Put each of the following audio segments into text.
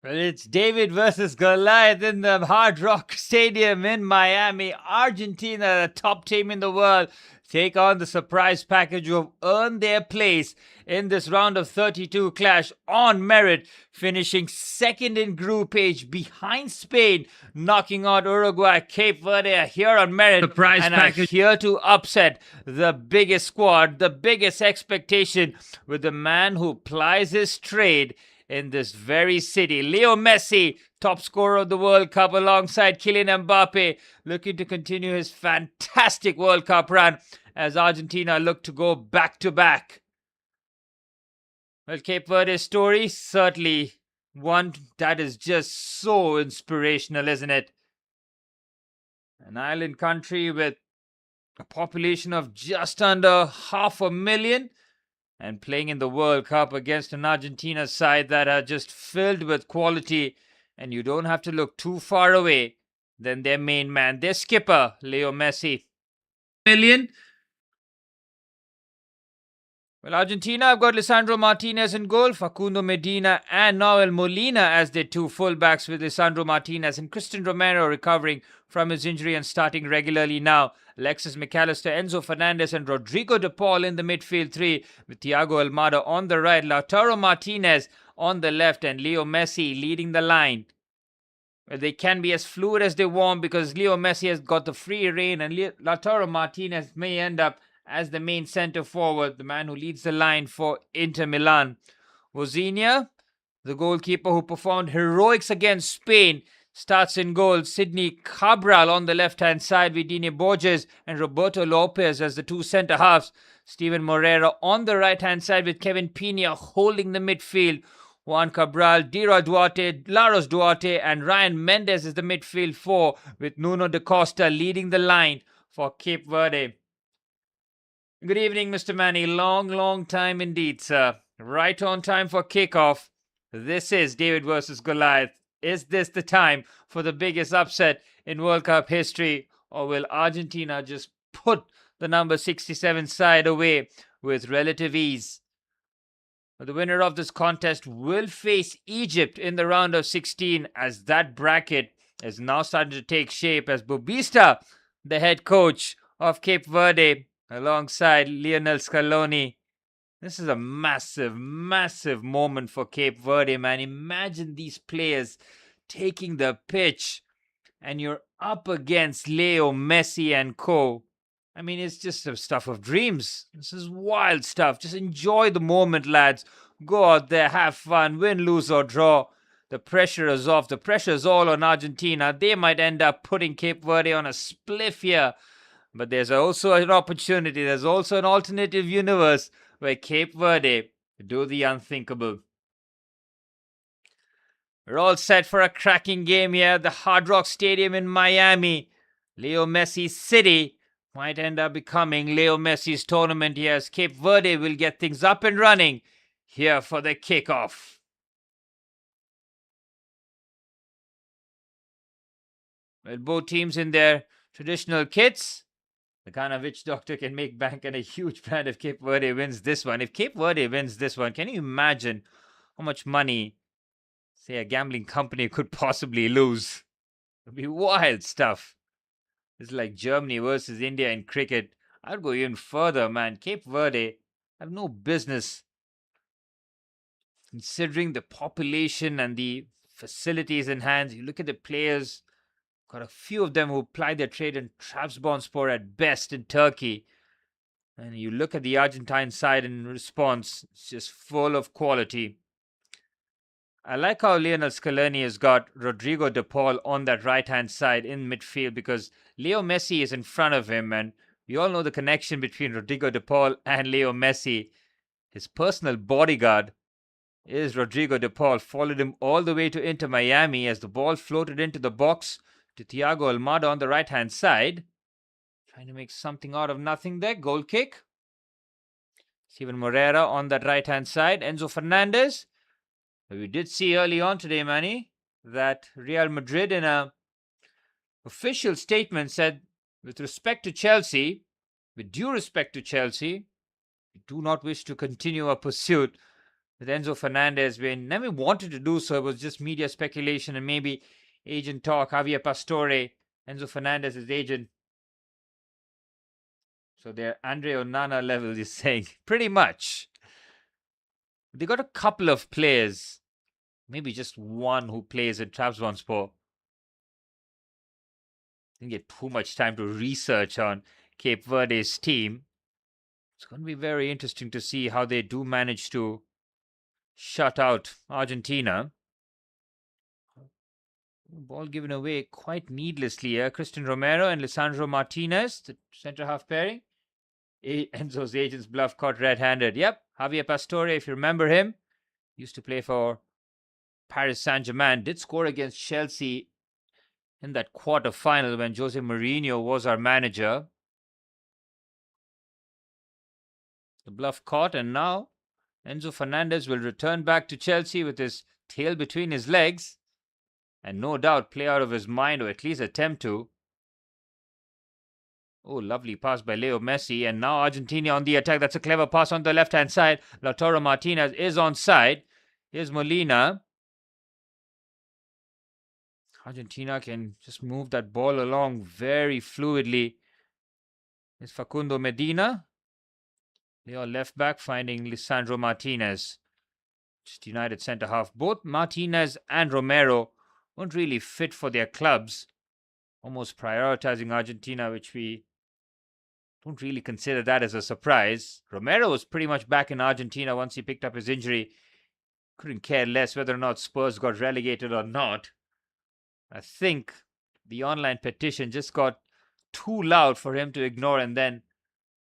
Well, it's David versus Goliath in the Hard Rock Stadium in Miami. Argentina, the top team in the world, take on the surprise package who have earned their place in this round of 32 clash on merit, finishing second in Group H behind Spain, knocking out Uruguay. Cape Verde are here on merit Surprise and package. are here to upset the biggest squad, the biggest expectation, with the man who plies his trade in this very city. Leo Messi, top scorer of the World Cup alongside Kylian Mbappe, looking to continue his fantastic World Cup run as Argentina look to go back to back. Well, Cape Verde's story, certainly one that is just so inspirational, isn't it? An island country with a population of just under 500,000 and playing in the World Cup against an Argentina side that are just filled with quality, and you don't have to look too far away than their main man, their skipper, Leo Messi. Well, Argentina have got Lisandro Martinez in goal, Facundo Medina and Noel Molina as their two fullbacks, with Lisandro Martinez and Cristian Romero recovering from his injury and starting regularly now. Alexis McAllister, Enzo Fernandez and Rodrigo de Paul in the midfield three, with Thiago Almada on the right, Lautaro Martinez on the left and Leo Messi leading the line. Well, they can be as fluid as they want because Leo Messi has got the free rein and Lautaro Martinez may end up as the main centre forward, the man who leads the line for Inter Milan. Wozinha, the goalkeeper who performed heroics against Spain, starts in goal. Sidney Cabral on the left-hand side, Vidine Borges and Roberto Lopez as the two centre-halves. Steven Moreira on the right-hand side with Kevin Pina holding the midfield. Juan Cabral, Dira Duarte, Laros Duarte and Ryan Mendes is the midfield four, with Nuno da Costa leading the line for Cape Verde. Good evening, Mr. Manny. Long time indeed, sir. Right on time for kickoff. This is David versus Goliath. Is this the time for the biggest upset in World Cup history, or will Argentina just put the number 67 side away with relative ease? The winner of this contest will face Egypt in the round of 16, as that bracket is now starting to take shape, as Bobista, the head coach of Cape Verde, alongside Lionel Scaloni. This is a massive moment for Cape Verde, man. Imagine these players taking the pitch and you're up against Leo Messi and co. I mean, it's just the stuff of dreams. This is wild stuff. Just enjoy the moment, lads. Go out there, have fun, win, lose or draw. The pressure is off. The pressure is all on Argentina. They might end up putting Cape Verde on a spliff here. But there's also an opportunity. There's also an alternative universe where Cape Verde do the unthinkable. We're all set for a cracking game here at the Hard Rock Stadium in Miami. Leo Messi's city might end up becoming Leo Messi's tournament here, as Cape Verde will get things up and running here for the kickoff. Well, both teams in their traditional kits. The kind of witch doctor can make bank on a huge brand if Cape Verde wins this one. If Cape Verde wins this one, can you imagine how much money, say, a gambling company could possibly lose? It would be wild stuff. It's like Germany versus India in cricket. I'd go even further, man. Cape Verde have no business, considering the population and the facilities in hand. You look at the players. Got a few of them who ply their trade in Trabzonspor at best in Turkey. And you look at the Argentine side in response, it's just full of quality. I like how Lionel Scaloni has got Rodrigo de Paul on that right-hand side in midfield, because Leo Messi is in front of him, and we all know the connection between Rodrigo de Paul and Leo Messi. His personal bodyguard is Rodrigo de Paul. Followed him all the way to Inter Miami as the ball floated into the box to Thiago Almada on the right-hand side. Trying to make something out of nothing there. Goal kick. Steven Moreira on that right-hand side. Enzo Fernandez. We did see early on today, Manny, that Real Madrid in a official statement said, with respect to Chelsea, with due respect to Chelsea, we do not wish to continue our pursuit with Enzo Fernandez when never wanted to do so. It was just media speculation and maybe agent talk. Javier Pastore, Enzo Fernandez's agent. So they're Andre Onana level, is saying. Pretty much. They got a couple of players, maybe just one who plays in Trabzonspor. Didn't get too much time to research on Cape Verde's team. It's going to be very interesting to see how they do manage to shut out Argentina. Ball given away quite needlessly here. Christian Romero and Lisandro Martinez, the centre-half pairing. Enzo's agent's bluff caught red-handed. Yep, Javier Pastore, if you remember him, used to play for Paris Saint-Germain, did score against Chelsea in that quarter-final when Jose Mourinho was our manager. The bluff caught, and now Enzo Fernandez will return back to Chelsea with his tail between his legs and no doubt play out of his mind, or at least attempt to. Oh, lovely pass by Leo Messi, and now Argentina on the attack. That's a clever pass on the left-hand side. Lautaro Martinez is onside. Here's Molina. Argentina can just move that ball along very fluidly. Here's Facundo Medina. They are left back, finding Lisandro Martinez. Just United centre-half. Both Martinez and Romero weren't really fit for their clubs. Almost prioritizing Argentina, which we don't really consider that as a surprise. Romero was pretty much back in Argentina once he picked up his injury. Couldn't care less whether or not Spurs got relegated or not. I think the online petition just got too loud for him to ignore, and then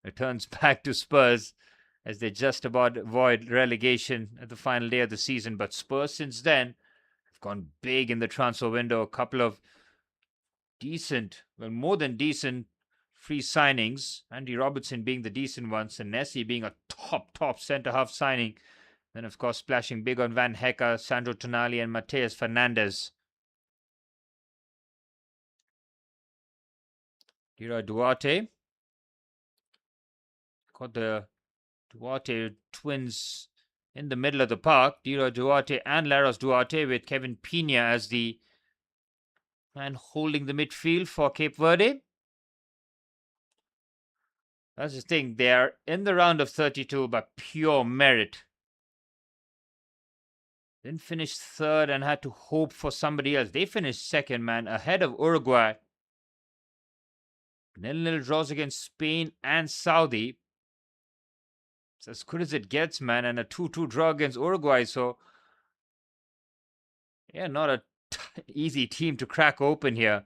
returns back to Spurs as they just about avoid relegation at the final day of the season. But Spurs since then have gone big in the transfer window. A couple of decent, well, more than decent free signings. Andy Robertson being the decent one. Senesi being a top centre-half signing. Then, of course, splashing big on Van Hecke, Sandro Tonali and Mateus Fernandes. Leroy Duarte. Got the Duarte twins in the middle of the park. Leroy Duarte and Laros Duarte, with Kevin Pina as the man holding the midfield for Cape Verde. That's the thing. They are in the round of 32 by pure merit. Didn't finish third and had to hope for somebody else. They finished second, man, ahead of Uruguay. 0-0 draws against Spain and Saudi. It's as good as it gets, man. And a 2-2 draw against Uruguay. So, yeah, not a easy team to crack open here.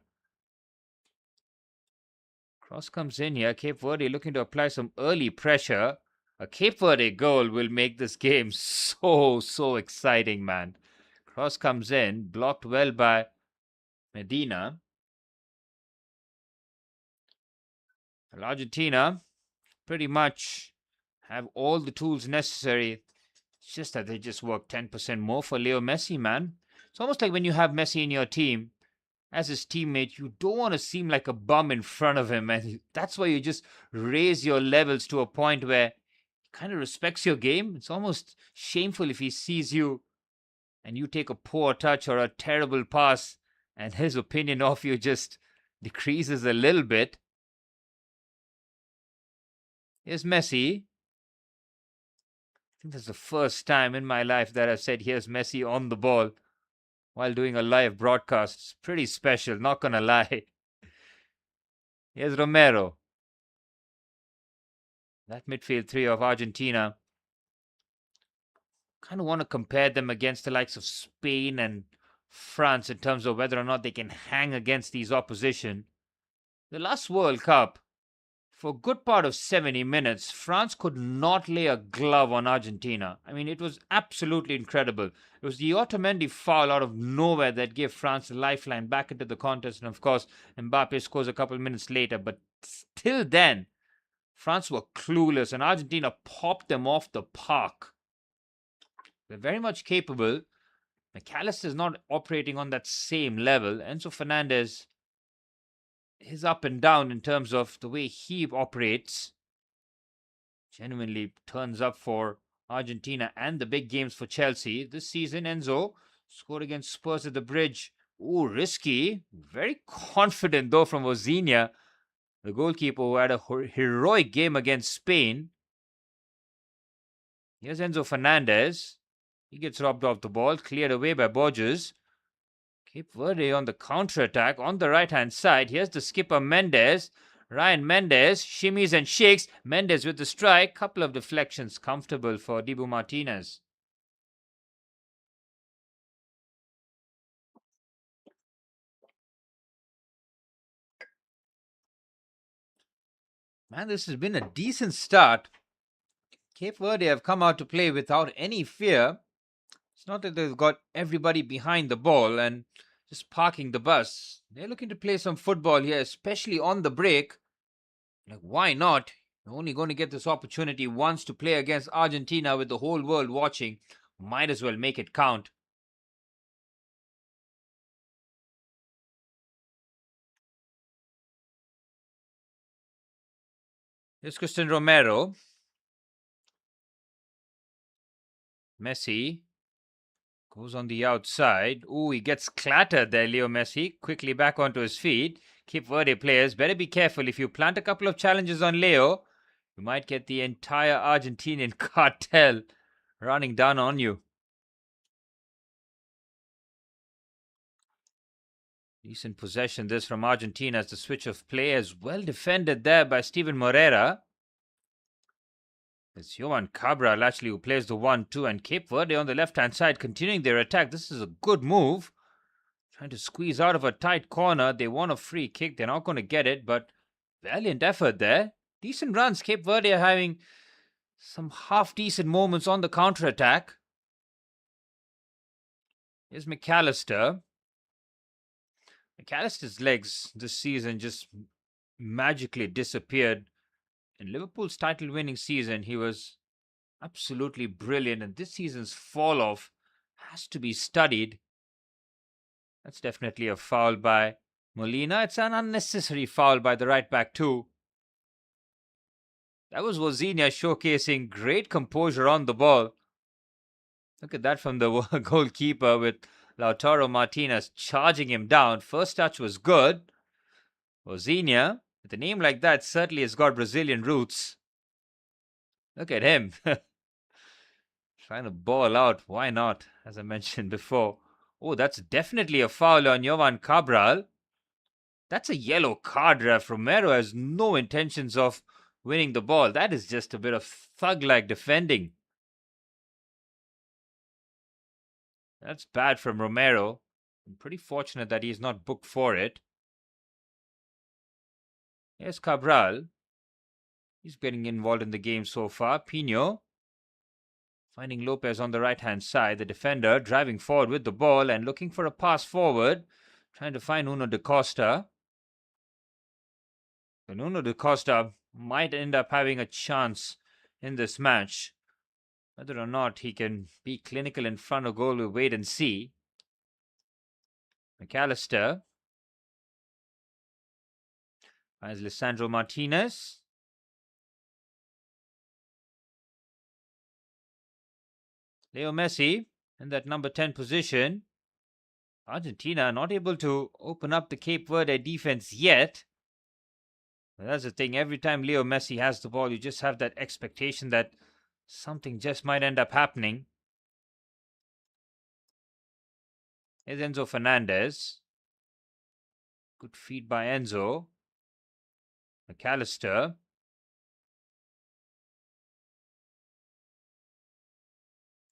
Cross comes in here. Cape Verde looking to apply some early pressure. A Cape Verde goal will make this game so exciting, man. Cross comes in, blocked well by Medina. Well, Argentina pretty much have all the tools necessary. It's just that they just work 10% more for Leo Messi, man. It's almost like when you have Messi in your team, as his teammate, you don't want to seem like a bum in front of him. And that's why you just raise your levels to a point where he kind of respects your game. It's almost shameful if he sees you and you take a poor touch or a terrible pass and his opinion of you just decreases a little bit. Here's Messi. I think that's the first time in my life that I've said, here's Messi on the ball while doing a live broadcast. It's pretty special, not gonna lie. Here's Romero. That midfield three of Argentina. Kind of want to compare them against the likes of Spain and France in terms of whether or not they can hang against these opposition. The last World Cup, for a good part of 70 minutes, France could not lay a glove on Argentina. I mean, it was absolutely incredible. It was the Otamendi foul out of nowhere that gave France a lifeline back into the contest. And of course, Mbappe scores a couple minutes later. But still then, France were clueless and Argentina popped them off the park. They're very much capable. McAllister is not operating on that same level. Enzo Fernandez is up and down in terms of the way he operates. Genuinely turns up for Argentina and the big games for Chelsea. This season, Enzo scored against Spurs at the Bridge. Ooh, risky. Very confident though from Ozinia, the goalkeeper who had a heroic game against Spain. Here's Enzo Fernandez. He gets robbed off the ball, cleared away by Borges. Cape Verde on the counter-attack on the right-hand side. Here's the skipper Mendes. Ryan Mendes shimmies and shakes. Mendes with the strike. Couple of deflections. Comfortable for Dibu Martinez. Man, this has been a decent start. Cape Verde have come out to play without any fear. It's not that they've got everybody behind the ball and just parking the bus. They're looking to play some football here, especially on the break. Like, why not? You're only going to get this opportunity once to play against Argentina with the whole world watching. Might as well make it count. Here's Cristian Romero. Messi goes on the outside. Ooh, he gets clattered there, Leo Messi. Quickly back onto his feet. Cape Verde players, better be careful. If you plant a couple of challenges on Leo, you might get the entire Argentinian cartel running down on you. Decent possession this from Argentina as the switch of play is well defended there by Steven Moreira. It's Johan Cabral actually who plays the 1-2, and Cape Verde on the left-hand side continuing their attack. This is a good move. Trying to squeeze out of a tight corner. They want a free kick. They're not going to get it, but valiant effort there. Decent runs. Cape Verde are having some half-decent moments on the counter-attack. Here's McAllister. McAllister's legs this season just magically disappeared. In Liverpool's title-winning season, he was absolutely brilliant, and this season's fall-off has to be studied. That's definitely a foul by Molina. It's an unnecessary foul by the right-back too. That was Wozinha showcasing great composure on the ball. Look at that from the goalkeeper with Lautaro Martinez charging him down. First touch was good. Wozinha, with a name like that, certainly has got Brazilian roots. Look at him. Trying to ball out. Why not? As I mentioned before. Oh, that's definitely a foul on Johan Cabral. That's a yellow card, ref. Romero has no intentions of winning the ball. That is just a bit of thug-like defending. That's bad from Romero. I'm pretty fortunate that he's not booked for it. Here's Cabral. He's getting involved in the game so far. Pino finding Lopez on the right-hand side. The defender driving forward with the ball and looking for a pass forward. Trying to find Nuno da Costa. So Nuno da Costa might end up having a chance in this match. Whether or not he can be clinical in front of goal, we'll wait and see. McAllister finds Lisandro Martinez. Leo Messi in that number 10 position. Argentina not able to open up the Cape Verde defense yet. But that's the thing. Every time Leo Messi has the ball, you just have that expectation that something just might end up happening. Here's Enzo Fernandez. Good feed by Enzo. McAllister.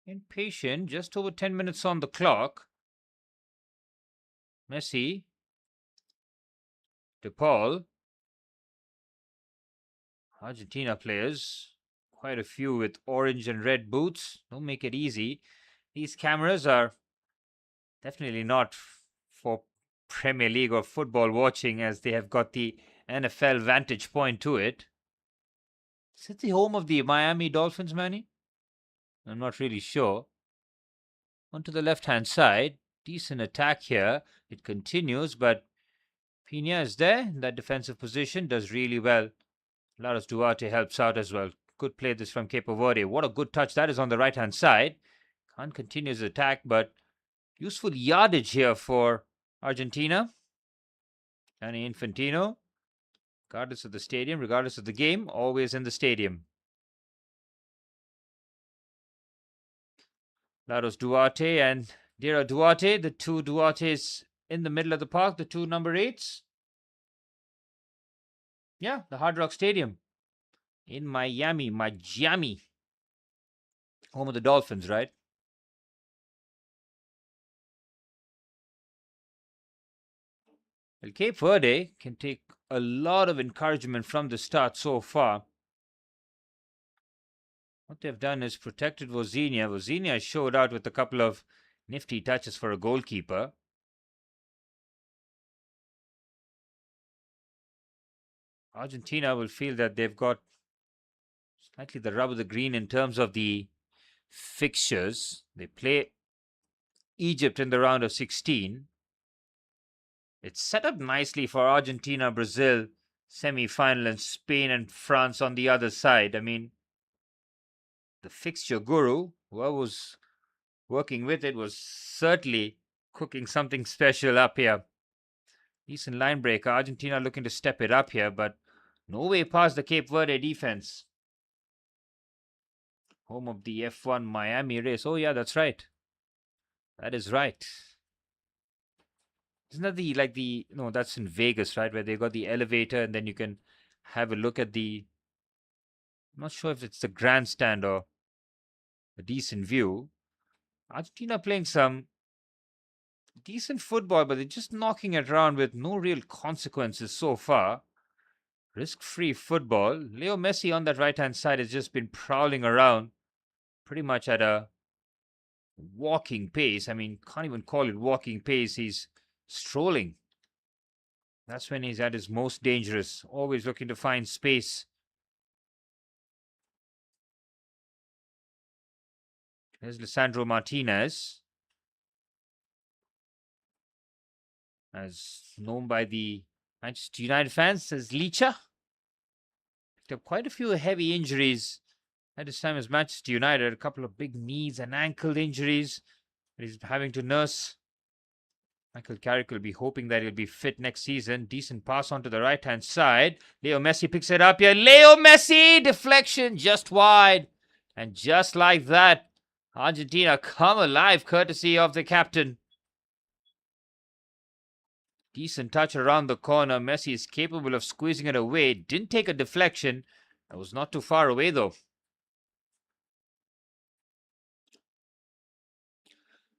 Impatient. Just over 10 minutes on the clock. Messi. De Paul. Argentina players. Quite a few with orange and red boots. Don't make it easy. These cameras are definitely not for Premier League or football watching, as they have got the NFL vantage point to it. Is it the home of the Miami Dolphins, Manny? I'm not really sure. Onto the left-hand side. Decent attack here. It continues, but Pina is there in that defensive position. Does really well. Laros Duarte helps out as well. good play this from Cape Verde. What a good touch that is on the right-hand side. Can't continue his attack, but useful yardage here for Argentina. Gianni Infantino, regardless of the stadium, regardless of the game, always in the stadium. Laros Duarte and Dira Duarte, the two Duartes in the middle of the park, the two number 8s. Yeah, the Hard Rock Stadium in Miami, home of the Dolphins, right? Well, Cape Verde can take a lot of encouragement from the start so far. What they've done is protected Vozinha. Vozinha showed out with a couple of nifty touches for a goalkeeper. Argentina will feel that they've got slightly the rub of the green in terms of the fixtures. They play Egypt in the round of 16. It's set up nicely for Argentina, Brazil semi-final, and Spain and France on the other side. I mean, the fixture guru, whoever was working with it, was certainly cooking something special up here. Decent line breaker. Argentina looking to step it up here, but no way past the Cape Verde defense. Home of the F1 Miami race. Oh yeah, that's right. That is right. Isn't that no, that's in Vegas, right? Where they got the elevator and then you can have a look at I'm not sure if it's the grandstand or a decent view. Argentina playing some decent football, but they're just knocking it around with no real consequences so far. Risk-free football. Leo Messi on that right-hand side has just been prowling around pretty much at a walking pace. I mean, can't even call it walking pace. He's strolling. That's when he's at his most dangerous. Always looking to find space. There's Lisandro Martinez, as known by the Manchester United fans as Licha. Picked up quite a few heavy injuries at his time as Manchester United. A couple of big knees and ankle injuries that he's having to nurse. Michael Carrick will be hoping that he'll be fit next season. Decent pass onto the right-hand side. Leo Messi picks it up here. Leo Messi! Deflection just wide. And just like that, Argentina come alive courtesy of the captain. Decent touch around the corner. Messi is capable of squeezing it away. Didn't take a deflection. That was not too far away though.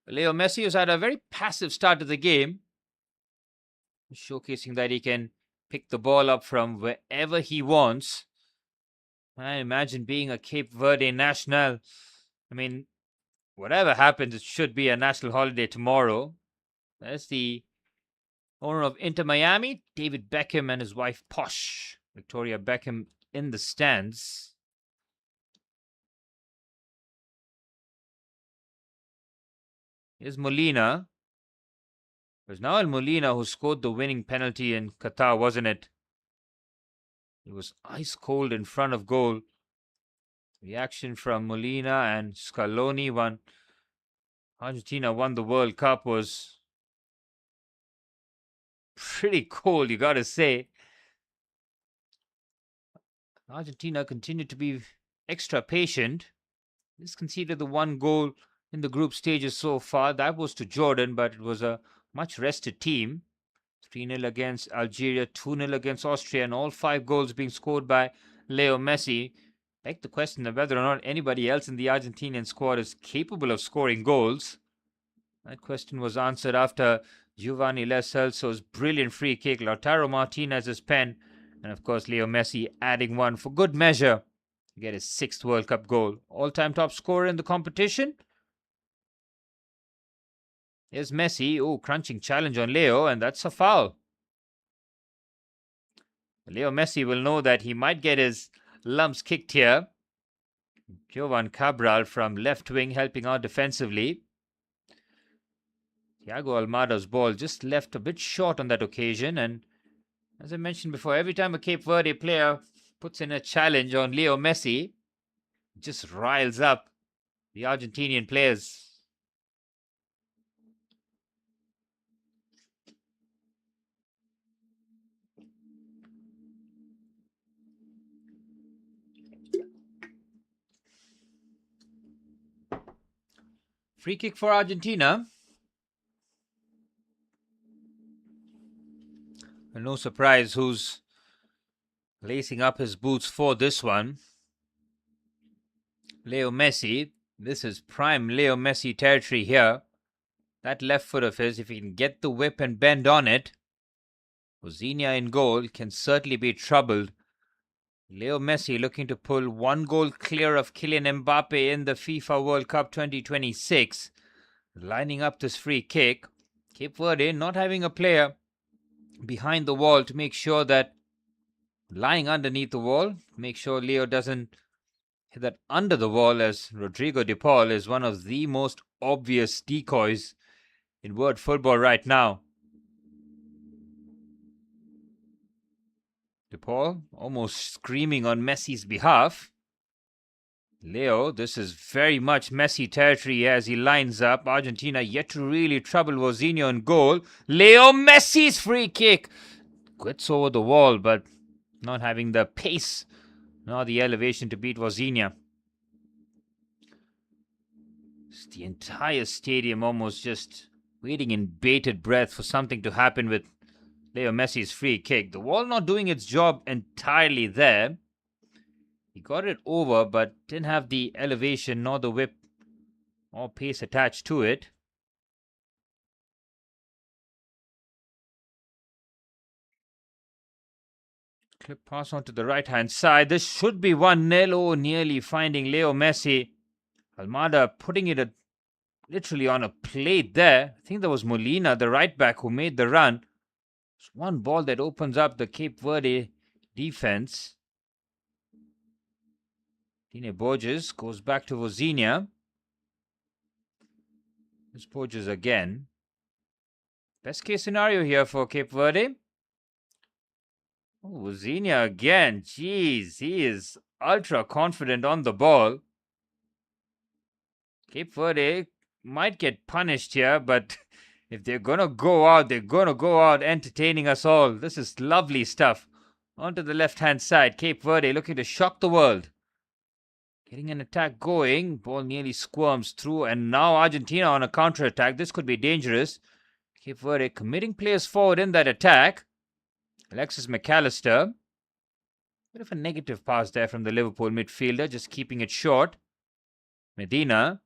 Leo Messi has had a very passive start to the game, showcasing that he can pick the ball up from wherever he wants. I imagine being a Cape Verde national, I mean, whatever happens, it should be a national holiday tomorrow. There's the owner of Inter Miami, David Beckham, and his wife Posh, Victoria Beckham, in the stands. Here's Molina. It was Noel Molina who scored the winning penalty in Qatar, wasn't it? It was ice cold in front of goal. Reaction from Molina and Scaloni when Argentina won the World Cup was pretty cold, you gotta say. Argentina continued to be extra patient. Just conceded the one goal in the group stages so far. That was to Jordan, but it was a much rested team. 3-0 against Algeria, 2-0 against Austria, and all 5 goals being scored by Leo Messi. Beg the question of whether or not anybody else in the Argentinian squad is capable of scoring goals. That question was answered after Giovanni Lo Celso's brilliant free kick, Lautaro Martinez's pen, and of course Leo Messi adding one for good measure to get his 6th World Cup goal. All-time top scorer in the competition. Here's Messi. Oh, crunching challenge on Leo, and that's a foul. Leo Messi will know that he might get his lumps kicked here. Jovan Cabral from left wing helping out defensively. Thiago Almada's ball just left a bit short on that occasion, and as I mentioned before, every time a Cape Verde player puts in a challenge on Leo Messi, Just riles up the Argentinian players. Free kick for Argentina. And no surprise who's lacing up his boots for this one. Leo Messi. This is prime Leo Messi territory here. That left foot of his, if he can get the whip and bend on it, Osinha in goal can certainly be troubled. Leo Messi looking to pull one goal clear of Kylian Mbappe in the FIFA World Cup 2026. Lining up this free kick. Cape Verde not having a player behind the wall to make sure that, lying underneath the wall, make sure Leo doesn't hit that under the wall, as Rodrigo de Paul is one of the most obvious decoys in world football right now. De Paul almost screaming on Messi's behalf. Leo, this is very much Messi territory as he lines up. Argentina yet to really trouble Osinha in goal. Leo Messi's free kick gets over the wall, but not having the pace nor the elevation to beat Osinha. The entire stadium almost just waiting in bated breath for something to happen with Leo Messi's free kick. The wall not doing its job entirely there. He got it over, but didn't have the elevation nor the whip or pace attached to it. Clip pass on to the right-hand side. This should be 1-0. Oh, nearly finding Leo Messi. Almada putting it literally on a plate there. I think that was Molina, the right back, who made the run. It's one ball that opens up the Cape Verde defense. Dine Borges goes back to Osinha. This Borges again. Best case scenario here for Cape Verde. Oh, Osinha again. Jeez, he is ultra confident on the ball. Cape Verde might get punished here, but if they're going to go out, they're going to go out entertaining us all. This is lovely stuff. Onto the left-hand side. Cape Verde looking to shock the world. Getting an attack going. Ball nearly squirms through. And now Argentina on a counter-attack. This could be dangerous. Cape Verde committing players forward in that attack. Alexis McAllister. Bit of a negative pass there from the Liverpool midfielder. Just keeping it short. Medina.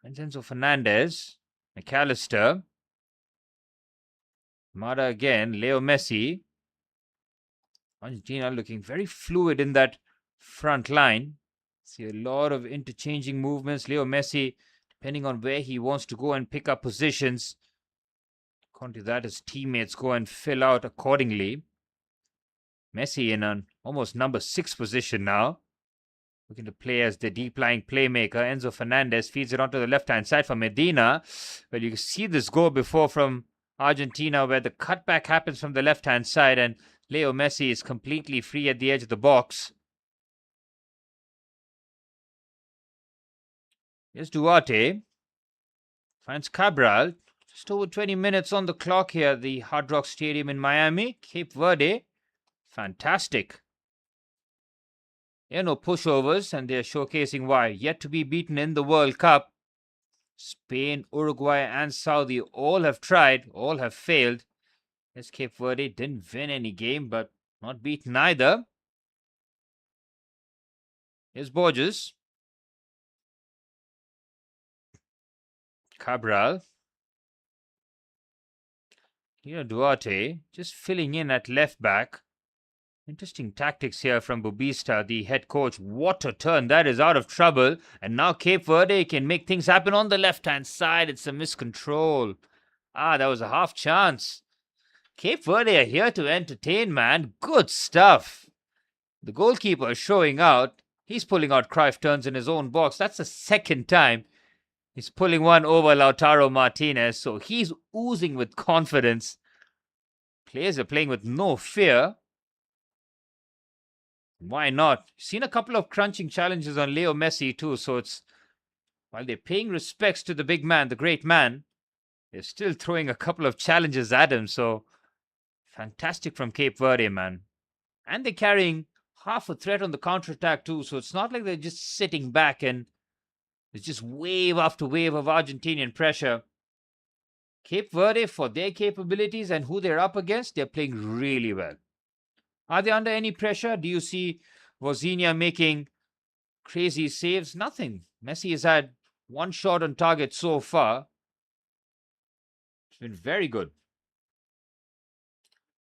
Enzo Fernandez. McAllister. Mada again. Leo Messi. Argentina looking very fluid in that front line. See a lot of interchanging movements. Leo Messi, depending on where he wants to go and pick up positions. According to that, his teammates go and fill out accordingly. Messi in an almost number 6 position now. Looking to play as the deep-lying playmaker. Enzo Fernandez feeds it onto the left-hand side for Medina. Well, you can see this goal before from Argentina where the cutback happens from the left-hand side and Leo Messi is completely free at the edge of the box. Here's Duarte. Finds Cabral. Just over 20 minutes on the clock here at the Hard Rock Stadium in Miami. Cape Verde. Fantastic. There are no pushovers, and they're showcasing why. Yet to be beaten in the World Cup. Spain, Uruguay, and Saudi all have tried, all have failed. Yes, Cape Verde didn't win any game, but not beaten either. Here's Borges. Cabral. Here Duarte, just filling in at left back. Interesting tactics here from Bubista, the head coach. What a turn. That is out of trouble. And now Cape Verde can make things happen on the left-hand side. It's a miscontrol. That was a half chance. Cape Verde are here to entertain, man. Good stuff. The goalkeeper is showing out. He's pulling out Cruyff turns in his own box. That's the second time he's pulling one over Lautaro Martinez. So he's oozing with confidence. Players are playing with no fear. Why not? Seen a couple of crunching challenges on Leo Messi too, so it's while they're paying respects to the big man, the great man, they're still throwing a couple of challenges at him. So fantastic from Cape Verde, man. And they're carrying half a threat on the counter-attack too, so it's not like they're just sitting back and it's just wave after wave of Argentinian pressure. Cape Verde, for their capabilities and who they're up against, they're playing really well. Are they under any pressure? Do you see Vozinha making crazy saves? Nothing. Messi has had one shot on target so far. It's been very good.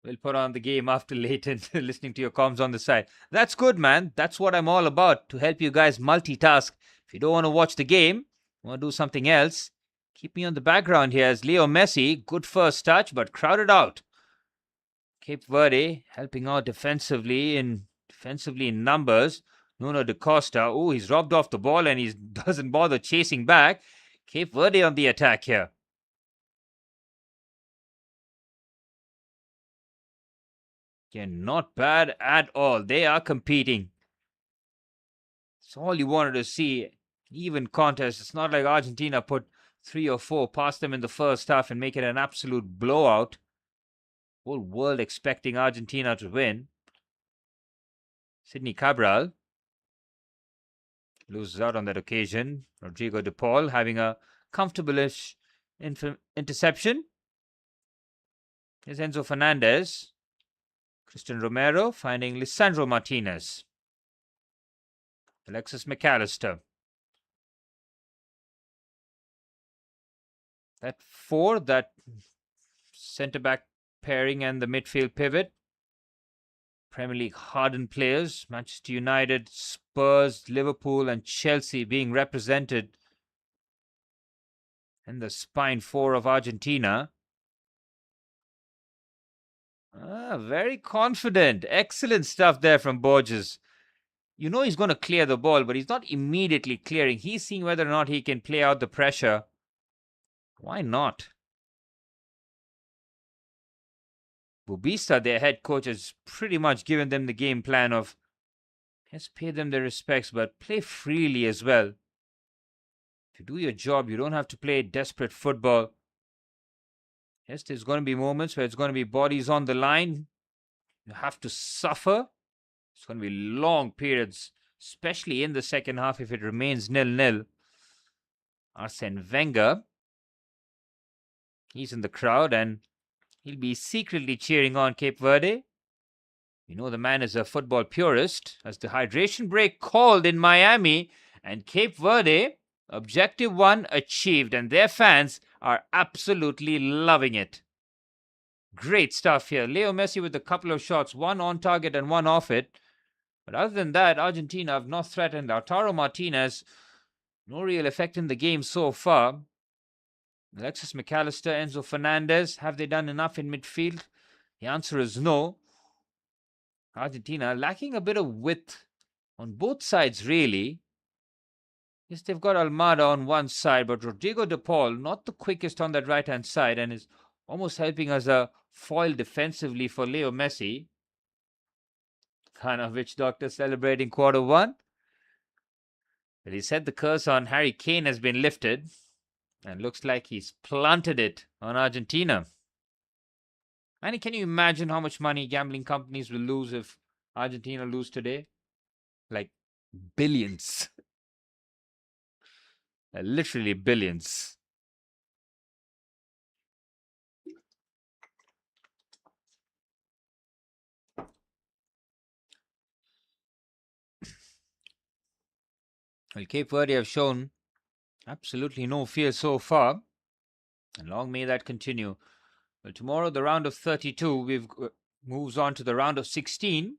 We'll put on the game after Leighton, listening to your comms on the side. That's good, man. That's what I'm all about, to help you guys multitask. If you don't want to watch the game, want to do something else, keep me on the background here as Leo Messi. Good first touch, but crowded out. Cape Verde helping out defensively in numbers. Nuno da Costa. Oh, he's robbed off the ball and he doesn't bother chasing back. Cape Verde on the attack here. Yeah, not bad at all. They are competing. It's all you wanted to see. Even contest. It's not like Argentina put 3 or 4 past them in the first half and make it an absolute blowout. Whole world expecting Argentina to win. Sidney Cabral loses out on that occasion. Rodrigo de Paul having a comfortable-ish interception. Here's Enzo Fernandez. Christian Romero finding Lisandro Martinez. Alexis McAllister. That 4, that centre-back pairing and the midfield pivot. Premier League hardened players. Manchester United, Spurs, Liverpool and Chelsea being represented in the spine 4 of Argentina. Very confident. Excellent stuff there from Borges. You know he's going to clear the ball, but he's not immediately clearing. He's seeing whether or not he can play out the pressure. Why not? Bubista, their head coach, has pretty much given them the game plan of just pay them their respects, but play freely as well. If you do your job, you don't have to play desperate football. Yes, there's going to be moments where it's going to be bodies on the line. You have to suffer. It's going to be long periods, especially in the second half if it remains 0-0. Arsene Wenger, he's in the crowd and he'll be secretly cheering on Cape Verde. You know the man is a football purist, as the hydration break called in Miami, and Cape Verde, objective 1 achieved, and their fans are absolutely loving it. Great stuff here. Leo Messi with a couple of shots, 1 on target and 1 off it. But other than that, Argentina have not threatened. Lautaro Martinez, no real effect in the game so far. Alexis McAllister, Enzo Fernandez, have they done enough in midfield? The answer is no. Argentina lacking a bit of width on both sides, really. Yes, they've got Almada on one side, but Rodrigo de Paul, not the quickest on that right-hand side, and is almost helping as a foil defensively for Leo Messi. Kind of witch doctor celebrating quarter 1. But he said the curse on Harry Kane has been lifted, and looks like he's planted it on Argentina. And can you imagine how much money gambling companies will lose if Argentina lose today? Like billions. Literally billions. Well, Cape Verde have shown absolutely no fear so far, and long may that continue. Well, tomorrow the round of 32 moves on to the round of 16.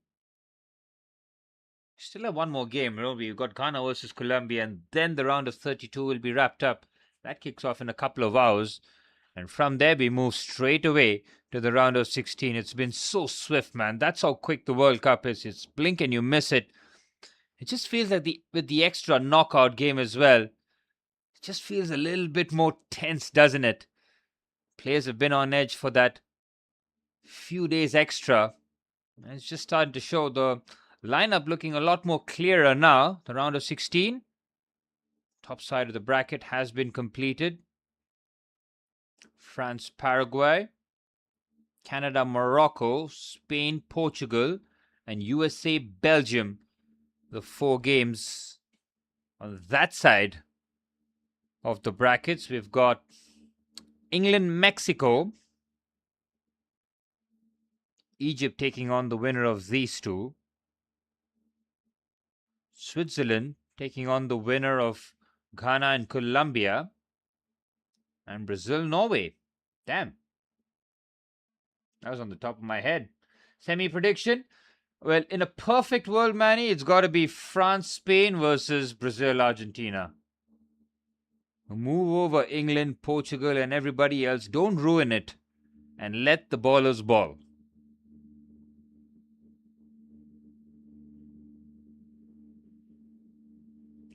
Still have one more game, we've got Ghana versus Colombia, and then the round of 32 will be wrapped up. That kicks off in a couple of hours, and from there we move straight away to the round of 16. It's been so swift, man. That's how quick the World Cup is. It's blink and you miss it. It just feels like with the extra knockout game as well, it just feels a little bit more tense, doesn't it? Players have been on edge for that few days extra. And it's just starting to show. The Lineup looking a lot more clearer now. The round of 16. Top side of the bracket has been completed. France, Paraguay, Canada, Morocco, Spain, Portugal, and USA, Belgium. The 4 games on that side of the brackets. We've got England, Mexico, Egypt taking on the winner of these two, Switzerland taking on the winner of Ghana and Colombia, and Brazil, Norway. Damn. That was on the top of my head. Semi prediction? Well, in a perfect world, Manny, it's got to be France, Spain versus Brazil, Argentina. Move over England, Portugal, and everybody else. Don't ruin it. And let the ballers ball.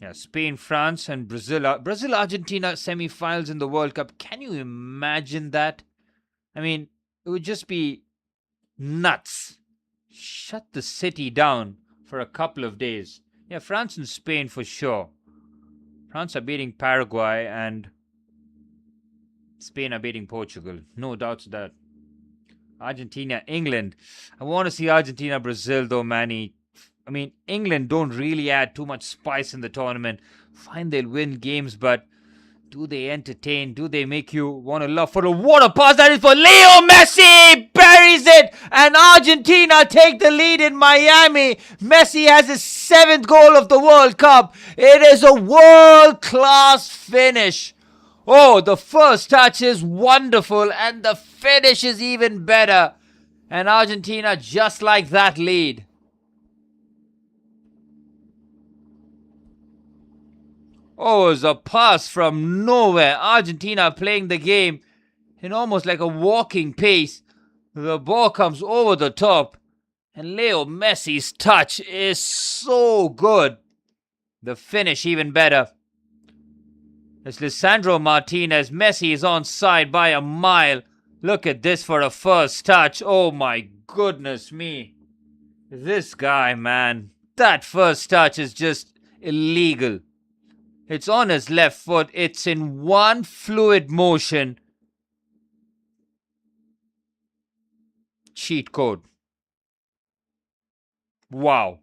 Yeah, Spain, France, and Brazil. Brazil, Argentina semi-finals in the World Cup. Can you imagine that? I mean, it would just be nuts. Shut the city down for a couple of days. Yeah, France and Spain for sure. France are beating Paraguay and Spain are beating Portugal. No doubts that. Argentina, England. I want to see Argentina, Brazil though, Manny. I mean, England don't really add too much spice in the tournament. Fine, they'll win games, but do they entertain? Do they make you want to love? For the water pass that is for Leo Messi! Buries it! And Argentina take the lead in Miami. Messi has his 7th goal of the World Cup. It is a world-class finish. Oh, the first touch is wonderful and the finish is even better. And Argentina just like that lead. Oh, it was a pass from nowhere. Argentina playing the game in almost like a walking pace. The ball comes over the top. And Leo Messi's touch is so good. The finish even better. It's Lisandro Martinez. Messi is onside by a mile. Look at this for a first touch. Oh my goodness me. This guy, man. That first touch is just illegal. It's on his left foot. It's in one fluid motion. Cheat code. Wow.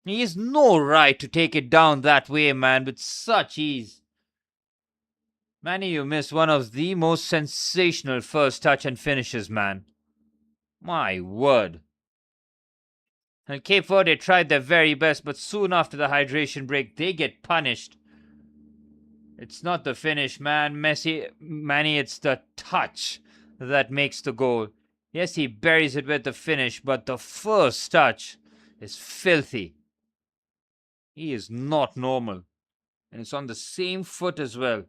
He has no right to take it down that way, man, with such ease. Manny, you missed one of the most sensational first touch and finishes, man. My word. And Cape Verde tried their very best, but soon after the hydration break, they get punished. It's not the finish, man. Manny, it's the touch that makes the goal. Yes, he buries it with the finish, but the first touch is filthy. He is not normal. And it's on the same foot as well.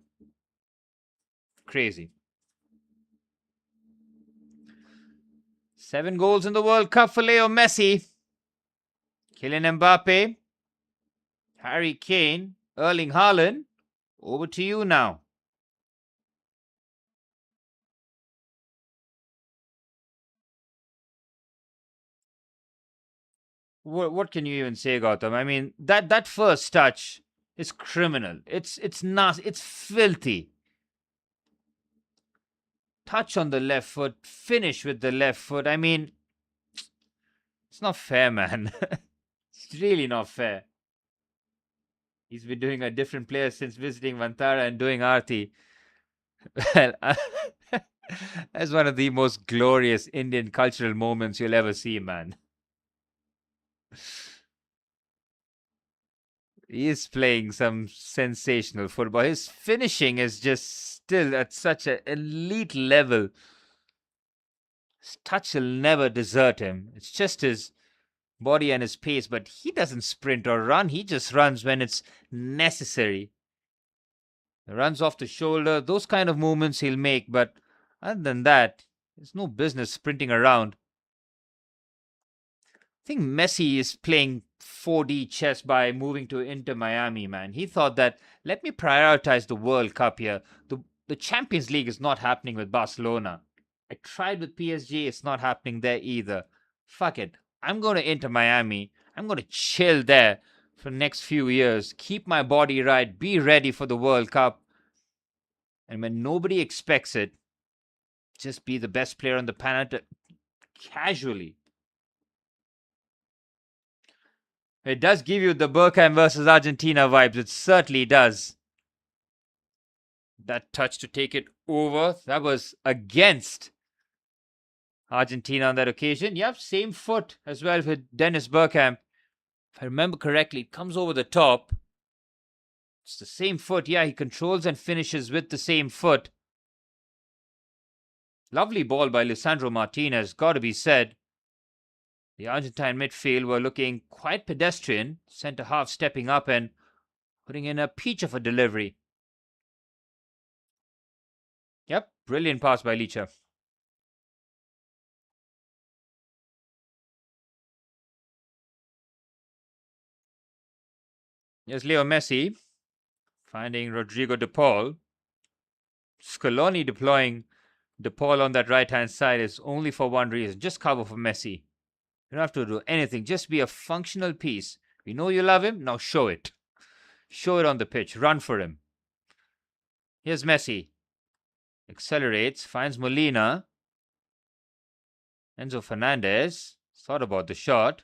Crazy. 7 goals in the World Cup for Leo Messi. Kylian Mbappe, Harry Kane, Erling Haaland. Over to you now. What can you even say, Gautam? I mean, that first touch is criminal. It's nasty. It's filthy. Touch on the left foot, finish with the left foot. I mean, it's not fair, man. It's really not fair. He's been doing a different player since visiting Vantara and doing Aarti. Well, that's one of the most glorious Indian cultural moments you'll ever see, man. He is playing some sensational football. His finishing is just still at such an elite level. His touch will never desert him. It's just his body and his pace, but he doesn't sprint or run. He just runs when it's necessary. He runs off the shoulder. Those kind of movements he'll make, but other than that, there's no business sprinting around. I think Messi is playing 4D chess by moving to Inter Miami, man. He thought that, let me prioritize the World Cup here. The Champions League is not happening with Barcelona. I tried with PSG, it's not happening there either. fuck it. I'm going to enter Miami. I'm going to chill there for the next few years. Keep my body right. Be ready for the World Cup. And when nobody expects it, just be the best player on the planet casually. It does give you the Bergkamp versus Argentina vibes. It certainly does. That touch to take it over, that was against Argentina on that occasion. Yep, same foot as well with Dennis Bergkamp. If I remember correctly, it comes over the top. It's the same foot. Yeah, he controls and finishes with the same foot. Lovely ball by Lisandro Martinez, got to be said. The Argentine midfield were looking quite pedestrian. Centre half stepping up and putting in a peach of a delivery. Yep, brilliant pass by Licha. Here's Leo Messi finding Rodrigo De Paul. Scaloni deploying De Paul on that right-hand side is only for one reason. Just cover for Messi. You don't have to do anything. Just be a functional piece. We know you love him. Now show it. Show it on the pitch. Run for him. Here's Messi. Accelerates. Finds Molina. Enzo Fernandez. Thought about the shot.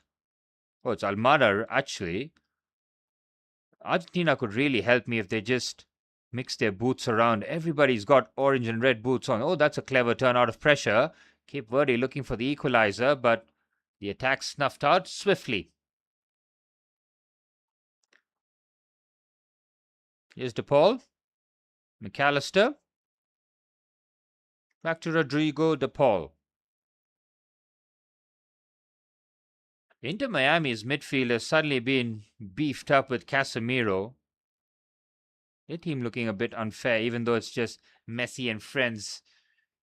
Oh, it's Almada actually. Argentina could really help me if they just mix their boots around. Everybody's got orange and red boots on. Oh, that's a clever turn out of pressure. Cape Verde looking for the equalizer, but the attack snuffed out swiftly. Here's De Paul. McAllister. Back to Rodrigo De Paul. Inter Miami's midfield has suddenly been beefed up with Casemiro. Their team looking a bit unfair, even though it's just Messi and friends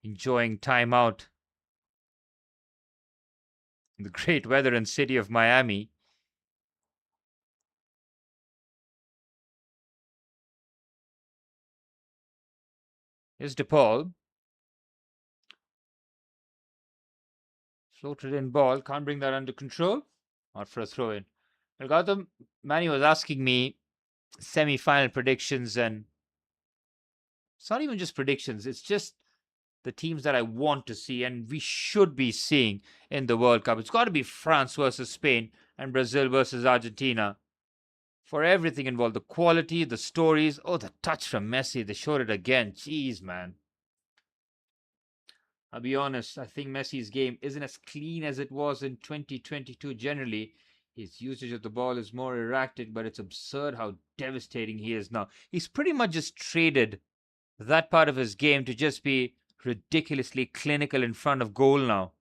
enjoying time out in the great weather and city of Miami. Here's De Paul. Floated in ball. Can't bring that under control. Not for a throw in. Well, Gautam, Manny was asking me semi-final predictions, and it's not even just predictions. It's just the teams that I want to see and we should be seeing in the World Cup. It's got to be France versus Spain and Brazil versus Argentina. For everything involved, the quality, the stories. Oh, the touch from Messi. They showed it again. Jeez, man. I'll be honest, I think Messi's game isn't as clean as it was in 2022 generally. His usage of the ball is more erratic, but it's absurd how devastating he is now. He's pretty much just traded that part of his game to just be ridiculously clinical in front of goal now.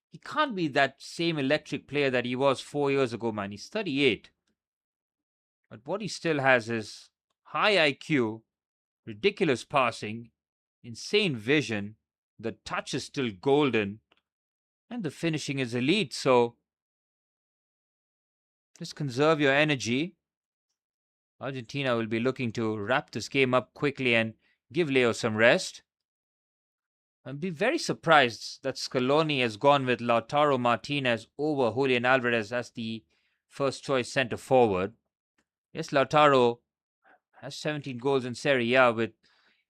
He can't be that same electric player that he was 4 years ago, man. He's 38. But what he still has is high IQ, ridiculous passing, insane vision. The touch is still golden, and the finishing is elite. So just conserve your energy. Argentina will be looking to wrap this game up quickly and give Leo some rest. I'd be very surprised that Scaloni has gone with Lautaro Martinez over Julian Alvarez as the first choice centre forward. Yes, Lautaro has 17 goals in Serie A with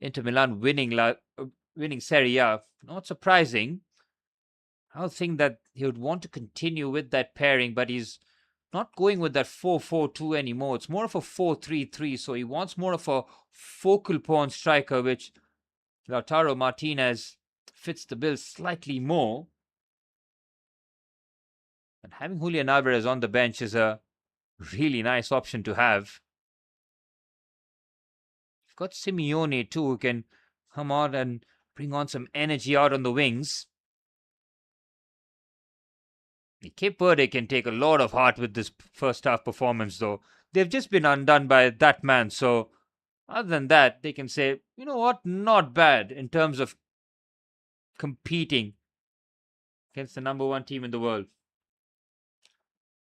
Inter Milan winning Serie A. Not surprising. I would think that he would want to continue with that pairing, but he's not going with that 4-4-2 anymore. It's more of a 4-3-3, so he wants more of a focal point striker, which Lautaro Martinez fits the bill slightly more. And having Julian Alvarez on the bench is a really nice option to have. You've got Simeone too, who can come out and bring on some energy out on the wings. Cape Verde can take a lot of heart with this first half performance, though. They've just been undone by that man. So, other than that, they can say, you know what, not bad in terms of competing against the number one team in the world.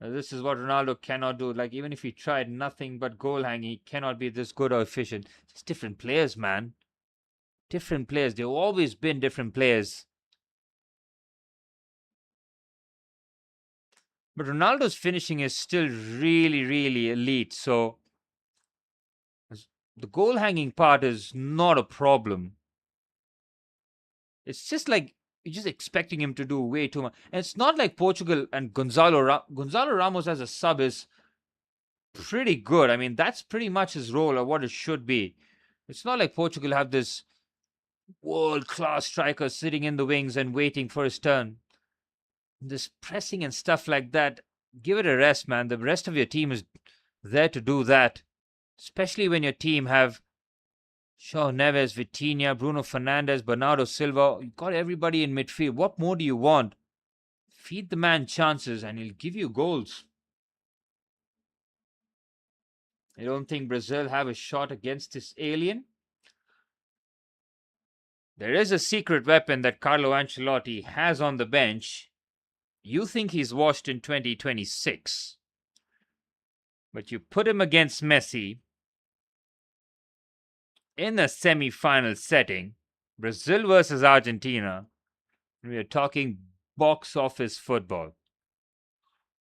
Now, this is what Ronaldo cannot do. Like, even if he tried nothing but goal hanging, he cannot be this good or efficient. It's different players, man. Different players. They've always been different players. But Ronaldo's finishing is still really, really elite. So the goal hanging part is not a problem. It's just like you're just expecting him to do way too much. And it's not like Portugal and Gonzalo Ramos as a sub is pretty good. I mean, that's pretty much his role or what it should be. It's not like Portugal have this world-class striker sitting in the wings and waiting for his turn. This pressing and stuff like that, give it a rest, man. The rest of your team is there to do that. Especially when your team have Shaw Neves, Vitinha, Bruno Fernandes, Bernardo Silva. You've got everybody in midfield. What more do you want? Feed the man chances and he'll give you goals. I don't think Brazil have a shot against this alien. There is a secret weapon that Carlo Ancelotti has on the bench. You think he's washed in 2026. But you put him against Messi in a semi-final setting, Brazil versus Argentina. We are talking box office football.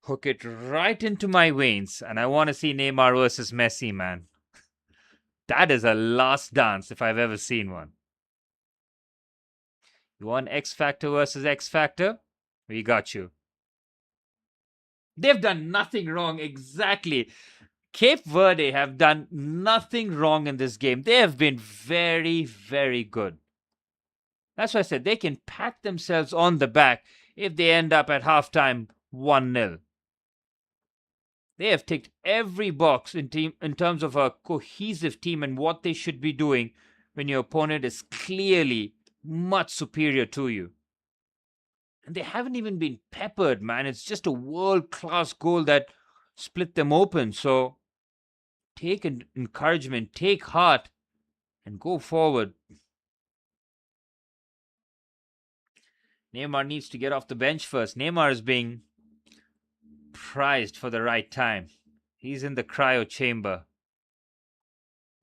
Hook it right into my veins, and I want to see Neymar versus Messi, man. That is a last dance if I've ever seen one. You want X Factor versus X Factor? We got you. They've done nothing wrong, exactly. Cape Verde have done nothing wrong in this game. They have been very, very good. That's why I said they can pat themselves on the back if they end up at halftime 1-0. They have ticked every box in terms of a cohesive team and what they should be doing when your opponent is clearly much superior to you. And they haven't even been peppered, man. It's just a world-class goal that split them open. So take encouragement, take heart, and go forward. Neymar needs to get off the bench first. Neymar is being prized for the right time. He's in the cryo chamber.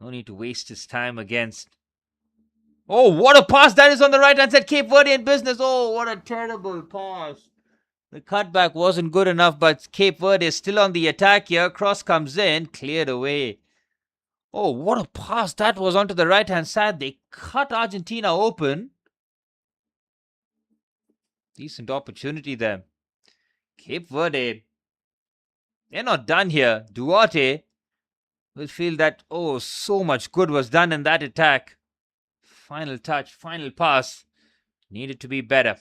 No need to waste his time against... Oh, what a pass that is on the right hand side. Cape Verde in business. Oh, what a terrible pass. The cutback wasn't good enough, but Cape Verde is still on the attack here. Cross comes in, cleared away. Oh, what a pass that was onto the right hand side. They cut Argentina open. Decent opportunity there. Cape Verde, they're not done here. Duarte will feel that, oh, so much good was done in that attack. Final touch, final pass. Needed to be better.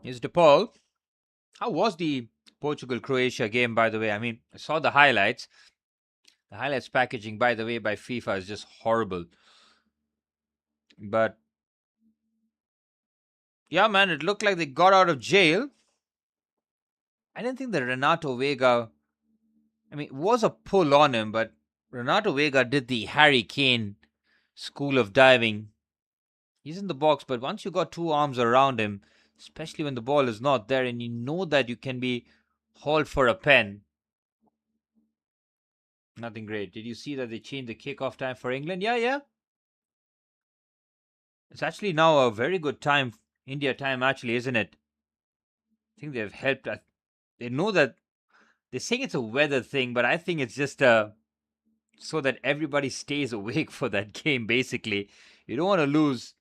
Here's DePaul. How was the Portugal-Croatia game, by the way? I mean, I saw the highlights. The highlights packaging, by the way, by FIFA is just horrible. But yeah, man, it looked like they got out of jail. I didn't think that Renato Vega... I mean, it was a pull on him, but Renato Vega did the Harry Kane school of diving. He's in the box, but once you got two arms around him, especially when the ball is not there and you know that you can be hauled for a pen. Nothing great. Did you see that they changed the kickoff time for England? Yeah. It's actually now a very good time, India time actually, isn't it? I think they've helped. They know that they're saying it's a weather thing, but I think it's just so that everybody stays awake for that game, basically. You don't want to lose.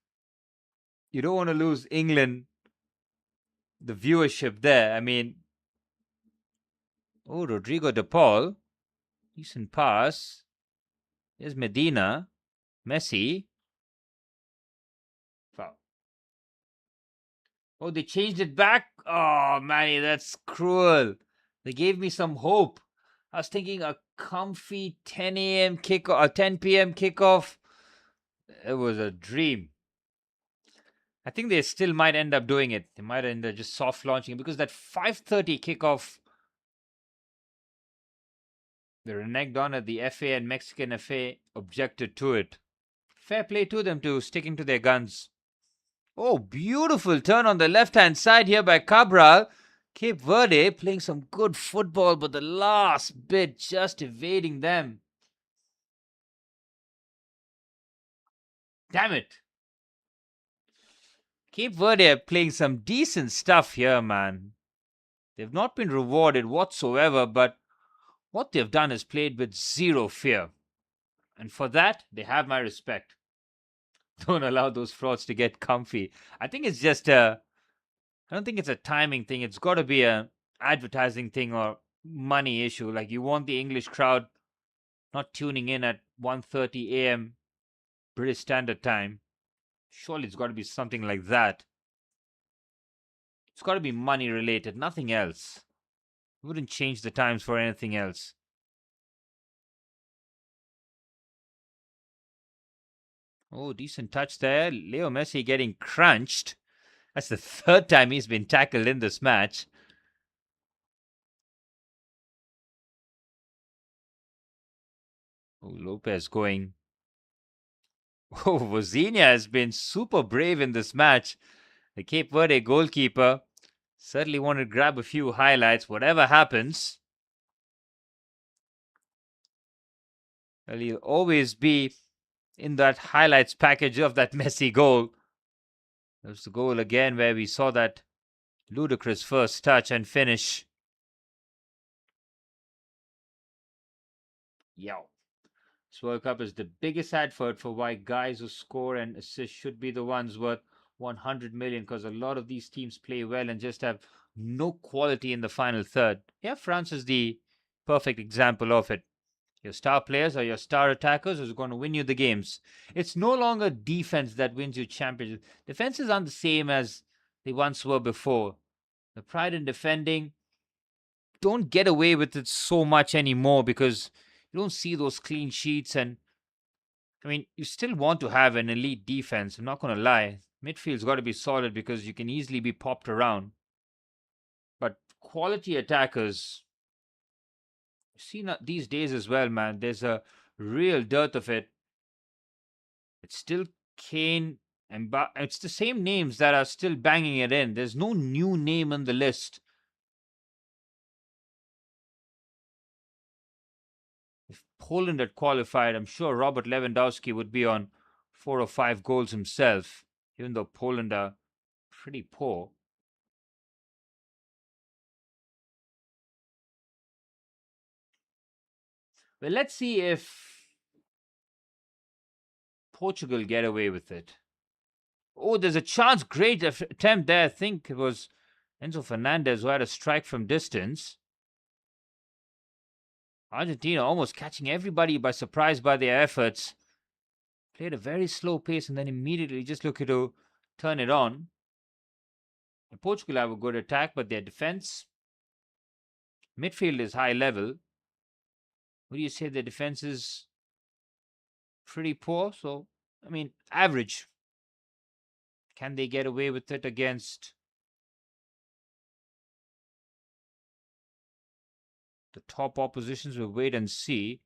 You don't want to lose England, the viewership there. I mean, oh, Rodrigo De Paul. Decent pass. There's Medina. Messi. Foul. Oh, they changed it back. Oh, Manny, that's cruel. They gave me some hope. I was thinking a comfy 10 a.m. kickoff, a 10 p.m. kickoff. It was a dream. I think they still might end up doing it. They might end up just soft launching it because that 5:30 kickoff, they reneged on it. The FA and Mexican FA objected to it. Fair play to them to sticking to their guns. Oh, beautiful turn on the left-hand side here by Cabral. Cape Verde playing some good football, but the last bit just evading them. Damn it. Cape Verde are playing some decent stuff here, man. They've not been rewarded whatsoever, but what they've done is played with zero fear. And for that, they have my respect. Don't allow those frauds to get comfy. I think it's just I don't think it's a timing thing. It's got to be a advertising thing or money issue. Like you want the English crowd not tuning in at 1:30 a.m. British Standard Time. Surely it's got to be something like that. It's got to be money related, nothing else. Wouldn't change the times for anything else. Oh, decent touch there. Leo Messi getting crunched. That's the third time he's been tackled in this match. Oh, Lopez going. Oh, Vozinha has been super brave in this match. The Cape Verde goalkeeper certainly wanted to grab a few highlights, whatever happens. Well, he'll always be in that highlights package of that Messi goal. There's the goal again where we saw that ludicrous first touch and finish. Yow. This World Cup is the biggest advert for why guys who score and assist should be the ones worth 100 million, because a lot of these teams play well and just have no quality in the final third. Yeah, France is the perfect example of it. Your star players are your star attackers who's going to win you the games. It's no longer defense that wins you championships. Defenses aren't the same as they once were before. The pride in defending, don't get away with it so much anymore because you don't see those clean sheets. And I mean, you still want to have an elite defense. I'm not going to lie. Midfield's got to be solid because you can easily be popped around. But quality attackers, you see these days as well, man. There's a real dearth of it. It's still Kane and it's the same names that are still banging it in. There's no new name on the list. If Poland had qualified, I'm sure Robert Lewandowski would be on 4 or 5 goals himself, even though Poland are pretty poor. Well, let's see if Portugal get away with it. Oh, there's a chance. Great attempt there. I think it was Enzo Fernandez who had a strike from distance. Argentina almost catching everybody by surprise by their efforts. Played a very slow pace and then immediately just looking to turn it on. And Portugal have a good attack, but their defense, midfield is high level. Would you say their defense is pretty poor? So, I mean, average. Can they get away with it against the top oppositions? We'll wait and see.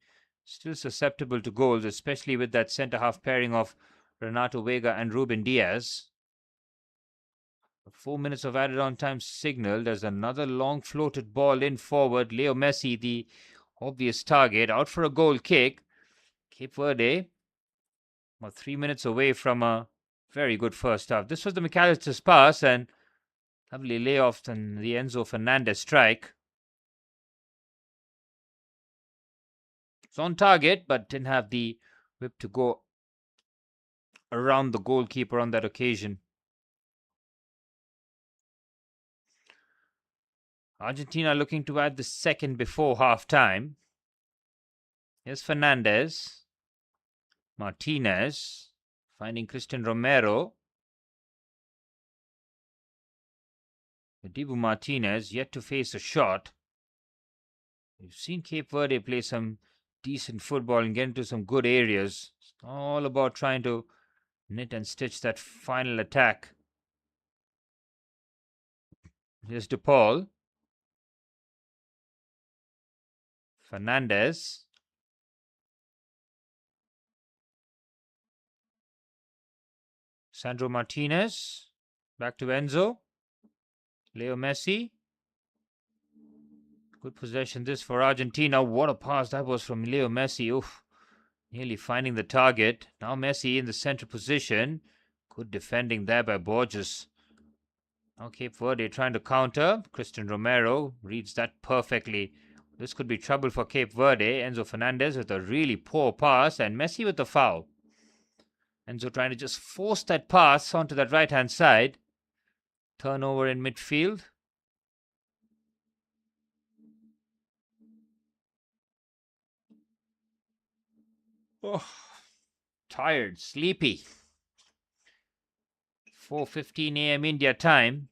Still susceptible to goals, especially with that centre half pairing of Renato Vega and Ruben Diaz. 4 minutes of added on time signal. There's another long floated ball in forward. Leo Messi, the obvious target, out for a goal kick. Cape Verde, about 3 minutes away from a very good first half. This was the McAllister's pass and lovely layoff and the Enzo Fernandez strike. It's on target, but didn't have the whip to go around the goalkeeper on that occasion. Argentina looking to add the second before half time. Here's Fernandez. Martinez finding Christian Romero. Dibu Martinez yet to face a shot. We've seen Cape Verde play some decent football and get into some good areas. It's all about trying to knit and stitch that final attack. Here's DePaul. Fernandez. Sandro Martinez. Back to Enzo. Leo Messi. Good possession this for Argentina. What a pass that was from Leo Messi. Oof. Nearly finding the target. Now Messi in the center position. Good defending there by Borges. Now Cape Verde trying to counter. Christian Romero reads that perfectly. This could be trouble for Cape Verde. Enzo Fernandez with a really poor pass and Messi with the foul. Enzo trying to just force that pass onto that right-hand side. Turnover in midfield. Oh, tired, sleepy. 4:15 a.m. India time.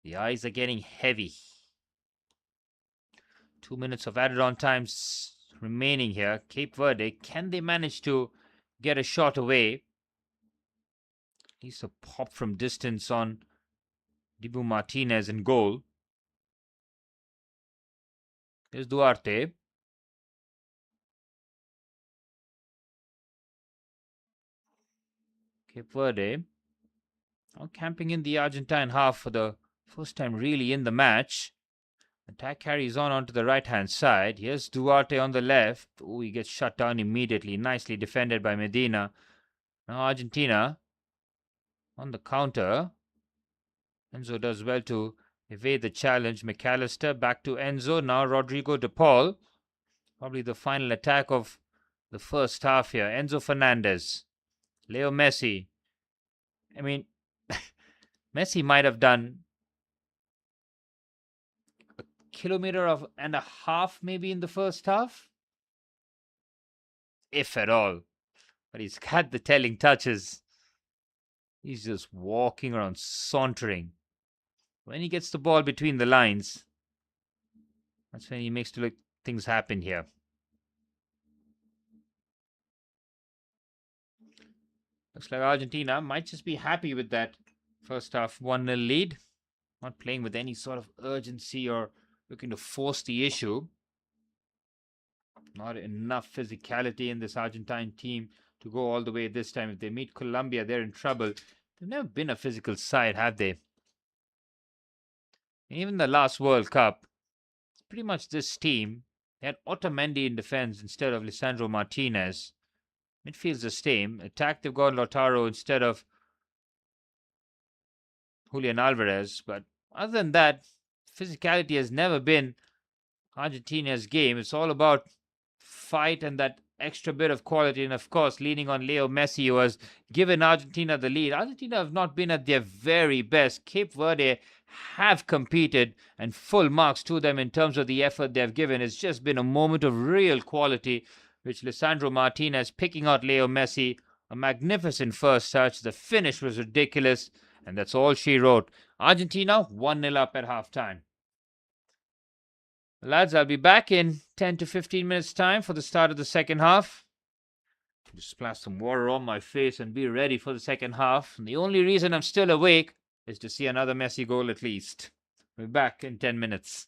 The eyes are getting heavy. 2 minutes of added on time remaining here. Cape Verde, can they manage to get a shot away? At least a pop from distance on Dibu Martinez in goal. There's Duarte. Cape Verde now camping in the Argentine half for the first time really in the match. Attack carries on onto the right-hand side. Here's Duarte on the left. Oh, he gets shut down immediately. Nicely defended by Medina. Now Argentina on the counter. Enzo does well to evade the challenge. McAllister back to Enzo. Now Rodrigo de Paul. Probably the final attack of the first half here. Enzo Fernandez. Leo Messi. I mean, Messi might have done a kilometer and a half maybe in the first half. If at all. But he's got the telling touches. He's just walking around, sauntering. When he gets the ball between the lines, that's when he makes things happen here. Looks like Argentina might just be happy with that first half 1-0 lead. Not playing with any sort of urgency or looking to force the issue. Not enough physicality in this Argentine team to go all the way this time. If they meet Colombia, they're in trouble. They've never been a physical side, have they? Even the last World Cup, pretty much this team, they had Otamendi in defense instead of Lisandro Martinez. Midfield's the same. Attack, they've got Lautaro instead of Julian Alvarez. But other than that, physicality has never been Argentina's game. It's all about fight and that extra bit of quality. And of course, leaning on Leo Messi, who has given Argentina the lead. Argentina have not been at their very best. Cape Verde have competed, and full marks to them in terms of the effort they've given. It's just been a moment of real quality, which Lisandro Martinez picking out Leo Messi. A magnificent first touch. The finish was ridiculous, and that's all she wrote. Argentina 1-0 up at halftime. Lads, I'll be back in 10 to 15 minutes time for the start of the second half. Just splash some water on my face and be ready for the second half. And the only reason I'm still awake is to see another Messi goal at least. We'll be back in 10 minutes.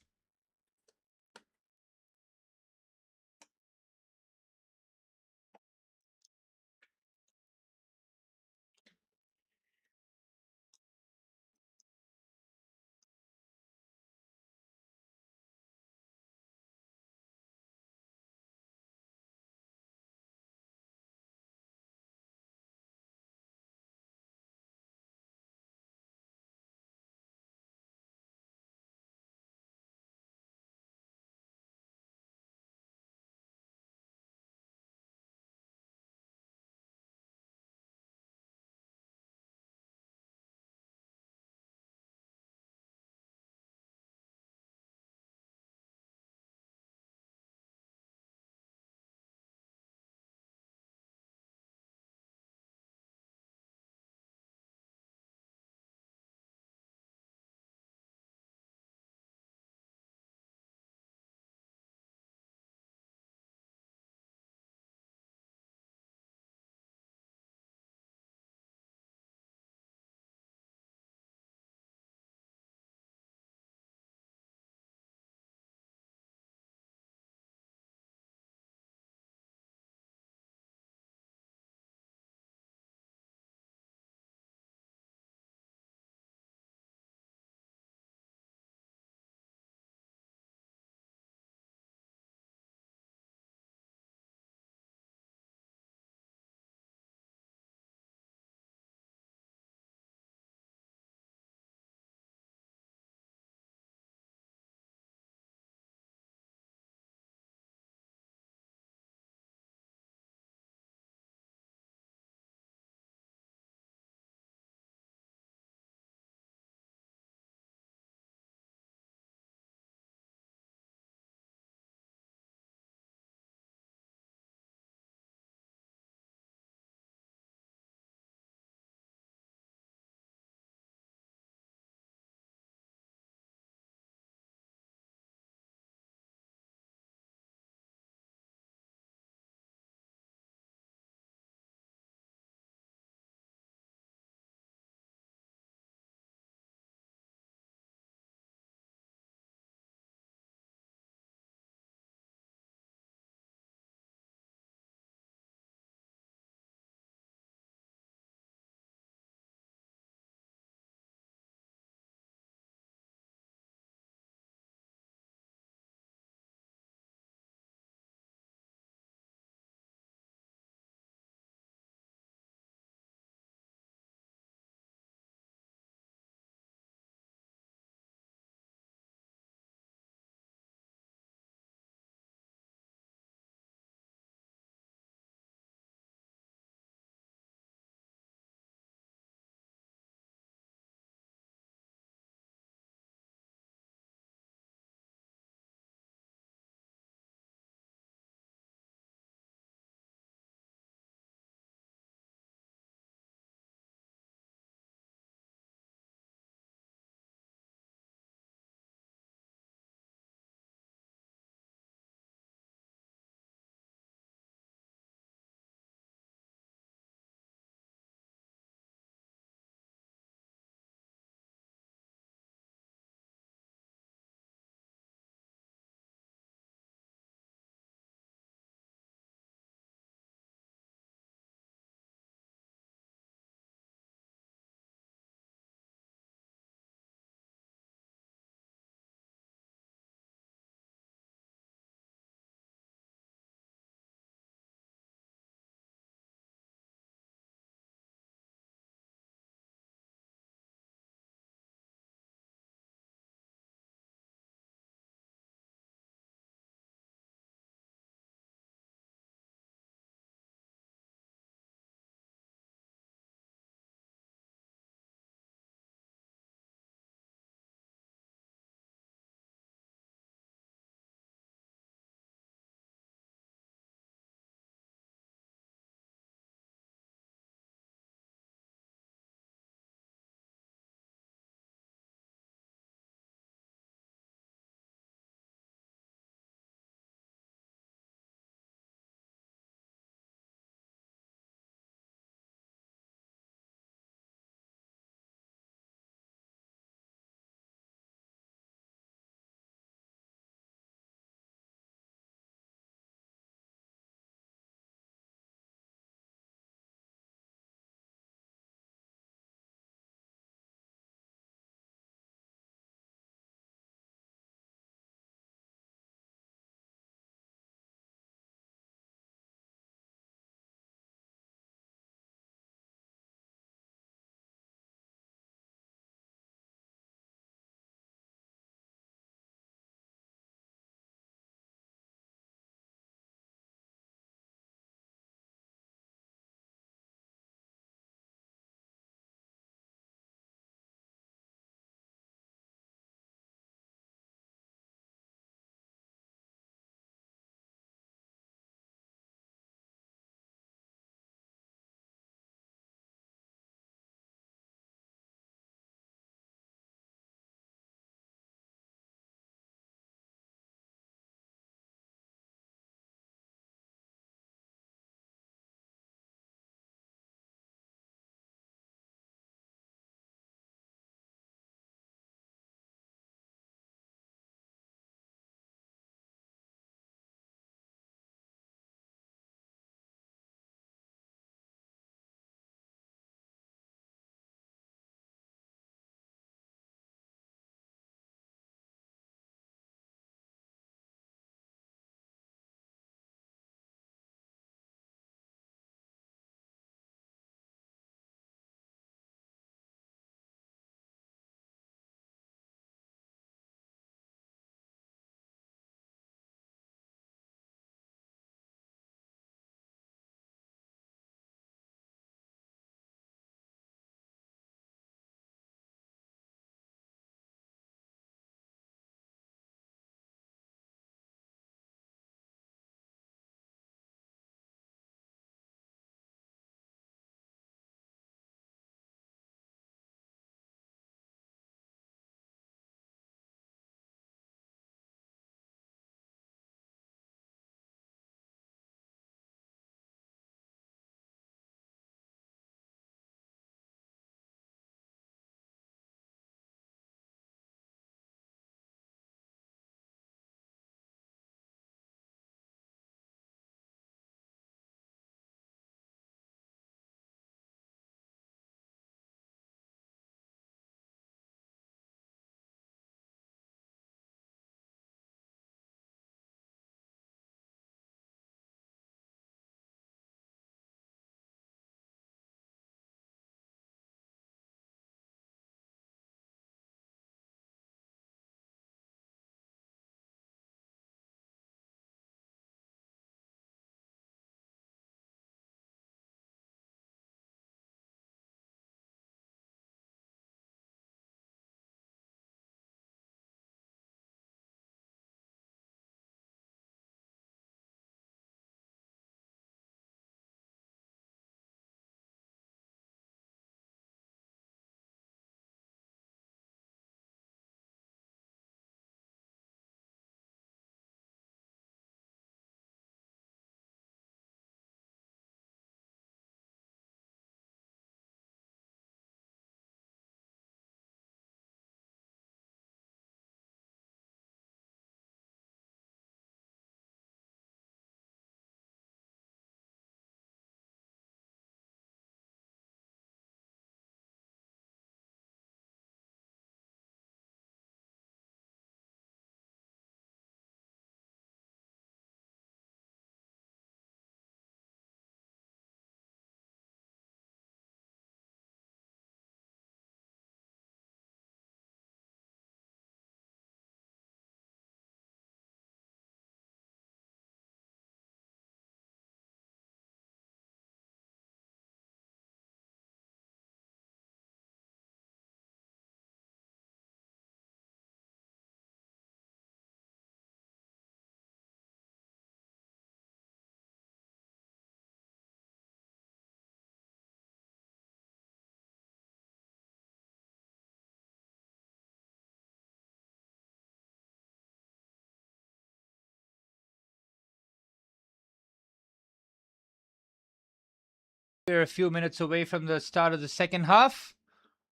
We're a few minutes away from the start of the second half.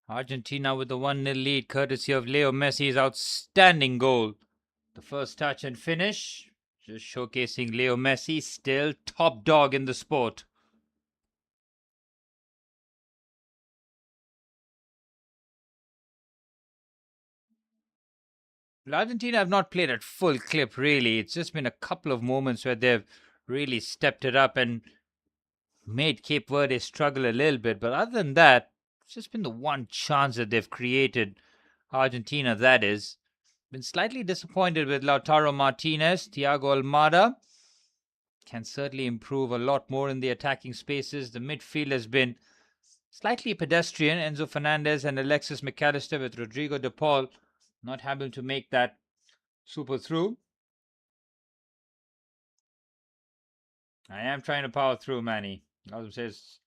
Argentina with the 1-0 lead courtesy of Leo Messi's outstanding goal. The first touch and finish, just showcasing Leo Messi, still top dog in the sport. Argentina have not played at full clip, really. It's just been a couple of moments where they've really stepped it up and made Cape Verde struggle a little bit. But other than that, it's just been the one chance that they've created. Argentina, that is. Been slightly disappointed with Lautaro Martinez. Thiago Almada can certainly improve a lot more in the attacking spaces. The midfield has been slightly pedestrian. Enzo Fernandez and Alexis McAllister, with Rodrigo de Paul not able to make that super through. I am trying to power through, Manny. As says,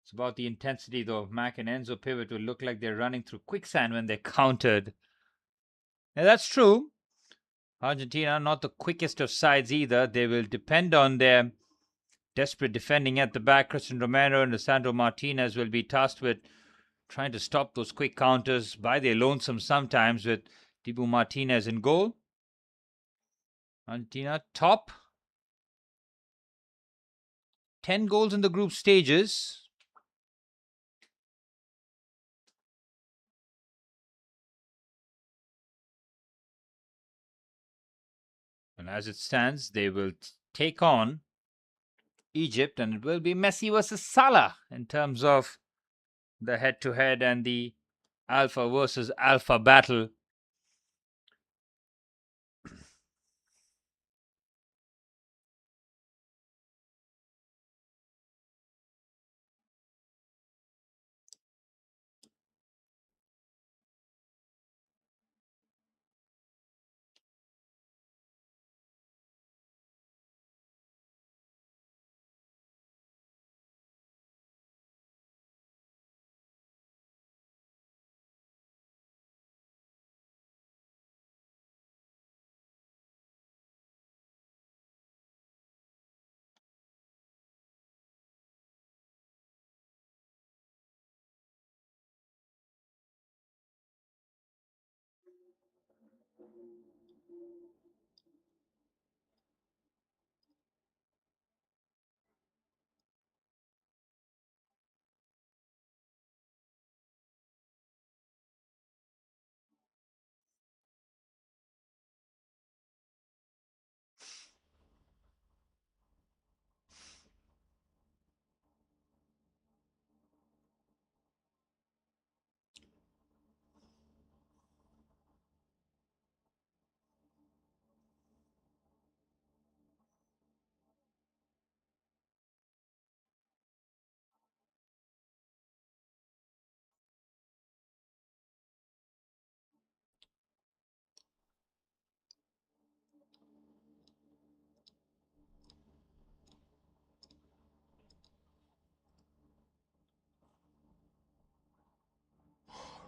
it's about the intensity, though. Mac and Enzo pivot will look like they're running through quicksand when they're countered. Now, that's true. Argentina, not the quickest of sides either. They will depend on their desperate defending at the back. Cristian Romero and Lisandro Martinez will be tasked with trying to stop those quick counters by their lonesome sometimes, with Dibu Martinez in goal. Argentina top. 10 goals in the group stages. And as it stands, they will take on Egypt, and it will be Messi versus Salah in terms of the head-to-head and the alpha versus alpha battle.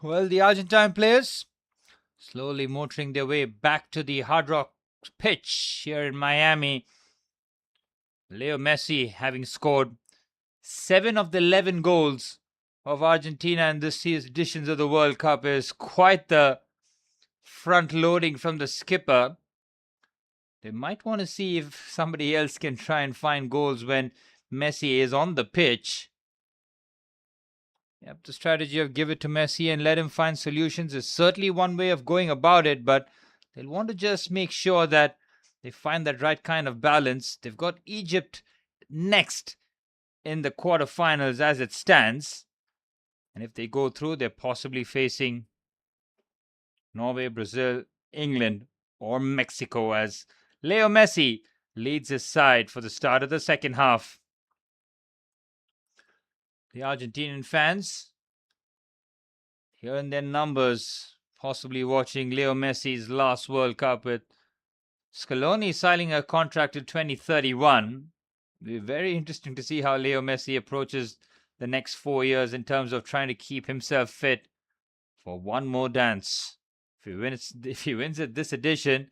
Well, the Argentine players slowly motoring their way back to the Hard Rock pitch here in Miami. Leo Messi having scored 7 of the 11 goals of Argentina in this year's editions of the World Cup is quite the front loading from the skipper. They might want to see if somebody else can try and find goals when Messi is on the pitch. Yep, the strategy of give it to Messi and let him find solutions is certainly one way of going about it, but they'll want to just make sure that they find that right kind of balance. They've got Egypt next in the quarterfinals as it stands. And if they go through, they're possibly facing Norway, Brazil, England, or Mexico, as Leo Messi leads his side for the start of the second half. The Argentinian fans here in their numbers, possibly watching Leo Messi's last World Cup, with Scaloni signing a contract to 2031. It'll be very interesting to see how Leo Messi approaches the next 4 years in terms of trying to keep himself fit for one more dance. If he wins at this edition,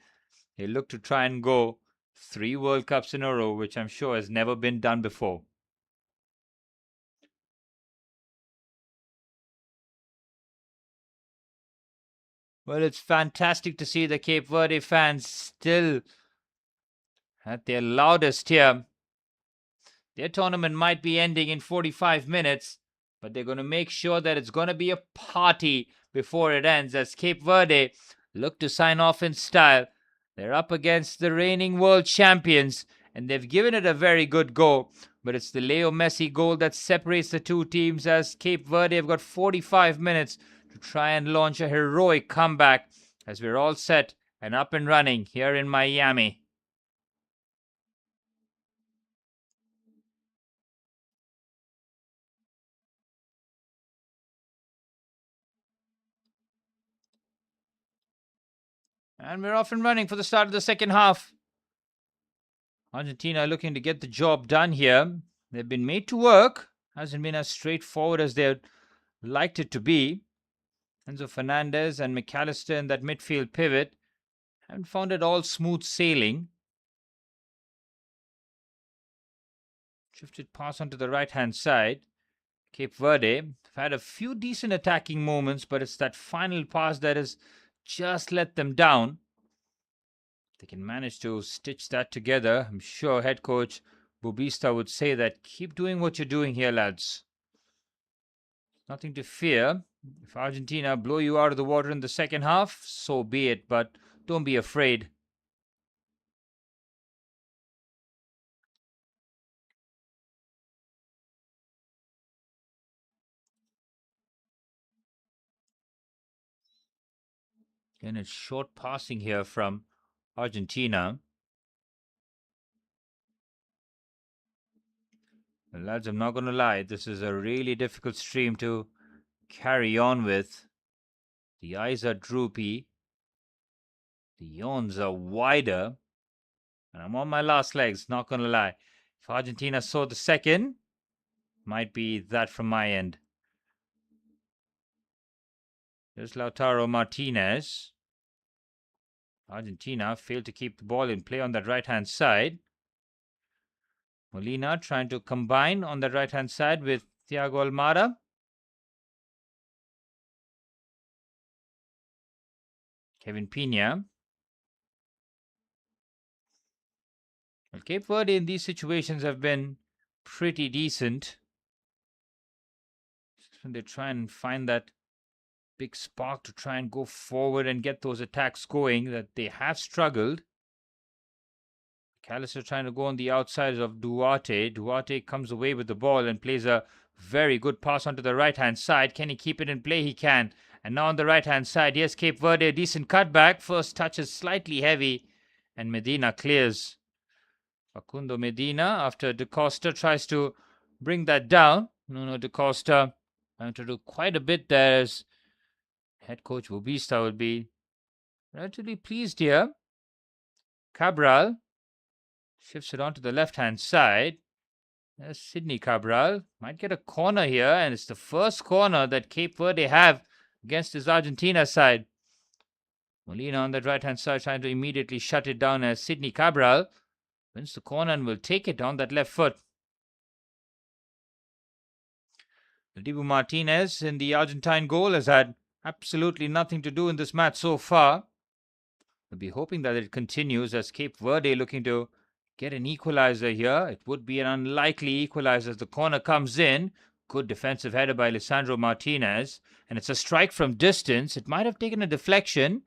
he'll look to try and go 3 World Cups in a row, which I'm sure has never been done before. Well, it's fantastic to see the Cape Verde fans still at their loudest here. Their tournament might be ending in 45 minutes, but they're going to make sure that it's going to be a party before it ends as Cape Verde look to sign off in style. They're up against the reigning world champions, and they've given it a very good go. But it's the Leo Messi goal that separates the two teams as Cape Verde have got 45 minutes to try and launch a heroic comeback as we're all set and up and running here in Miami. And we're off and running for the start of the second half. Argentina looking to get the job done here. They've been made to work. Hasn't been as straightforward as they'd liked it to be. Enzo Fernandez and McAllister in that midfield pivot haven't found it all smooth sailing. Shifted pass onto the right-hand side. Cape Verde have had a few decent attacking moments, but it's that final pass that has just let them down. They can manage to stitch that together. I'm sure head coach Bubista would say that keep doing what you're doing here, lads. Nothing to fear. If Argentina blow you out of the water in the second half, so be it, but don't be afraid. And it's short passing here from Argentina. And lads, I'm not going to lie, this is a really difficult stream to carry on with. The eyes are droopy. The yawns are wider. And I'm on my last legs, not going to lie. If Argentina saw the second, might be that from my end. There's Lautaro Martinez. Argentina failed to keep the ball in play on that right-hand side. Molina trying to combine on the right-hand side with Thiago Almada. Kevin Pina. Well, Cape Verde in these situations have been pretty decent. When they try and find that big spark to try and go forward and get those attacks going, that they have struggled. Callister trying to go on the outside of Duarte. Duarte comes away with the ball and plays a very good pass onto the right-hand side. Can he keep it in play? He can. And now on the right-hand side, yes, Cape Verde, a decent cutback. First touch is slightly heavy, and Medina clears. Facundo Medina, after Da Costa tries to bring that down. Nuno Da Costa trying to do quite a bit there as head coach Bubista will be relatively pleased here. Cabral shifts it onto the left-hand side. There's Sydney Cabral. Might get a corner here, and it's the first corner that Cape Verde have against his Argentina side. Molina on that right-hand side trying to immediately shut it down as Sydney Cabral wins the corner and will take it on that left foot. Dibu Martinez in the Argentine goal has had absolutely nothing to do in this match so far. We'll be hoping that it continues as Cape Verde looking to get an equalizer here. It would be an unlikely equalizer as the corner comes in. Good defensive header by Lisandro Martinez. And it's a strike from distance. It might have taken a deflection.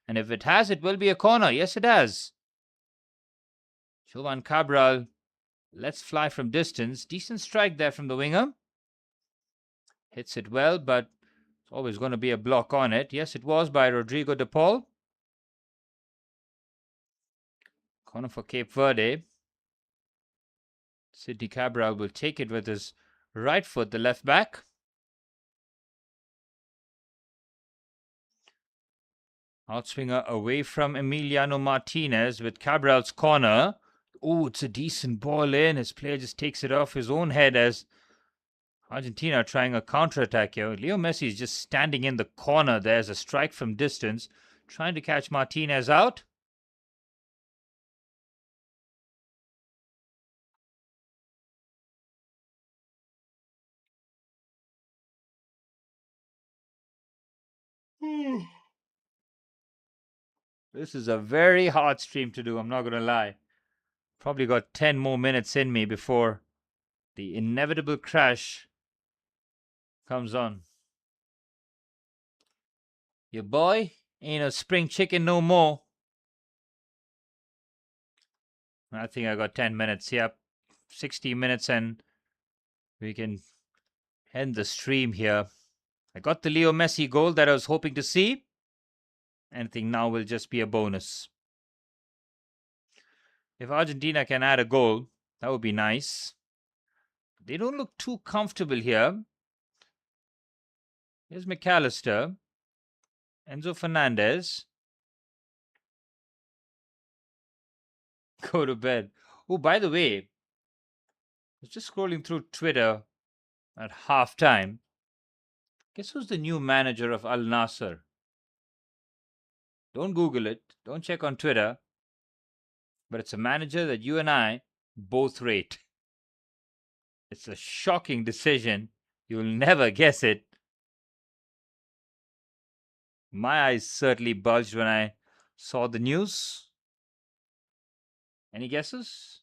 And if it has, it will be a corner. Yes, it has. Jovan Cabral lets fly from distance. Decent strike there from the winger. Hits it well, but it's always going to be a block on it. Yes, it was by Rodrigo de Paul. Corner for Cape Verde. Sydney Cabral will take it with his right foot, the left back. Outswinger away from Emiliano Martinez with Cabral's corner. Oh, it's a decent ball in. His player just takes it off his own head as Argentina trying a counter-attack here. Leo Messi is just standing in the corner. There's a strike from distance, trying to catch Martinez out. This is a very hard stream to do, I'm not going to lie. Probably got 10 more minutes in me before the inevitable crash comes on. Your boy ain't a spring chicken no more. I think I got 10 minutes. Yep. 60 minutes and we can end the stream here. I got the Leo Messi goal that I was hoping to see. Anything now will just be a bonus. If Argentina can add a goal, that would be nice. They don't look too comfortable here. Here's McAllister. Enzo Fernandez. Go to bed. Oh, by the way, I was just scrolling through Twitter at halftime. Guess who's the new manager of Al Nassr? Don't Google it. Don't check on Twitter. But it's a manager that you and I both rate. It's a shocking decision. You'll never guess it. My eyes certainly bulged when I saw the news. Any guesses?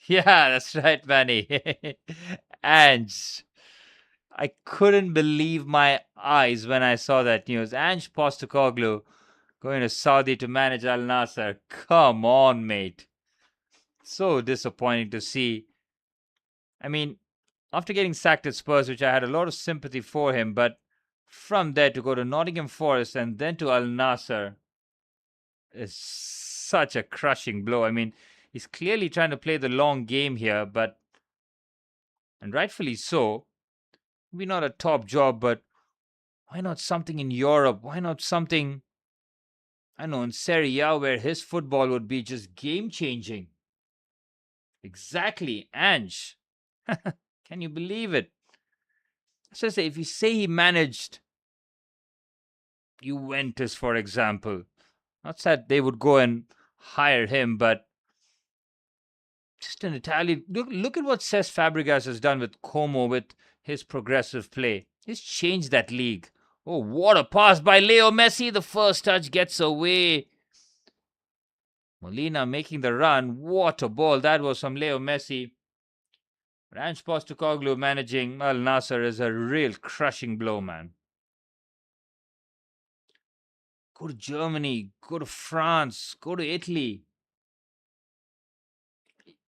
Yeah, that's right, Manny. Ange. I couldn't believe my eyes when I saw that news. Ange Postecoglou going to Saudi to manage Al Nassr. Come on, mate. So disappointing to see. I mean, after getting sacked at Spurs, which I had a lot of sympathy for him, but from there to go to Nottingham Forest and then to Al Nassr is such a crushing blow. I mean, he's clearly trying to play the long game here, but, and rightfully so, maybe not a top job, but why not something in Europe? Why not something, I know, in Serie A where his football would be just game-changing? Exactly, Ange. Can you believe it? So say, if you say he managed Juventus, for example, not that they would go and hire him, but just an Italian. Look at what Cesc Fabregas has done with Como with his progressive play. He's changed that league. Oh, what a pass by Leo Messi. The first touch gets away. Molina making the run. What a ball. That was from Leo Messi. Ange Postecoglou managing Al Nassr is a real crushing blow, man. Go to Germany, go to France, go to Italy.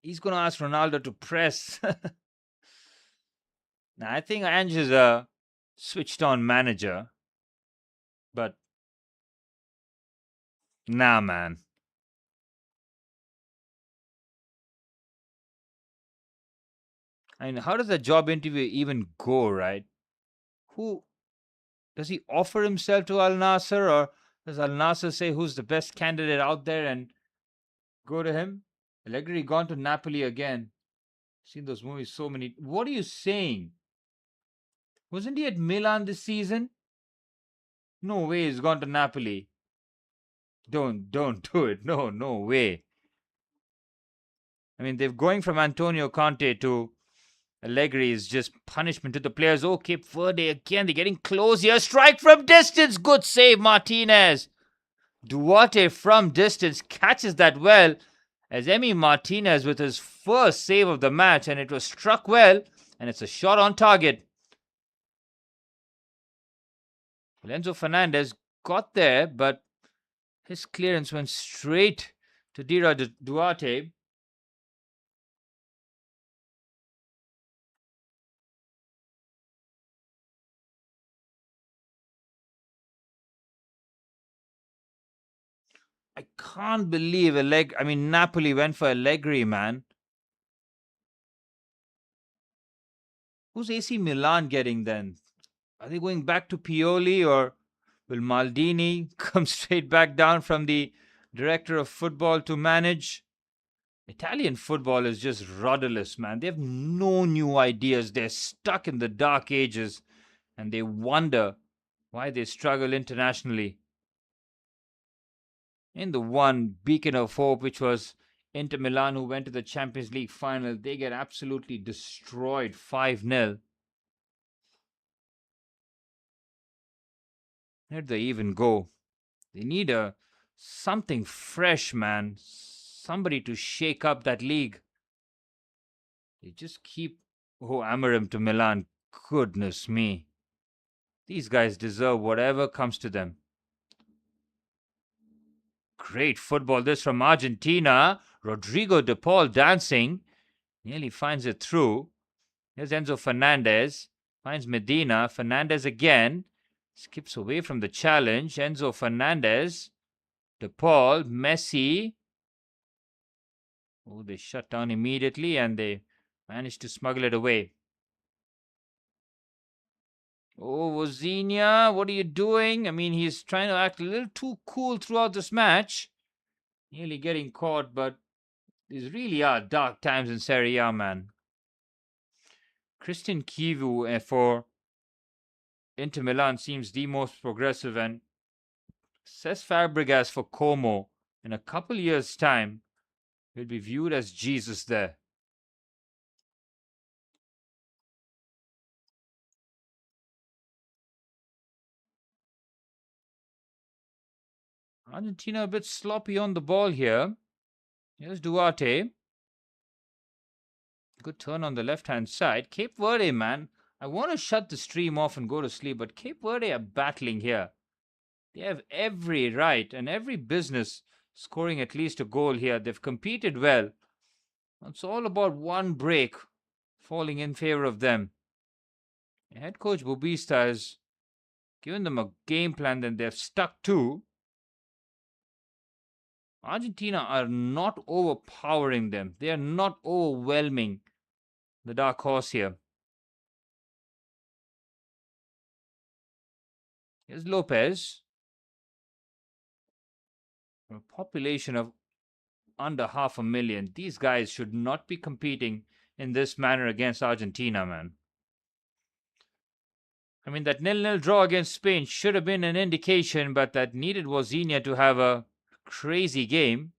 He's going to ask Ronaldo to press. Now, I think Ange is a switched-on manager, but nah, man. I mean, how does the job interview even go, right? Who does he offer himself to Al Nassr, or does Al Nassr say who's the best candidate out there and go to him? Allegri gone to Napoli again. Seen those movies so many. What are you saying? Wasn't he at Milan this season? No way he's gone to Napoli. Don't do it. No way. I mean, they're going from Antonio Conte to Allegri is just punishment to the players. Oh, Cape Verde again. They're getting close here. Strike from distance. Good save, Martinez. Duarte from distance catches that well as Emi Martinez with his first save of the match, and it was struck well, and it's a shot on target. Enzo Fernandez got there, but his clearance went straight to Duarte. I can't believe Napoli went for Allegri, man. Who's AC Milan getting then? Are they going back to Pioli, or will Maldini come straight back down from the director of football to manage? Italian football is just rudderless, man. They have no new ideas. They're stuck in the dark ages and they wonder why they struggle internationally. In the one beacon of hope, which was Inter Milan, who went to the Champions League final, they get absolutely destroyed 5-0. Where'd they even go? They need something fresh, man. Somebody to shake up that league. They just keep Amarim to Milan. Goodness me. These guys deserve whatever comes to them. Great football this from Argentina. Rodrigo de Paul dancing. Nearly finds it through. Here's Enzo Fernandez. Finds Medina. Fernandez again. Skips away from the challenge. Enzo Fernandez. De Paul. Messi. Oh, they shut down immediately and they managed to smuggle it away. Oh, Wozinha, what are you doing? I mean, he's trying to act a little too cool throughout this match. Nearly getting caught, but these really are dark times in Serie A, man. Christian Kivu for Inter Milan seems the most progressive, and Cesc Fabregas for Como. In a couple years' time, will be viewed as Jesus there. Argentina a bit sloppy on the ball here. Here's Duarte. Good turn on the left-hand side. Cape Verde, man. I want to shut the stream off and go to sleep, but Cape Verde are battling here. They have every right and every business scoring at least a goal here. They've competed well. It's all about one break falling in favor of them. Head coach Bubista has given them a game plan that they've stuck to. Argentina are not overpowering them. They are not overwhelming the dark horse here. Here's Lopez. A population of under 500,000. These guys should not be competing in this manner against Argentina, man. I mean, that 0-0 draw against Spain should have been an indication, but that needed Wozinha to have a crazy game.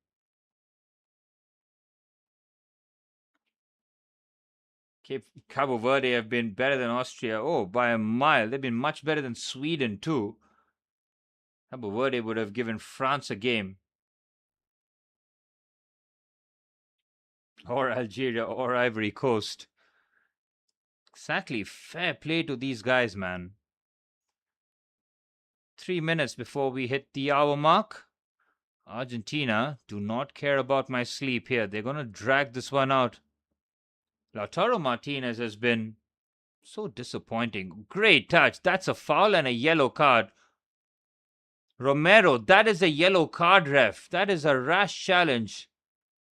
Cabo Verde have been better than Austria. Oh, by a mile. They've been much better than Sweden, too. Cabo Verde would have given France a game. Or Algeria or Ivory Coast. Exactly. Fair play to these guys, man. 3 minutes before we hit the hour mark. Argentina do not care about my sleep here. They're going to drag this one out. Lautaro Martinez has been so disappointing. Great touch. That's a foul and a yellow card. Romero, that is a yellow card, ref. That is a rash challenge.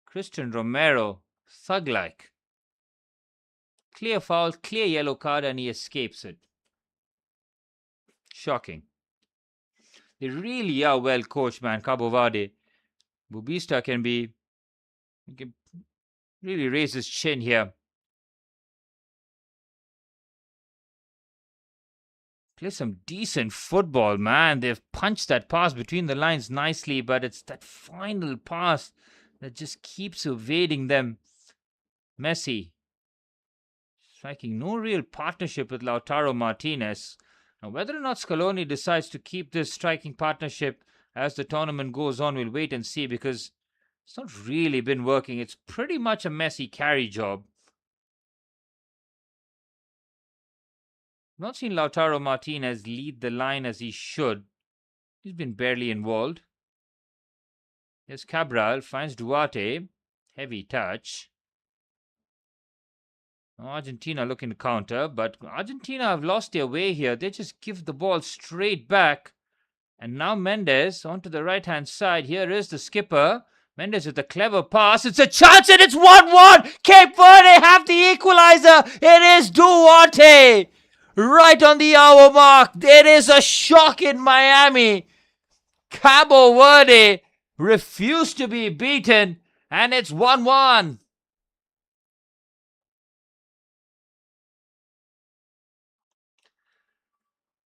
Christian Romero, thug-like. Clear foul, clear yellow card, and he escapes it. Shocking. They really are well coached, man. Cabo Verde. Bubista can really raise his chin here. Play some decent football, man. They've punched that pass between the lines nicely, but it's that final pass that just keeps evading them. Messi striking no real partnership with Lautaro Martinez. Now, whether or not Scaloni decides to keep this striking partnership as the tournament goes on, we'll wait and see, because it's not really been working. It's pretty much a Messi carry job. Not seen Lautaro Martinez lead the line as he should. He's been barely involved. Here's Cabral, finds Duarte. Heavy touch. Argentina looking to counter, but Argentina have lost their way here. They just give the ball straight back. And now Mendes onto the right-hand side. Here is the skipper. Mendes with a clever pass. It's a chance and it's 1-1. Cape Verde have the equalizer. It is Duarte. Right on the hour mark. There is a shock in Miami. Cabo Verde refused to be beaten, and it's 1-1.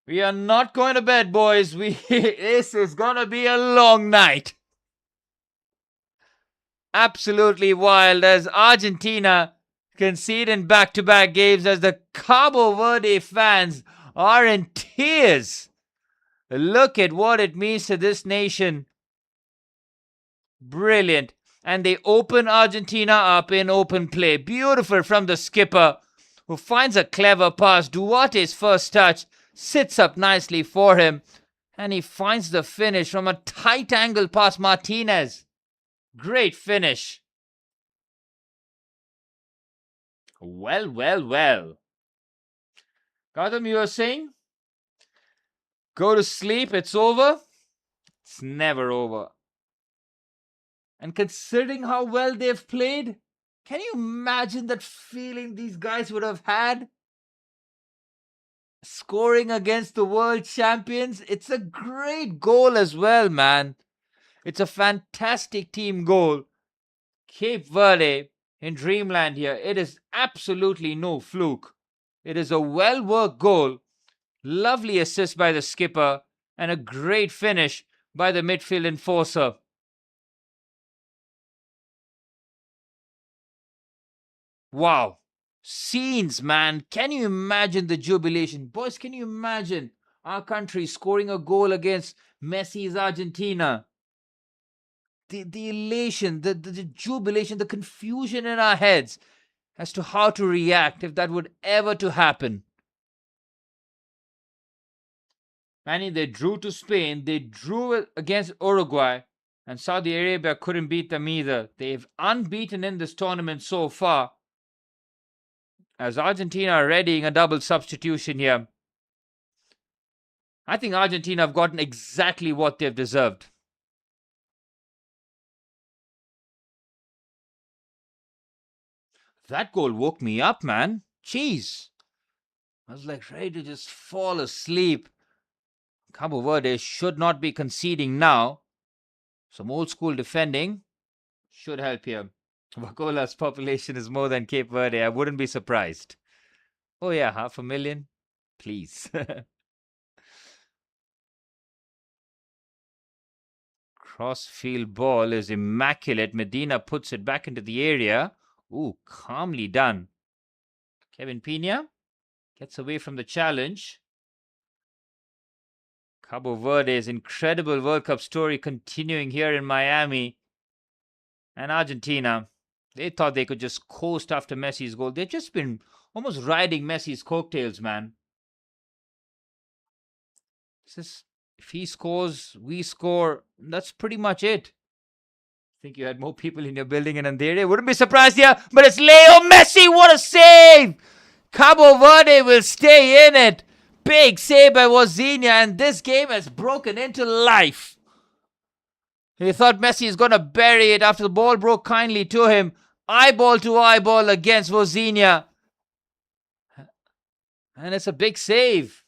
We are not going to bed, boys. This is going to be a long night. Absolutely wild as Argentina concede in back-to-back games, as the Cabo Verde fans are in tears. Look at what it means to this nation. Brilliant. And they open Argentina up in open play. Beautiful from the skipper, who finds a clever pass. Duarte's first touch sits up nicely for him. And he finds the finish from a tight angle past Martinez. Great finish. Well. Gautam, you were saying? Go to sleep, it's over? It's never over. And considering how well they've played, can you imagine that feeling these guys would have had? Scoring against the world champions, it's a great goal as well, man. It's a fantastic team goal. Cape Verde in dreamland here. It is absolutely no fluke. It is a well-worked goal. Lovely assist by the skipper and a great finish by the midfield enforcer. Wow. Scenes, man. Can you imagine the jubilation? Boys, can you imagine our country scoring a goal against Messi's Argentina? The elation, the jubilation, the confusion in our heads as to how to react if that would ever to happen. Manny, they drew to Spain, they drew against Uruguay, and Saudi Arabia couldn't beat them either. They've unbeaten in this tournament so far, as Argentina are readying a double substitution here. I think Argentina have gotten exactly what they've deserved. That goal woke me up, man. Jeez. I was like ready to just fall asleep. Cabo Verde should not be conceding now. Some old school defending should help here. Vacola's population is more than Cape Verde. I wouldn't be surprised. Oh yeah, 500,000? Please. Cross-field ball is immaculate. Medina puts it back into the area. Ooh, calmly done. Kevin Pena gets away from the challenge. Cabo Verde's incredible World Cup story continuing here in Miami. And Argentina, they thought they could just coast after Messi's goal. They've just been almost riding Messi's coattails, man. If he scores, we score. That's pretty much it. Think you had more people in your building in Andheri? Wouldn't be surprised here, but it's Leo Messi. What a save! Cabo Verde will stay in it. Big save by Watchalong, and this game has broken into life. He thought Messi is going to bury it after the ball broke kindly to him. Eyeball to eyeball against Watchalong. And it's a big save.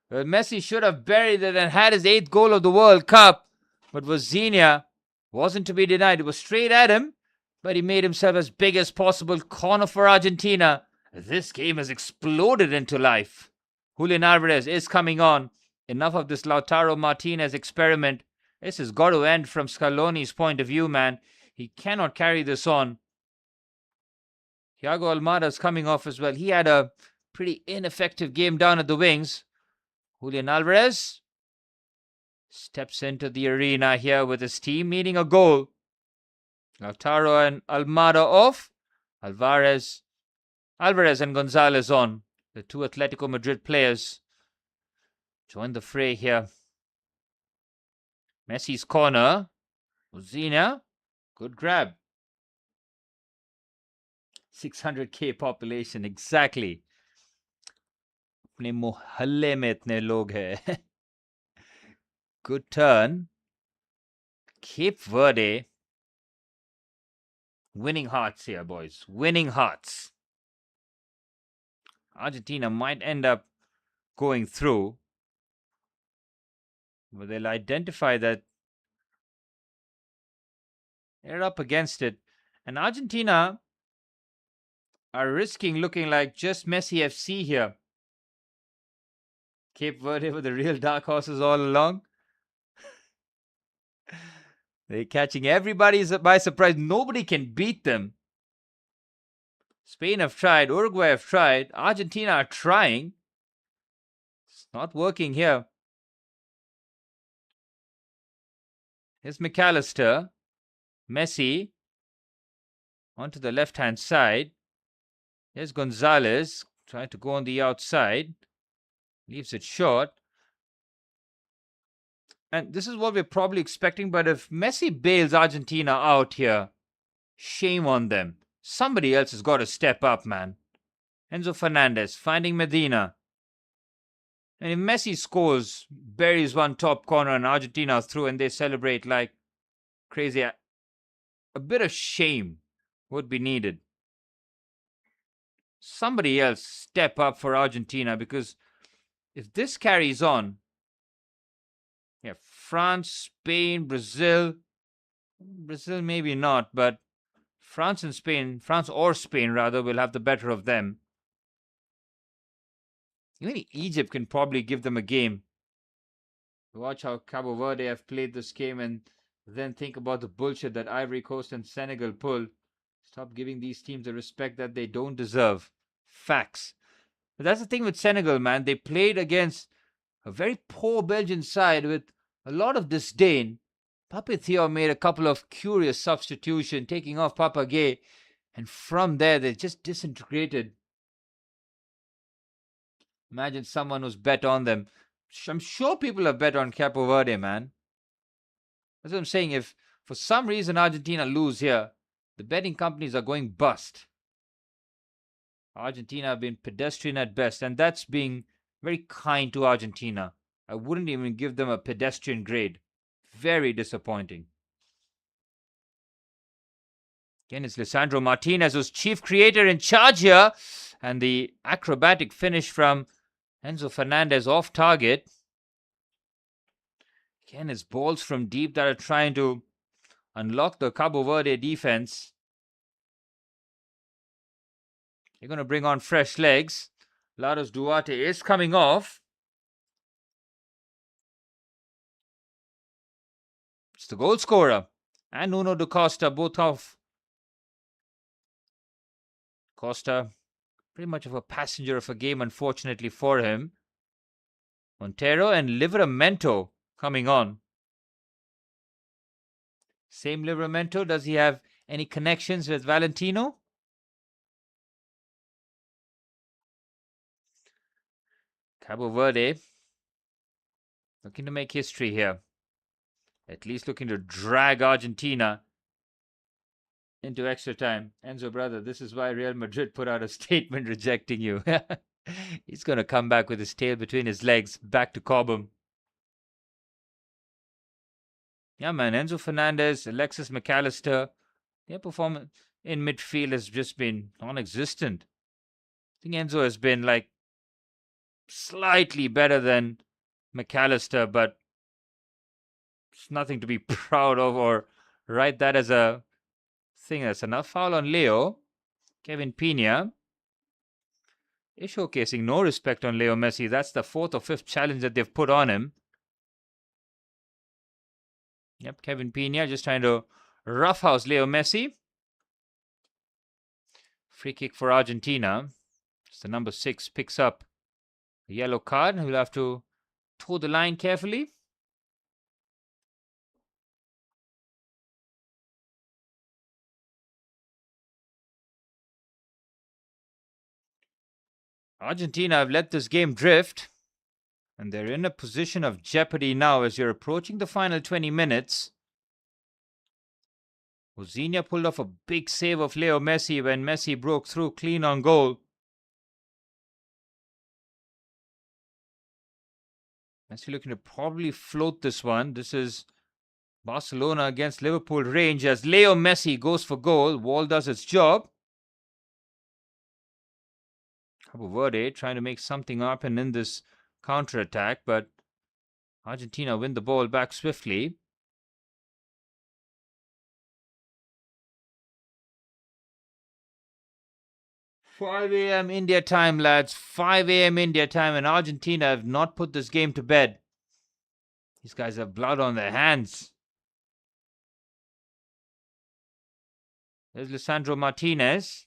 Well, Messi should have buried it and had his 8th goal of the World Cup. But Watchalong wasn't to be denied. It was straight at him, but he made himself as big as possible. Corner for Argentina. This game has exploded into life. Julian Alvarez is coming on. Enough of this Lautaro Martinez experiment. This has got to end from Scaloni's point of view, man. He cannot carry this on. Thiago Almada's coming off as well. He had a pretty ineffective game down at the wings. Julian Alvarez steps into the arena here with his team needing a goal. Lautaro and Almada off. Alvarez and Gonzalez on. The two Atletico Madrid players join the fray here. Messi's corner. Ozina. Good grab. 600k population, exactly. अपने मोहल्ले में इतने लोग हैं. Good turn. Cape Verde. Winning hearts here, boys. Winning hearts. Argentina might end up going through, but they'll identify that they're up against it. And Argentina are risking looking like just Messi FC here. Cape Verde were the real dark horses all along. They're catching everybody by surprise. Nobody can beat them. Spain have tried. Uruguay have tried. Argentina are trying. Not working here. Here's McAllister. Messi onto the left-hand side. Here's Gonzalez trying to go on the outside. Leaves it short. And this is what we're probably expecting. But if Messi bails Argentina out here, shame on them. Somebody else has got to step up, man. Enzo Fernandez finding Medina. And if Messi scores, buries one top corner and Argentina's through and they celebrate like crazy, a bit of shame would be needed. Somebody else step up for Argentina, because if this carries on, yeah, France, Spain, Brazil maybe not, but France or Spain rather, will have the better of them. Even Egypt can probably give them a game. Watch how Cabo Verde have played this game and then think about the bullshit that Ivory Coast and Senegal pull. Stop giving these teams the respect that they don't deserve. Facts. But that's the thing with Senegal, man. They played against a very poor Belgian side with a lot of disdain. Pape Thiaw made a couple of curious substitutions, taking off Papa Gueye, and from there they just disintegrated. Imagine someone who's bet on them. I'm sure people have bet on Capo Verde, man. That's what I'm saying. If for some reason Argentina lose here, the betting companies are going bust. Argentina have been pedestrian at best, and that's being very kind to Argentina. I wouldn't even give them a pedestrian grade. Very disappointing. Again, it's Lisandro Martinez who's chief creator in charge here. And the acrobatic finish from Enzo Fernandez off target. Again, it's balls from deep that are trying to unlock the Cabo Verde defense. They're going to bring on fresh legs. Laros Duarte is coming off. It's the goal scorer. And Nuno da Costa both off. Costa, pretty much of a passenger of a game, unfortunately for him. Montero and Livramento coming on. Same Livramento. Does he have any connections with Valentino? Cabo Verde looking to make history here. At least looking to drag Argentina into extra time. Enzo, brother, this is why Real Madrid put out a statement rejecting you. He's going to come back with his tail between his legs, back to Cobham. Yeah, man, Enzo Fernandez, Alexis McAllister, their performance in midfield has just been non-existent. I think Enzo has been like slightly better than McAllister, but it's nothing to be proud of or write that as a thing. That's enough. Foul on Leo. Kevin Pena is showcasing no respect on Leo Messi. That's the 4th or 5th challenge that they've put on him. Yep, Kevin Pena just trying to roughhouse Leo Messi. Free kick for Argentina. It's the number 6 picks up a yellow card. He'll have to toe the line carefully. Argentina have let this game drift, and they're in a position of jeopardy now as you're approaching the final 20 minutes. Osinha pulled off a big save of Leo Messi when Messi broke through clean on goal. Messi looking to probably float this one. This is Barcelona against Liverpool range as Leo Messi goes for goal. Wall does its job. Cabo Verde trying to make something happen in this counter-attack, but Argentina win the ball back swiftly. "5 a.m. India time, lads. 5 a.m. India time, and Argentina have not put this game to bed. These guys have blood on their hands." There's Lisandro Martinez.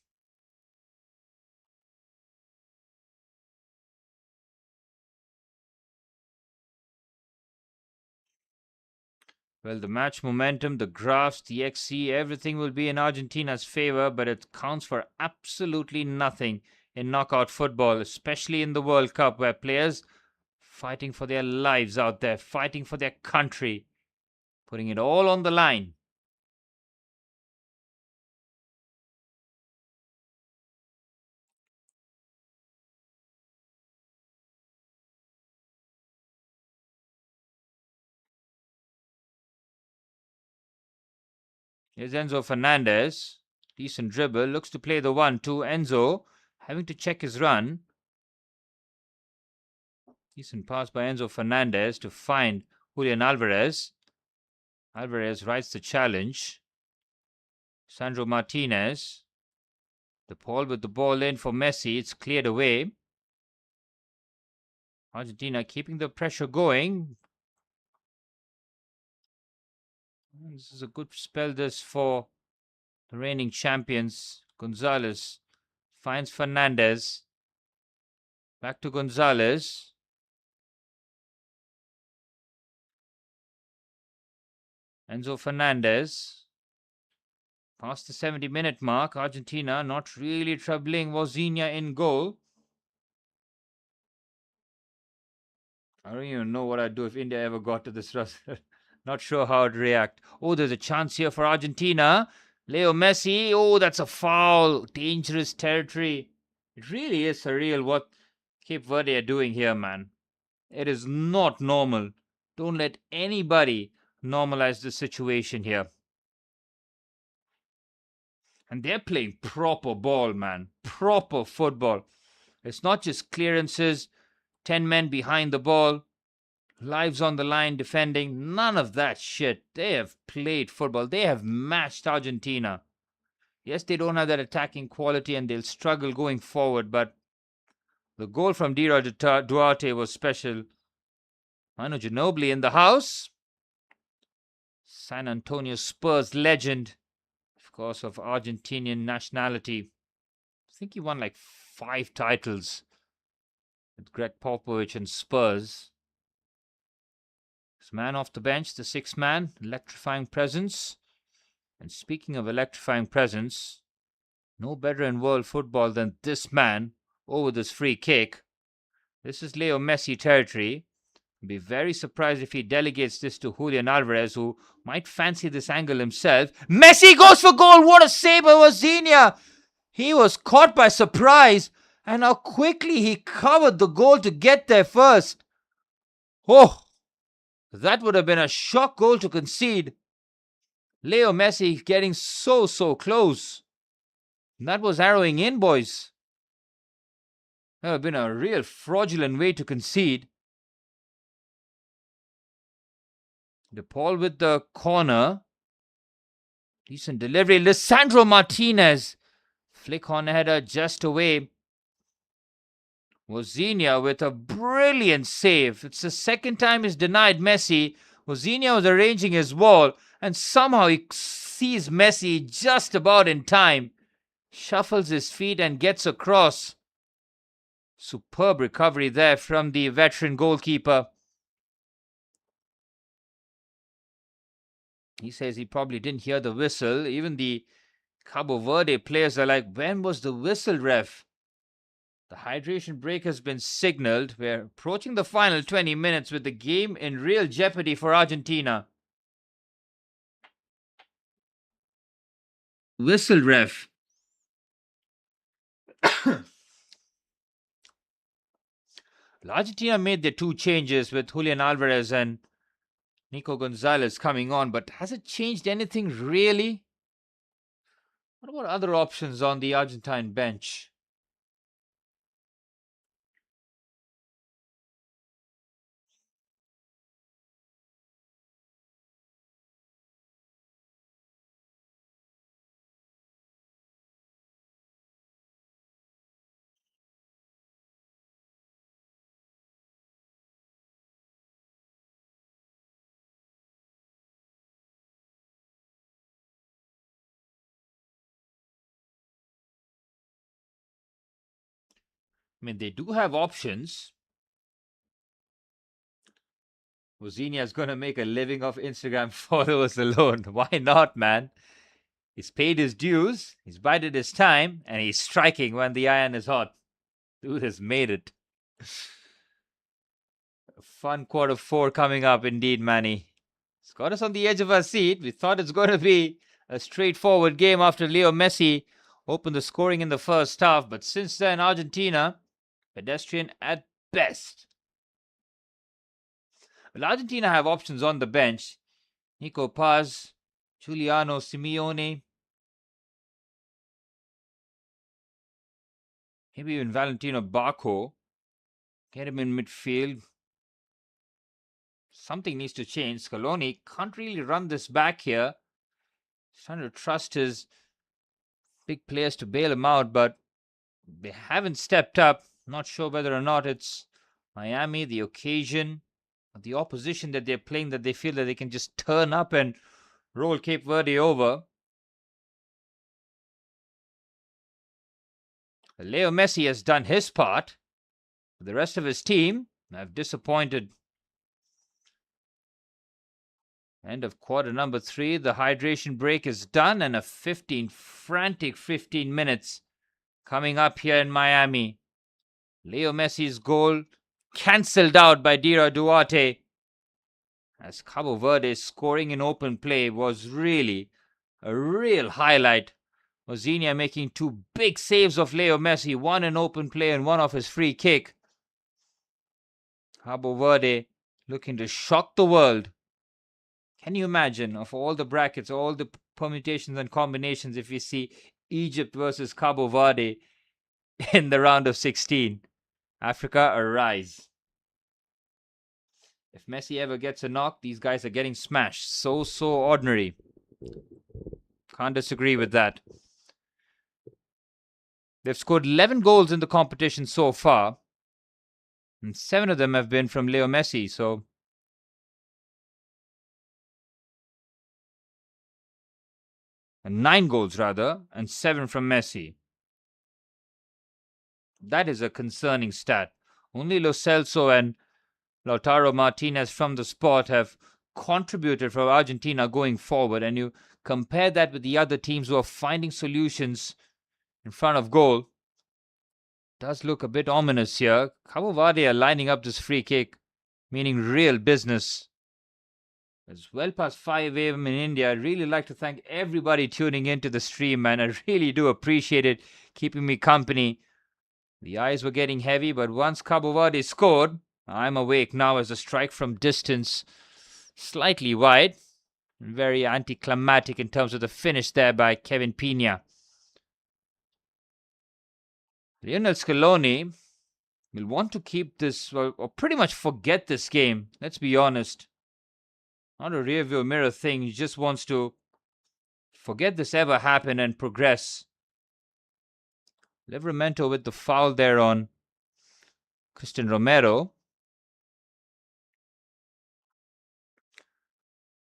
Well, the match momentum, the graphs, the XC, everything will be in Argentina's favor, but it counts for absolutely nothing in knockout football, especially in the World Cup, where players fighting for their lives out there, fighting for their country, putting it all on the line. Here's Enzo Fernandez. Decent dribble. Looks to play the 1-2. Enzo having to check his run. Decent pass by Enzo Fernandez to find Julian Alvarez. Alvarez writes the challenge. Sandro Martinez. De Paul with the ball in for Messi. It's cleared away. Argentina keeping the pressure going. This is a good spell this for the reigning champions. Gonzalez finds Fernandez. Back to Gonzalez. Enzo Fernandez. Past the 70-minute mark, Argentina not really troubling Wozinha in goal. I don't even know what I'd do if India ever got to this roster. Not sure how I'd react. Oh, there's a chance here for Argentina. Leo Messi. Oh, that's a foul. Dangerous territory. It really is surreal what Cape Verde are doing here, man. It is not normal. Don't let anybody normalize the situation here. And they're playing proper ball, man. Proper football. It's not just clearances, 10 men behind the ball, lives on the line defending. None of that shit. They have played football. They have matched Argentina. Yes, they don't have that attacking quality and they'll struggle going forward, but the goal from Dira Duarte was special. Manu Ginobili in the house. San Antonio Spurs legend, of course, of Argentinian nationality. I think he won like 5 titles with Greg Popovich and Spurs. His man off the bench, the 6th man, electrifying presence. And speaking of electrifying presence, no better in world football than this man over this free kick. This is Leo Messi territory. I'd be very surprised if he delegates this to Julian Alvarez, who might fancy this angle himself. Messi goes for goal. What a save by Wozinha. He was caught by surprise, and how quickly he covered the goal to get there first. Oh, that would have been a shock goal to concede. Leo Messi getting so close. That was arrowing in, boys. That would have been a real fraudulent way to concede. De Paul with the corner. Decent delivery. Lisandro Martinez. Flick on header just away. Wozinha with a brilliant save. It's the second time he's denied Messi. Wozinha was arranging his wall, and somehow he sees Messi just about in time. Shuffles his feet and gets across. Superb recovery there from the veteran goalkeeper. He says he probably didn't hear the whistle. Even the Cabo Verde players are like, when was the whistle, ref? The hydration break has been signaled. We're approaching the final 20 minutes with the game in real jeopardy for Argentina. Whistle, ref. Argentina made their 2 changes with Julian Alvarez and Nico Gonzalez coming on, but has it changed anything really? What about other options on the Argentine bench? I mean, they do have options. Ozinia's going to make a living off Instagram followers alone. Why not, man? He's paid his dues, he's bided his time, and he's striking when the iron is hot. Dude has made it. A fun quarter four coming up indeed, Manny. It's got us on the edge of our seat. We thought it's going to be a straightforward game after Leo Messi opened the scoring in the first half, but since then, Argentina, pedestrian at best. Well, Argentina have options on the bench. Nico Paz, Giuliano Simeone, maybe even Valentino Barco. Get him in midfield. Something needs to change. Scaloni can't really run this back here. He's trying to trust his big players to bail him out, but they haven't stepped up. Not sure whether or not it's Miami, the occasion, or the opposition that they're playing, that they feel that they can just turn up and roll Cape Verde over. Leo Messi has done his part. The rest of his team have disappointed. End of quarter number 3. The hydration break is done, and a frantic 15 minutes coming up here in Miami. Leo Messi's goal cancelled out by Dira Duarte, as Cabo Verde scoring in open play was really a real highlight. Ozinia making 2 big saves of Leo Messi, one in open play and one off his free kick. Cabo Verde looking to shock the world. Can you imagine, of all the brackets, all the permutations and combinations, if you see Egypt versus Cabo Verde in the round of 16? Africa, arise. If Messi ever gets a knock, these guys are getting smashed. So ordinary. Can't disagree with that. They've scored 11 goals in the competition so far, and 7 of them have been from Leo Messi, so and 9 goals rather, and 7 from Messi. That is a concerning stat. Only Lo Celso and Lautaro Martinez from the spot have contributed for Argentina going forward, and you compare that with the other teams who are finding solutions in front of goal. It does look a bit ominous here. Cabo Verde are lining up this free kick, meaning real business. It's well past 5 a.m. in India. I'd really like to thank everybody tuning into the stream, man. I really do appreciate it, keeping me company. The eyes were getting heavy, but once Cabo Verde scored, I'm awake now as a strike from distance, slightly wide, very anticlimactic in terms of the finish there by Kevin Pina. Lionel Scaloni will want to keep this, or pretty much forget this game. Let's be honest. Not a rearview mirror thing. He just wants to forget this ever happened and progress. Livramento with the foul there on Christian Romero.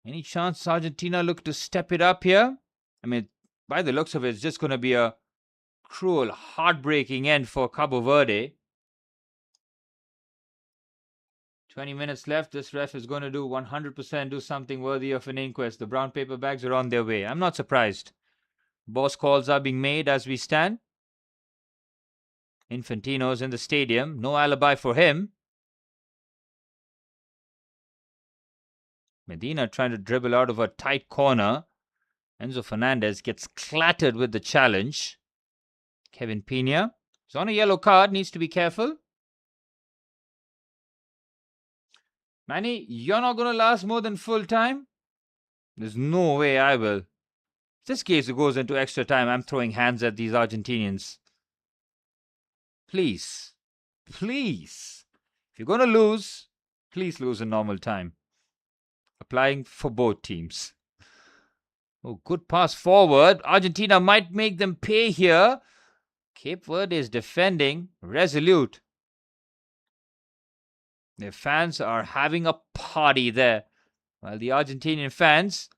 Any chance Argentina look to step it up here? I mean, by the looks of it, it's just going to be a cruel, heartbreaking end for Cabo Verde. 20 minutes left. This ref is going to do 100% do something worthy of an inquest. The brown paper bags are on their way. I'm not surprised. Boss calls are being made as we stand. Infantino's in the stadium. No alibi for him. Medina trying to dribble out of a tight corner. Enzo Fernandez gets clattered with the challenge. Kevin Pina is on a yellow card. Needs to be careful. Manny, you're not going to last more than full time? There's no way I will. If this case goes into extra time, I'm throwing hands at these Argentinians. Please. Please. If you're going to lose, please lose in normal time. Applying for both teams. Oh, good pass forward. Argentina might make them pay here. Cape Verde is defending. Resolute. Their fans are having a party there. While the Argentinian fans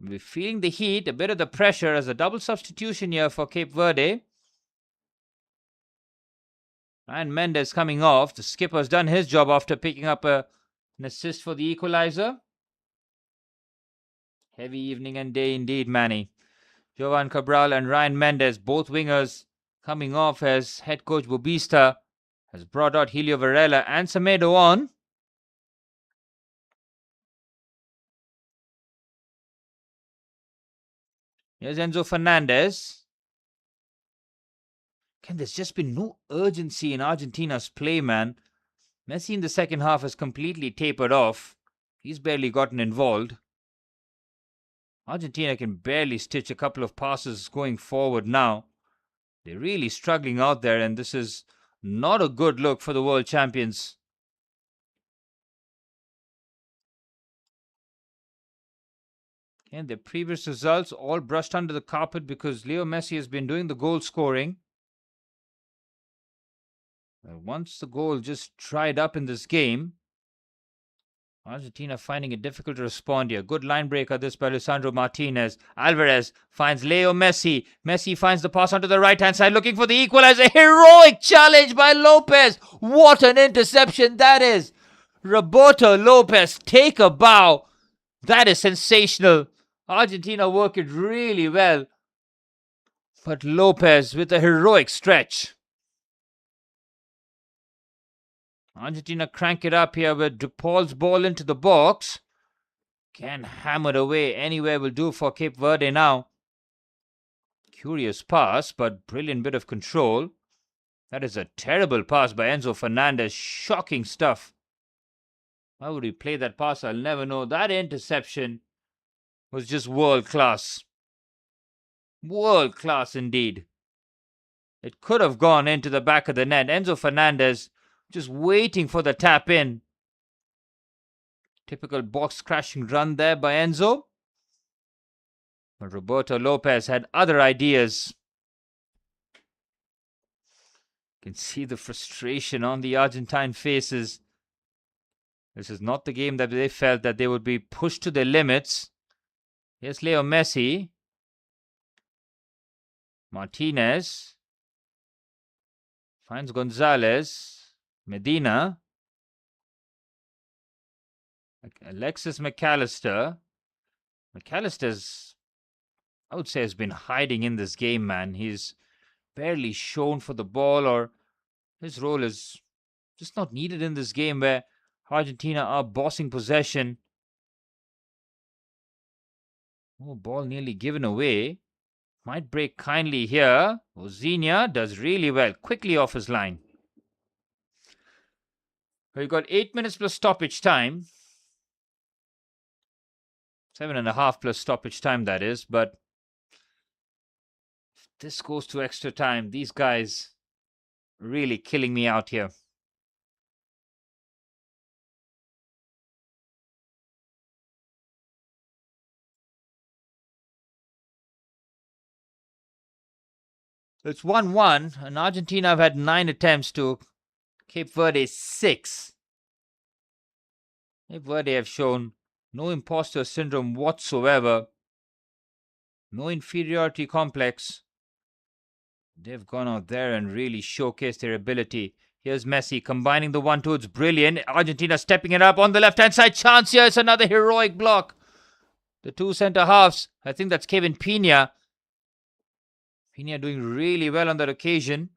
will be feeling the heat, a bit of the pressure, as a double substitution here for Cape Verde. Ryan Mendes coming off. The skipper's done his job after picking up a An assist for the equalizer. Heavy evening and day indeed, Manny. Jovan Cabral and Ryan Mendes, both wingers, coming off as head coach Bobista has brought out Helio Varela and Semedo on. Here's Enzo Fernandez. There's just been no urgency in Argentina's play, man. Messi in the second half has completely tapered off. He's barely gotten involved. Argentina can barely stitch a couple of passes going forward now. They're really struggling out there, and this is not a good look for the world champions. And their previous results all brushed under the carpet because Leo Messi has been doing the goal scoring. Once the goal just dried up in this game, Argentina finding it difficult to respond here. Good line breaker this by Lisandro Martinez. Alvarez finds Leo Messi. Messi finds the pass onto the right-hand side looking for the equalizer. Heroic challenge by Lopez. What an interception that is. Roberto Lopez, take a bow. That is sensational. Argentina work it really well. But Lopez with a heroic stretch. Argentina crank it up here with DePaul's ball into the box. Can hammer it away. Anywhere will do for Cape Verde now. Curious pass, but brilliant bit of control. That is a terrible pass by Enzo Fernandez. Shocking stuff. How would he play that pass? I'll never know. That interception was just world class. World class indeed. It could have gone into the back of the net. Enzo Fernandez just waiting for the tap in. Typical box crashing run there by Enzo. But Roberto Lopez had other ideas. You can see the frustration on the Argentine faces. This is not the game that they felt that they would be pushed to their limits. Here's Leo Messi. Martinez finds Gonzalez. Medina. Alexis McAllister. McAllister's, I would say, has been hiding in this game, man. He's barely shown for the ball, or his role is just not needed in this game where Argentina are bossing possession. Oh, ball nearly given away. Might break kindly here. Ozinia does really well. Quickly off his line. We've got 8 minutes plus stoppage time. 7.5 plus stoppage time, that is. But if this goes to extra time, these guys really killing me out here. It's 1-1, and Argentina have had 9 attempts to Cape Verde 6. Cape Verde have shown no imposter syndrome whatsoever. No inferiority complex. They've gone out there and really showcased their ability. Here's Messi combining the 1-2. It's brilliant. Argentina stepping it up on the left-hand side. Chance here. It's another heroic block. The two centre halves. I think that's Kevin Pina. Pina doing really well on that occasion.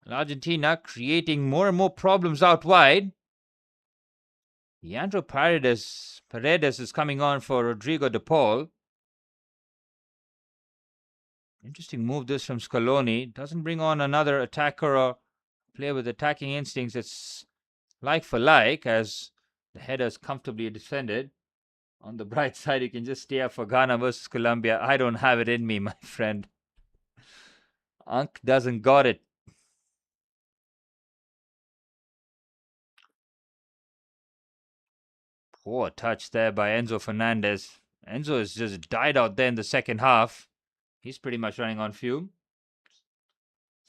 And Argentina creating more and more problems out wide. Leandro Paredes is coming on for Rodrigo de Paul. Interesting move this from Scaloni. Doesn't bring on another attacker or player with attacking instincts. It's like for like, as the header's comfortably defended. On the bright side, you can just stay up for Ghana versus Colombia. I don't have it in me, my friend. Unk doesn't got it. Poor touch there by Enzo Fernandez. Enzo has just died out there in the second half. He's pretty much running on fume.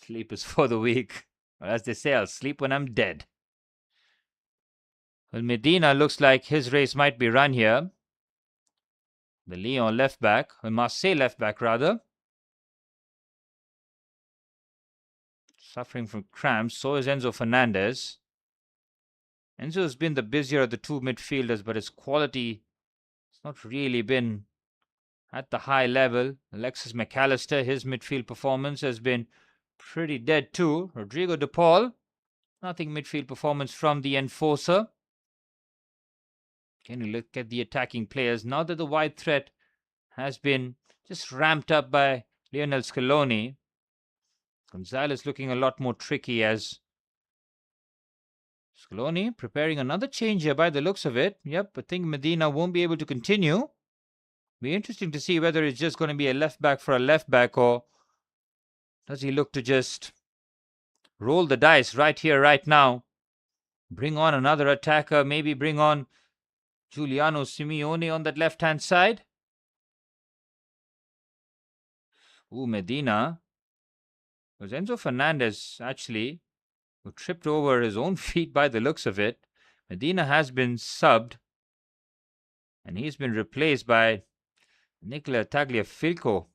Sleep is for the weak. Or as they say, I'll sleep when I'm dead. Well, Medina looks like his race might be run here. The Lyon left back, or Marseille left back rather. Suffering from cramps. So is Enzo Fernandez. Enzo has been the busier of the two midfielders, but his quality has not really been at the high level. Alexis McAllister, his midfield performance has been pretty dead too. Rodrigo De Paul, nothing midfield performance from the enforcer. Can you look at the attacking players? Now that the wide threat has been just ramped up by Lionel Scaloni, Gonzalez looking a lot more tricky as Scaloni preparing another change here by the looks of it. Yep, I think Medina won't be able to continue. Be interesting to see whether it's just going to be a left back for a left back, or does he look to just roll the dice right here, right now? Bring on another attacker, maybe bring on Giuliano Simeone on that left-hand side. Ooh, Medina. It was Enzo Fernandez, actually, who tripped over his own feet by the looks of it. Medina has been subbed, and he's been replaced by Nicola Tagliafico.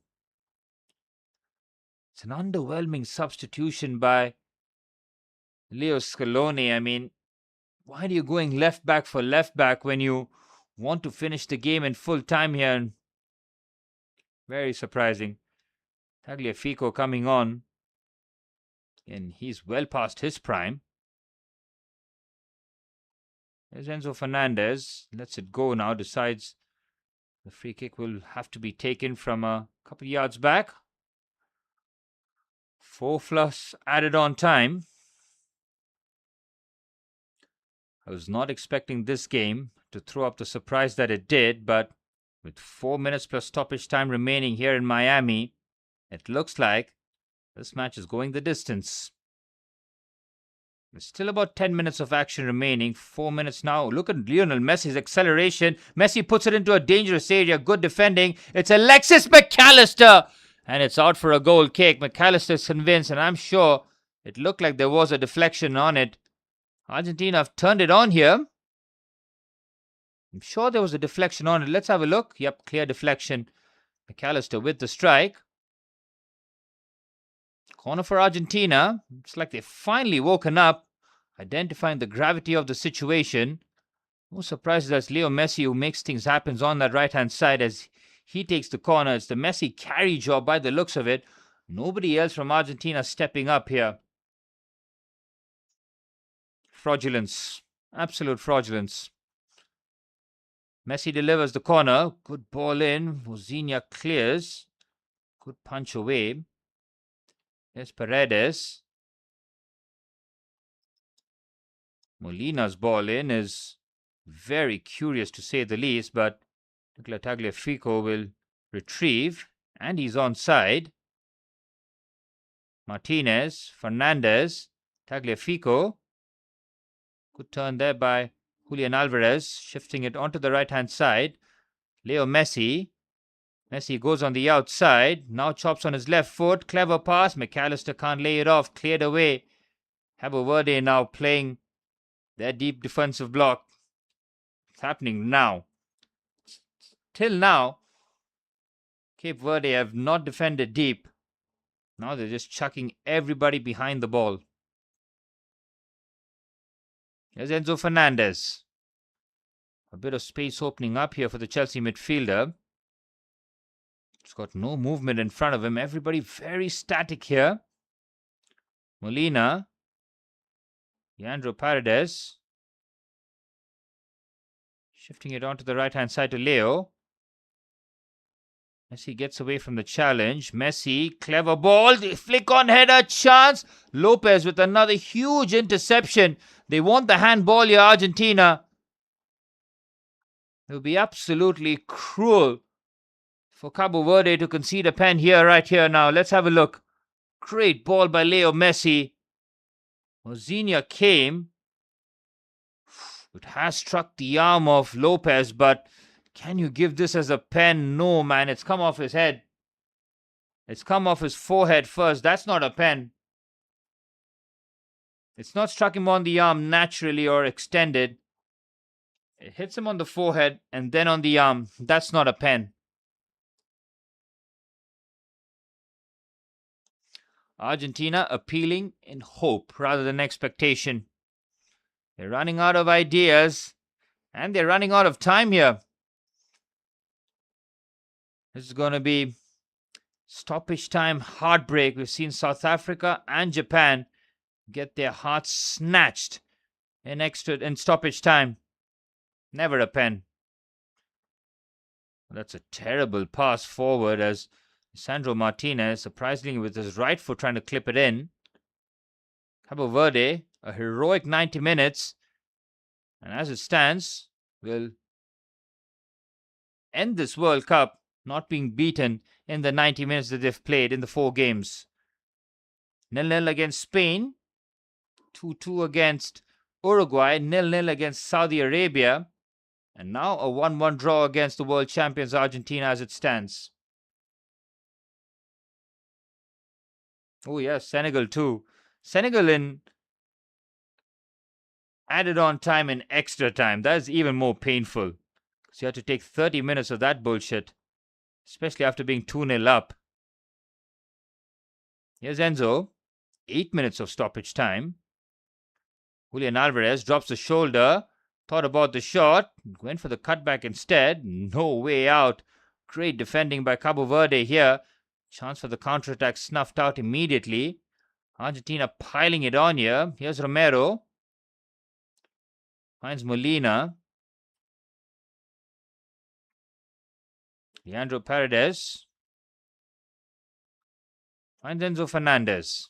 It's an underwhelming substitution by Leo Scaloni. I mean, why are you going left back for left back when you want to finish the game in full time here? Very surprising. Tagliafico coming on, and he's well past his prime. There's Enzo Fernandez. Lets it go now. Decides the free kick will have to be taken from a couple yards back. 4+ added on time. I was not expecting this game to throw up the surprise that it did, but with 4 minutes plus stoppage time remaining here in Miami, it looks like this match is going the distance. There's still about 10 minutes of action remaining. 4 minutes now. Look at Lionel Messi's acceleration. Messi puts it into a dangerous area. Good defending. It's Alexis McAllister. And it's out for a goal kick. McAllister's convinced, and I'm sure it looked like there was a deflection on it. Argentina have turned it on here. I'm sure there was a deflection on it. Let's have a look. Yep, clear deflection. McAllister with the strike. Corner for Argentina. It's like they've finally woken up, identifying the gravity of the situation. No surprise that's Leo Messi who makes things happen on that right-hand side as he takes the corner. It's the Messi carry job by the looks of it. Nobody else from Argentina stepping up here. Fraudulence. Absolute fraudulence. Messi delivers the corner. Good ball in. Mozinha clears. Good punch away. There's Paredes. Molina's ball in is very curious to say the least, but Nicola Tagliafico will retrieve, and he's onside. Martinez, Fernandez, Tagliafico. Good turn there by Julian Alvarez, shifting it onto the right-hand side. Leo Messi. Messi goes on the outside, now chops on his left foot. Clever pass. McAllister can't lay it off. Cleared away. Cape Verde now playing their deep defensive block. It's happening now. Till now, Cape Verde have not defended deep. Now they're just chucking everybody behind the ball. There's Enzo Fernandez. A bit of space opening up here for the Chelsea midfielder. He's got no movement in front of him. Everybody very static here. Molina. Leandro Paredes. Shifting it onto the right-hand side to Leo. Messi gets away from the challenge. Messi, clever ball. Flick on header, chance. Lopez with another huge interception. They want the handball here, Argentina. It would be absolutely cruel for Cabo Verde to concede a pen here, right here now. Let's have a look. Great ball by Leo Messi. Mozinha came. It has struck the arm of Lopez, but can you give this as a pen? No, man. It's come off his head. It's come off his forehead first. That's not a pen. It's not struck him on the arm naturally or extended. It hits him on the forehead and then on the arm. That's not a pen. Argentina appealing in hope rather than expectation. They're running out of ideas. And they're running out of time here. This is going to be stoppage time heartbreak. We've seen South Africa and Japan get their hearts snatched in stoppage time. Never a pen. That's a terrible pass forward as Sandro Martinez, surprisingly with his right foot trying to clip it in. Cape Verde, a heroic 90 minutes. And as it stands, will end this World Cup not being beaten in the 90 minutes that they've played in the 4 games. 0-0 against Spain, 2-2 against Uruguay, 0-0 against Saudi Arabia, and now a 1-1 draw against the world champions Argentina as it stands. Oh yes, Senegal too. Senegal in added on time and extra time. That is even more painful. So you have to take 30 minutes of that bullshit, especially after being 2-0 up. Here's Enzo. 8 minutes of stoppage time. Julian Alvarez drops the shoulder. Thought about the shot. Went for the cutback instead. No way out. Great defending by Cabo Verde here. Chance for the counterattack snuffed out immediately. Argentina piling it on here. Here's Romero. Finds Molina. Leandro Paredes. Finds Enzo Fernandez.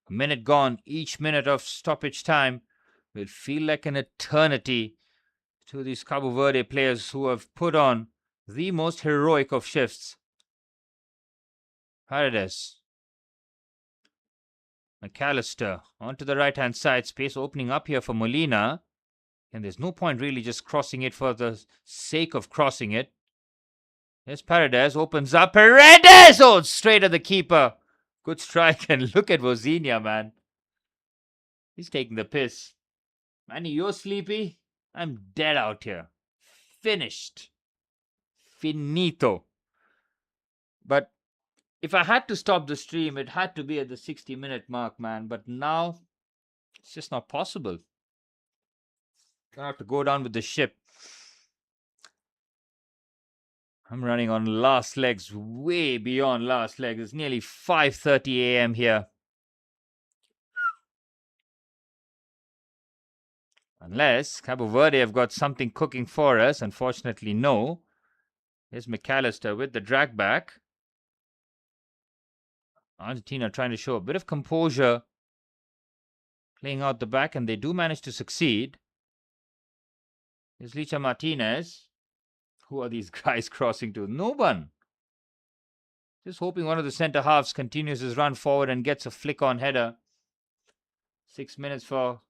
A minute gone. Each minute of stoppage time will feel like an eternity to these Cabo Verde players who have put on the most heroic of shifts. Paredes. McAllister onto the right-hand side. Space opening up here for Molina. And there's no point really just crossing it for the sake of crossing it. There's Paredes. Opens up. Paredes! Oh, straight at the keeper. Good strike. And look at Vozinha, man. He's taking the piss. Manny, you're sleepy? I'm dead out here. Finished. Finito. But if I had to stop the stream, it had to be at the 60-minute mark, man. But now, it's just not possible. I have to go down with the ship. I'm running on last legs, way beyond last legs. It's nearly 5:30 a.m. here. Unless Cabo Verde have got something cooking for us. Unfortunately, no. Here's McAllister with the drag back. Argentina trying to show a bit of composure. Playing out the back, and they do manage to succeed. Here's Licha Martinez. Who are these guys crossing to? No one. Just hoping one of the centre halves continues his run forward and gets a flick-on header. 6 minutes for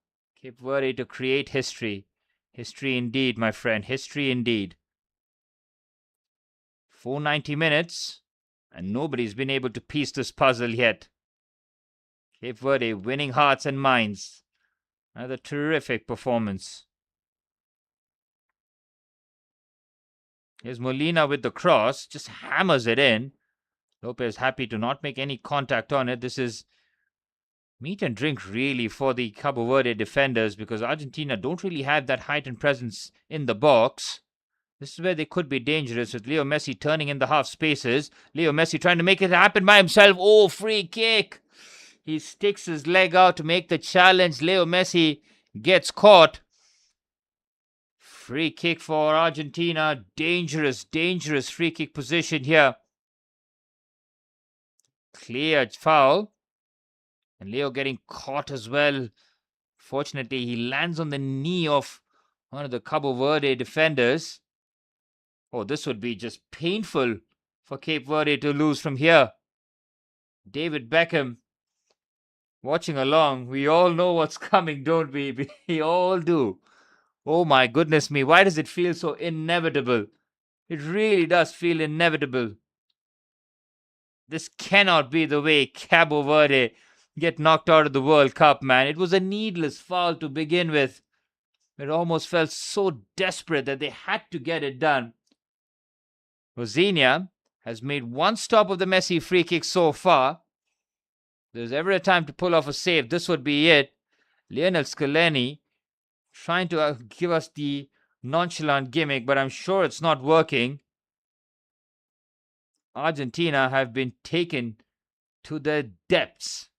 Cape Verde to create history. History indeed, my friend. History indeed. 490 minutes, and nobody's been able to piece this puzzle yet. Cape Verde winning hearts and minds. Another terrific performance. Here's Molina with the cross. Just hammers it in. Lopez happy to not make any contact on it. This is meat and drink really for the Cabo Verde defenders because Argentina don't really have that height and presence in the box. This is where they could be dangerous with Leo Messi turning in the half spaces. Leo Messi trying to make it happen by himself. Oh, free kick. He sticks his leg out to make the challenge. Leo Messi gets caught. Free kick for Argentina. Dangerous, dangerous free kick position here. Clear foul. And Leo getting caught as well. Fortunately, he lands on the knee of one of the Cabo Verde defenders. Oh, this would be just painful for Cape Verde to lose from here. David Beckham watching along. We all know what's coming, don't we? We all do. Oh my goodness me, why does it feel so inevitable? It really does feel inevitable. This cannot be the way Cabo Verde get knocked out of the World Cup, man. It was a needless foul to begin with. It almost felt so desperate that they had to get it done. Vozinha has made one stop of the Messi free kick so far. there's ever a time to pull off a save, this would be it. Lionel Scaloni trying to give us the nonchalant gimmick, but I'm sure it's not working. Argentina have been taken to their depths.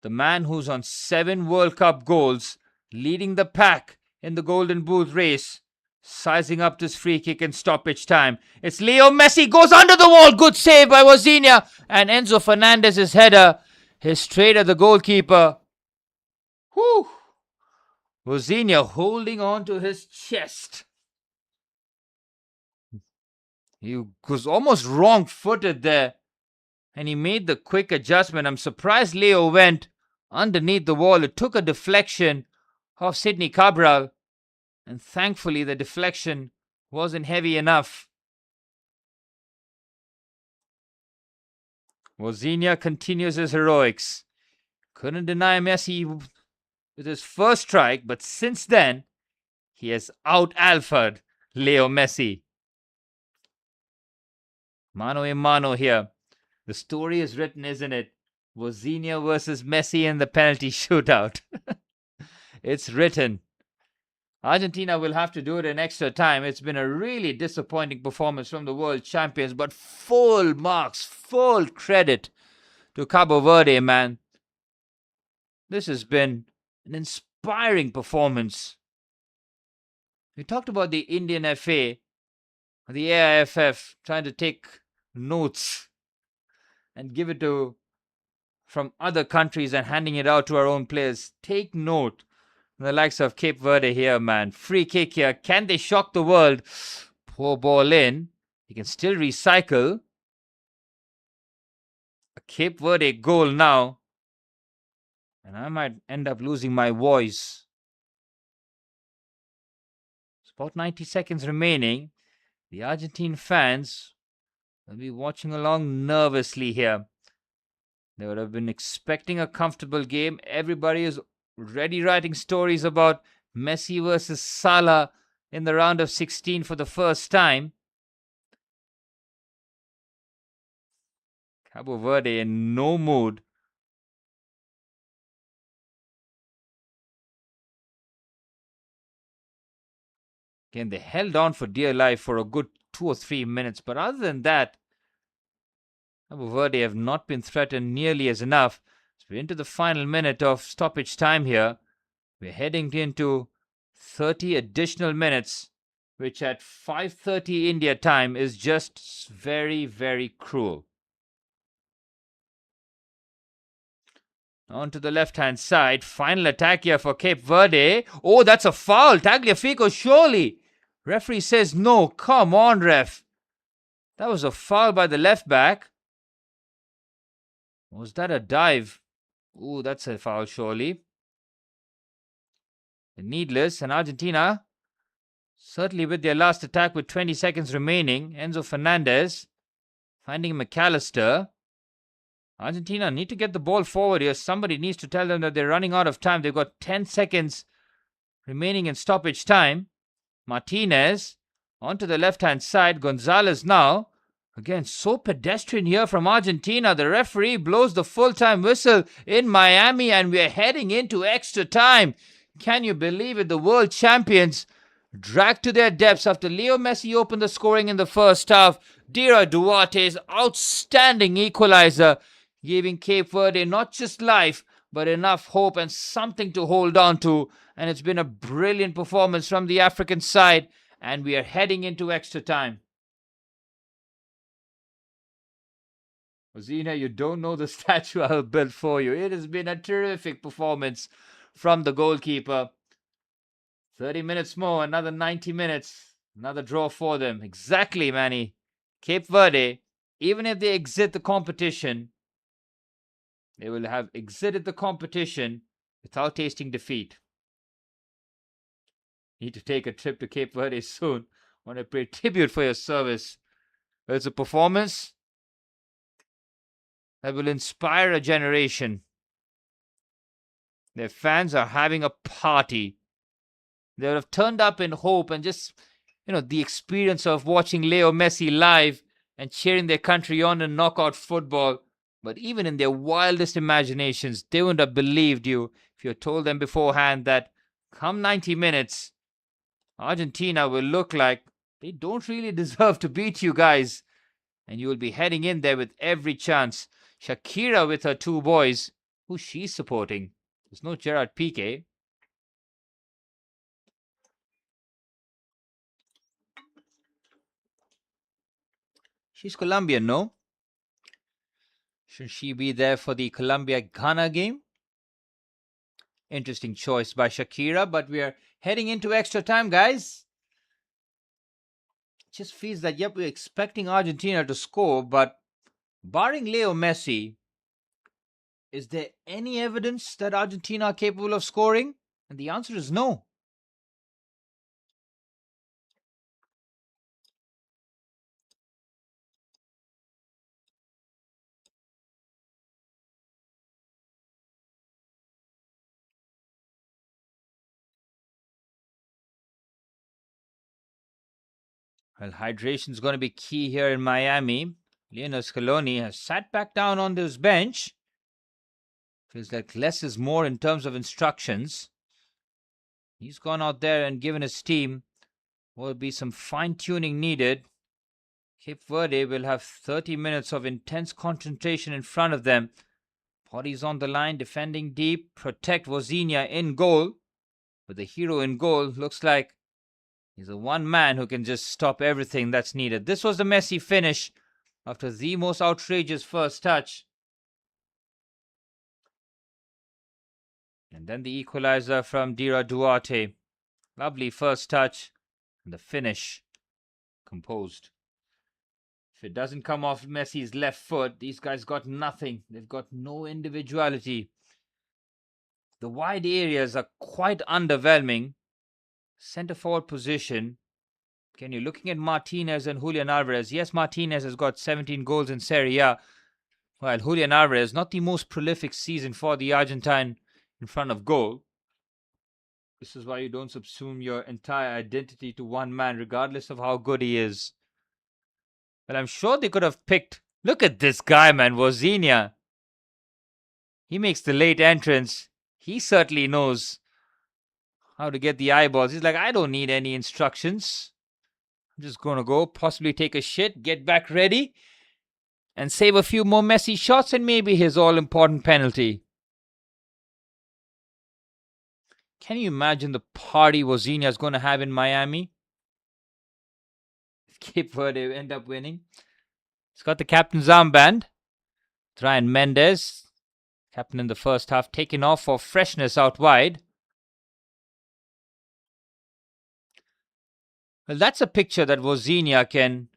The man who's on 7 World Cup goals, leading the pack in the Golden Boot race, sizing up this free kick in stoppage time. It's Leo Messi, goes under the wall. Good save by Watchalong. And Enzo Fernandez's header is straight at the goalkeeper. Whew. Watchalong holding on to his chest. He was almost wrong-footed there. And he made the quick adjustment. I'm surprised Leo went underneath the wall. It took a deflection of Sidney Cabral. And thankfully, the deflection wasn't heavy enough. Watchalong continues his heroics. Couldn't deny Messi with his first strike, but since then, he has out-alphaed Leo Messi. Mano a mano here. The story is written, isn't it? Watchalong versus Messi in the penalty shootout. It's written. Argentina will have to do it in extra time. It's been a really disappointing performance from the world champions, but full marks, full credit to Cape Verde, man. This has been an inspiring performance. We talked about the Indian FA, the AIFF, trying to take notes and give it to from other countries and handing it out to our own players. Take note. The likes of Cape Verde here, man. Free kick here. Can they shock the world? Poor ball in. He can still recycle. A Cape Verde goal now. And I might end up losing my voice. It's about 90 seconds remaining. The Argentine fans will be watching along nervously here. They would have been expecting a comfortable game. Everybody is already writing stories about Messi versus Salah in the round of 16 for the first time. Cabo Verde in no mood. Again, they held on for dear life for a good 2 or 3 minutes. But other than that, Cabo Verde have not been threatened nearly as enough. So we're into the final minute of stoppage time here. We're heading into 30 additional minutes, which at 5:30 India time is just very, very cruel. On to the left-hand side. Final attack here for Cape Verde. Oh, that's a foul. Tagliafico, surely. Referee says no. Come on, ref. That was a foul by the left back. Was that a dive? Oh, that's a foul, surely. Needless. And Argentina, certainly with their last attack with 20 seconds remaining. Enzo Fernandez finding McAllister. Argentina need to get the ball forward here. Somebody needs to tell them that they're running out of time. They've got 10 seconds remaining in stoppage time. Martinez onto the left-hand side. Gonzalez now. Again, so pedestrian here from Argentina. The referee blows the full-time whistle in Miami and we're heading into extra time. Can you believe it? The world champions dragged to their depths after Leo Messi opened the scoring in the first half. Dira Duarte's outstanding equalizer, giving Cape Verde not just life, but enough hope and something to hold on to. And it's been a brilliant performance from the African side. And we are heading into extra time. Zina, you don't know the statue I'll build for you. It has been a terrific performance from the goalkeeper. 30 minutes more, another 90 minutes. Another draw for them. Exactly, Manny. Cape Verde, even if they exit the competition, they will have exited the competition without tasting defeat. Need to take a trip to Cape Verde soon. Want to pay tribute for your service. It's a performance that will inspire a generation. Their fans are having a party. They have turned up in hope and just, the experience of watching Leo Messi live and cheering their country on in knockout football. But even in their wildest imaginations, they wouldn't have believed you if you had told them beforehand that come 90 minutes, Argentina will look like they don't really deserve to beat you guys. And you will be heading in there with every chance. Shakira with her two boys. Who's she supporting? There's no Gerard Piqué. She's Colombian, no? Should she be there for the Colombia-Ghana game? Interesting choice by Shakira, but we are heading into extra time, guys. It just feels that, yep, we're expecting Argentina to score, but barring Leo Messi, is there any evidence that Argentina are capable of scoring? And the answer is no. Well, hydration is going to be key here in Miami. Lionel Scaloni has sat back down on this bench. Feels like less is more in terms of instructions. He's gone out there and given his team what will be some fine-tuning needed. Cape Verde will have 30 minutes of intense concentration in front of them. Bodies on the line, defending deep, protect Wozinha in goal. But the hero in goal looks like he's the one man who can just stop everything that's needed. This was the Messi finish after the most outrageous first touch. And then the equalizer from Dira Duarte. Lovely first touch. And the finish composed. If it doesn't come off Messi's left foot, these guys got nothing. They've got no individuality. The wide areas are quite underwhelming. Centre forward position. Again, you're looking at Martinez and Julian Alvarez. Yes, Martinez has got 17 goals in Serie A. While Julian Alvarez, not the most prolific season for the Argentine in front of goal. This is why you don't subsume your entire identity to one man, regardless of how good he is. Well, I'm sure they could have picked... Look at this guy, man, Wozinha. He makes the late entrance. He certainly knows how to get the eyeballs. He's like, I don't need any instructions. I'm just going to go, possibly take a shit, get back ready, and save a few more Messi shots and maybe his all-important penalty. Can you imagine the party Wozinha is going to have in Miami? If Cape Verde end up winning. He's got the captain's armband. Ryan Mendes, captain in the first half, taken off for freshness out wide. Well, that's a picture that Wozinha can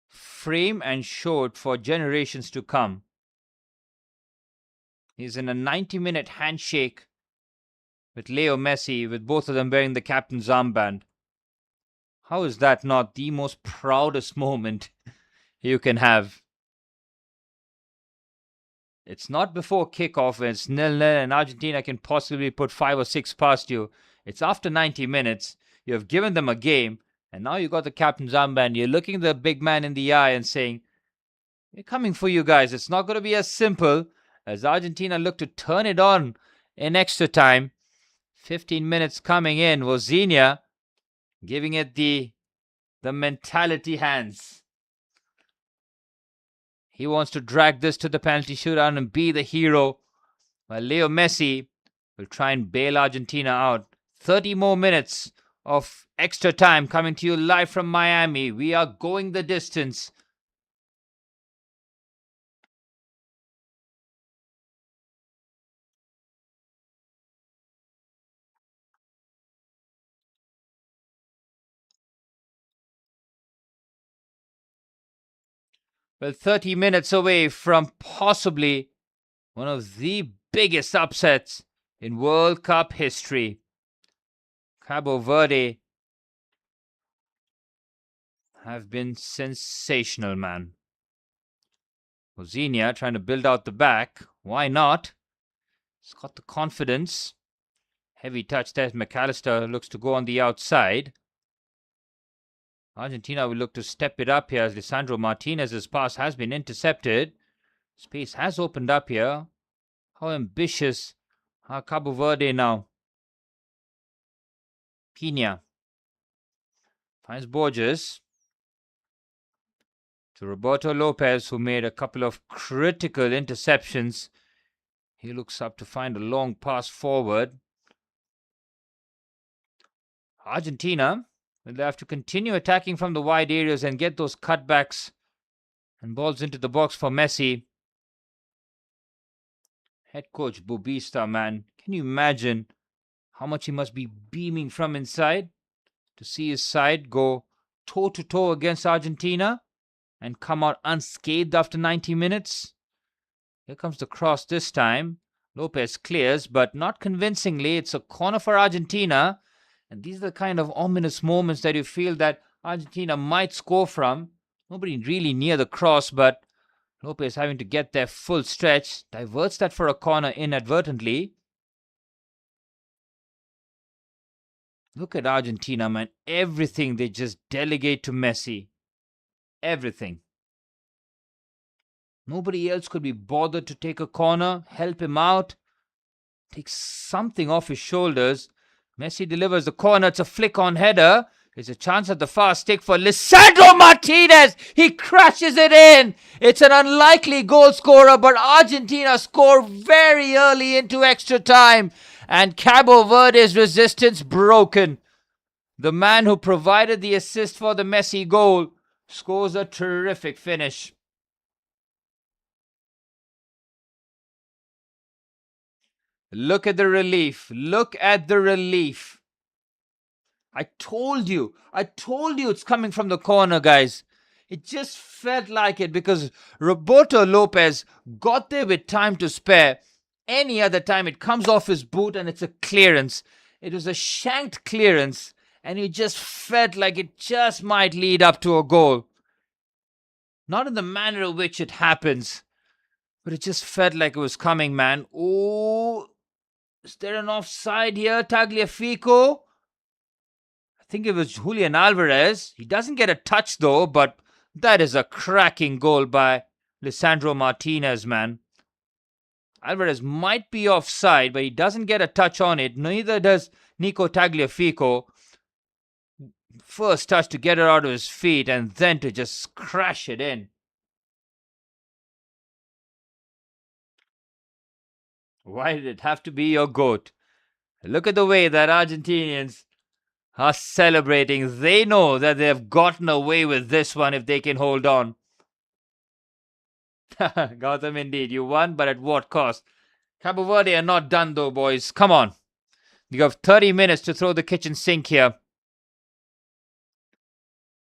frame and show it for generations to come. He's in a 90-minute handshake with Leo Messi, with both of them wearing the captain's armband. How is that not the most proudest moment you can have? It's not before kickoff when it's 0-0 and Argentina can possibly put 5 or 6 past you. It's after 90 minutes. You have given them a game, and now you got the captain's armband. You're looking the big man in the eye and saying, we're coming for you guys. It's not going to be as simple as Argentina look to turn it on in extra time. 15 minutes coming in. Wozinha giving it the mentality hands. He wants to drag this to the penalty shootout and be the hero. While Leo Messi will try and bail Argentina out. 30 more minutes of extra time coming to you live from Miami. We are going the distance. Well, 30 minutes away from possibly one of the biggest upsets in World Cup history. Cabo Verde have been sensational, man. Wozinha trying to build out the back. Why not? He's got the confidence. Heavy touch there. McAllister looks to go on the outside. Argentina will look to step it up here as Lisandro Martinez's pass has been intercepted. Space has opened up here. How ambitious are Cabo Verde now? Pina finds Borges to Roberto Lopez, who made a couple of critical interceptions. He looks up to find a long pass forward. Argentina will have to continue attacking from the wide areas and get those cutbacks and balls into the box for Messi. Head coach Bubista, man, can you imagine how much he must be beaming from inside to see his side go toe-to-toe against Argentina and come out unscathed after 90 minutes? Here comes the cross this time. Lopez clears, but not convincingly. It's a corner for Argentina. And these are the kind of ominous moments that you feel that Argentina might score from. Nobody really near the cross, but Lopez having to get their full stretch. Diverts that for a corner inadvertently. Look at Argentina, man. Everything they just delegate to Messi. Everything. Nobody else could be bothered to take a corner, help him out, take something off his shoulders. Messi delivers the corner. It's a flick-on header. There's a chance at the far stick for Lisandro Martinez. He crashes it in. It's an unlikely goal scorer, but Argentina score very early into extra time. And Cabo Verde's resistance broken. The man who provided the assist for the Messi goal scores a terrific finish. Look at the relief. Look at the relief. I told you it's coming from the corner, guys. It just felt like it because Roberto Lopez got there with time to spare. Any other time it comes off his boot and it's a clearance. It was a shanked clearance and it just felt like it just might lead up to a goal. Not in the manner in which it happens, but it just felt like it was coming, man. Oh, is there an offside here, Tagliafico? I think it was Julian Alvarez. He doesn't get a touch though, but that is a cracking goal by Lisandro Martinez, man. Alvarez might be offside, but he doesn't get a touch on it. Neither does Nico Tagliafico. First touch to get it out of his feet and then to just crash it in. Why did it have to be your GOAT? Look at the way that Argentinians are celebrating. They know that they have gotten away with this one if they can hold on. Gotham, indeed. You won, but at what cost? Cabo Verde are not done though, boys. Come on. You have 30 minutes to throw the kitchen sink here.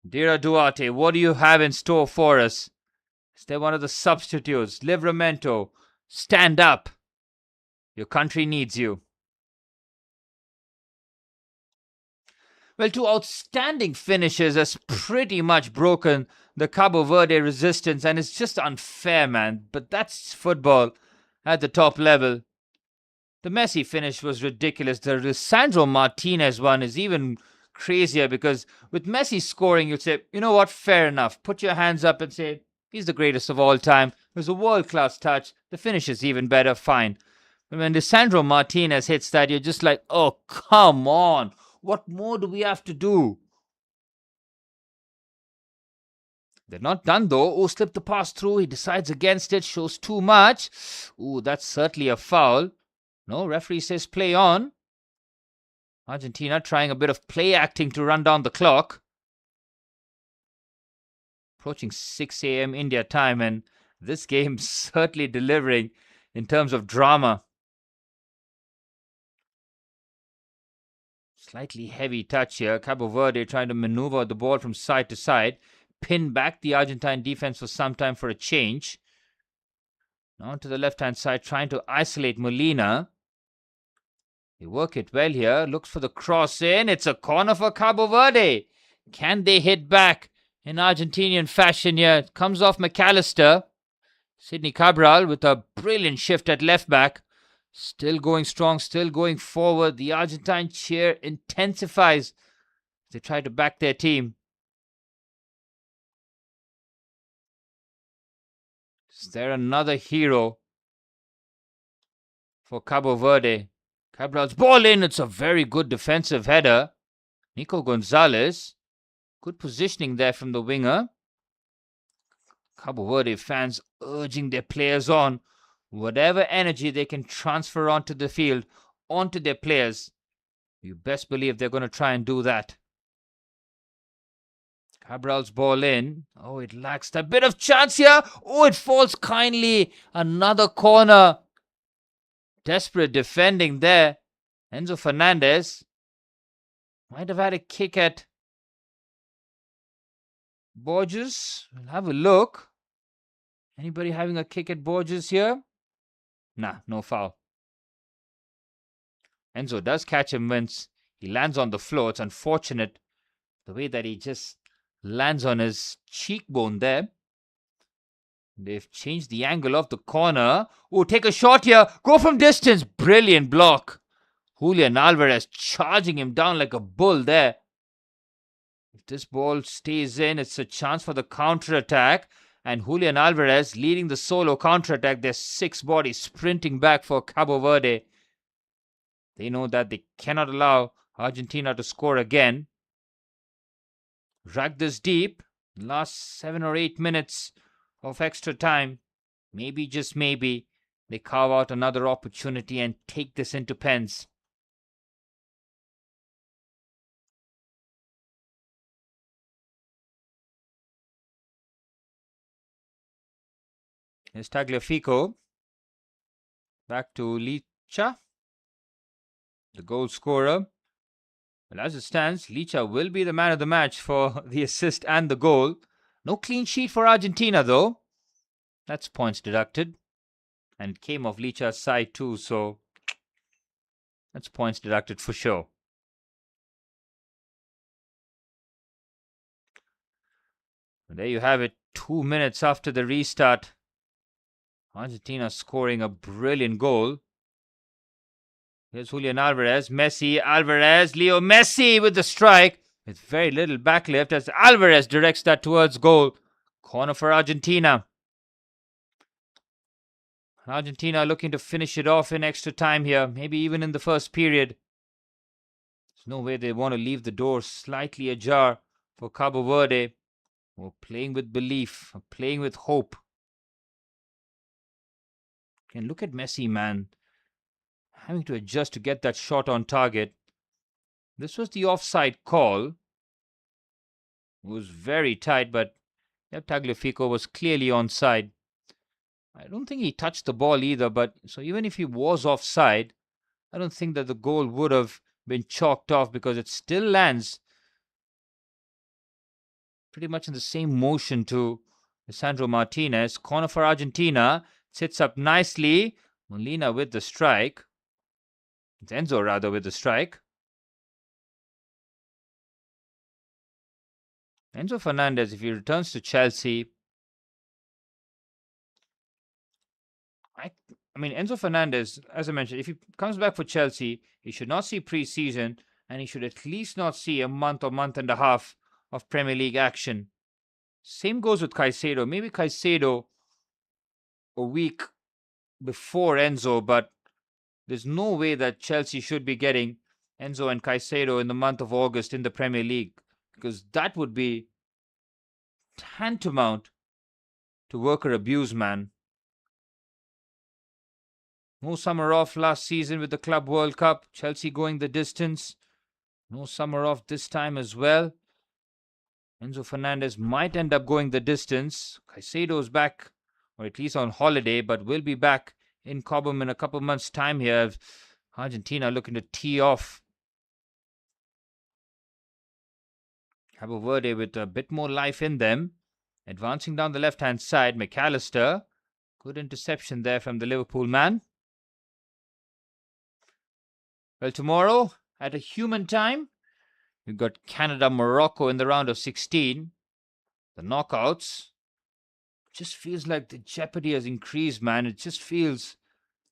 Dira Duarte, what do you have in store for us? Is there one of the substitutes? Livramento, stand up. Your country needs you. Well, two outstanding finishes has pretty much broken the Cabo Verde resistance, and it's just unfair, man. But that's football at the top level. The Messi finish was ridiculous. The Lisandro Martinez one is even crazier because with Messi scoring, you'd say, you know what, fair enough. Put your hands up and say, he's the greatest of all time. It was a world-class touch. The finish is even better, fine. But when Lisandro Martinez hits that, you're just like, oh, come on. What more do we have to do? They're not done though. Oh, slipped the pass through. He decides against it. Shows too much. Ooh, that's certainly a foul. No, referee says play on. Argentina trying a bit of play acting to run down the clock. Approaching 6 a.m. India time, and this game certainly delivering in terms of drama. Slightly heavy touch here. Cabo Verde trying to maneuver the ball from side to side. Pin back the Argentine defense for some time for a change. Now to the left-hand side, trying to isolate Molina. They work it well here. Looks for the cross in. It's a corner for Cabo Verde. Can they hit back in Argentinian fashion here? It comes off McAllister. Sidney Cabral with a brilliant shift at left back. Still going strong, still going forward. The Argentine cheer intensifies. They try to back their team. Is there another hero for Cabo Verde? Cabral's ball in. It's a very good defensive header. Nico Gonzalez. Good positioning there from the winger. Cabo Verde fans urging their players on. Whatever energy they can transfer onto the field, onto their players, you best believe they're going to try and do that. Cabral's ball in. Oh, it lacks a bit of chance here. Oh, it falls kindly. Another corner. Desperate defending there. Enzo Fernandez might have had a kick at Borges. We'll have a look. Anybody having a kick at Borges here? Nah, no foul. Enzo does catch him once he lands on the floor. It's unfortunate the way that he just lands on his cheekbone there. They've changed the angle of the corner. Oh, take a shot here. Go from distance. Brilliant block. Julian Alvarez charging him down like a bull there. If this ball stays in, it's a chance for the counter-attack. And Julian Alvarez leading the solo counter-attack. There's 6 bodies sprinting back for Cabo Verde. They know that they cannot allow Argentina to score again. Drag this deep. Last 7 or 8 minutes of extra time. Maybe, just maybe, they carve out another opportunity and take this into pens. Here's Tagliafico. Back to Licha, the goal scorer. Well, as it stands, Licha will be the man of the match for the assist and the goal. No clean sheet for Argentina, though. That's points deducted. And it came off Licha's side, too, so that's points deducted for sure. And there you have it. 2 minutes after the restart. Argentina scoring a brilliant goal. Here's Julian Alvarez, Messi, Alvarez, Leo Messi with the strike. With very little backlift as Alvarez directs that towards goal. Corner for Argentina. Argentina looking to finish it off in extra time here. Maybe even in the first period. There's no way they want to leave the door slightly ajar for Cabo Verde. We're playing with belief, playing with hope. And look at Messi, man. Having to adjust to get that shot on target. This was the offside call. It was very tight, but Tagliafico was clearly onside. I don't think he touched the ball either, but so even if he was offside, I don't think that the goal would have been chalked off because it still lands pretty much in the same motion to Lisandro Martinez. Corner for Argentina. Sits up nicely. Molina with the strike. It's Enzo rather with the strike. Enzo Fernandez, if he returns to Chelsea, I mean, Enzo Fernandez, as I mentioned, if he comes back for Chelsea, he should not see pre-season and he should at least not see a month or month and a half of Premier League action. Same goes with Caicedo. Maybe Caicedo a week before Enzo, but there's no way that Chelsea should be getting Enzo and Caicedo in the month of August in the Premier League, because that would be tantamount to worker abuse, man. No summer off last season with the Club World Cup. Chelsea going the distance. No summer off this time as well. Enzo Fernandez might end up going the distance. Caicedo's back, or at least on holiday, but will be back in Cobham in a couple months' time here. Argentina looking to tee off. Cabo Verde with a bit more life in them. Advancing down the left-hand side, McAllister. Good interception there from the Liverpool man. Well, tomorrow, at a human time, we've got Canada-Morocco in the round of 16. The knockouts. Just feels like the jeopardy has increased, man. It just feels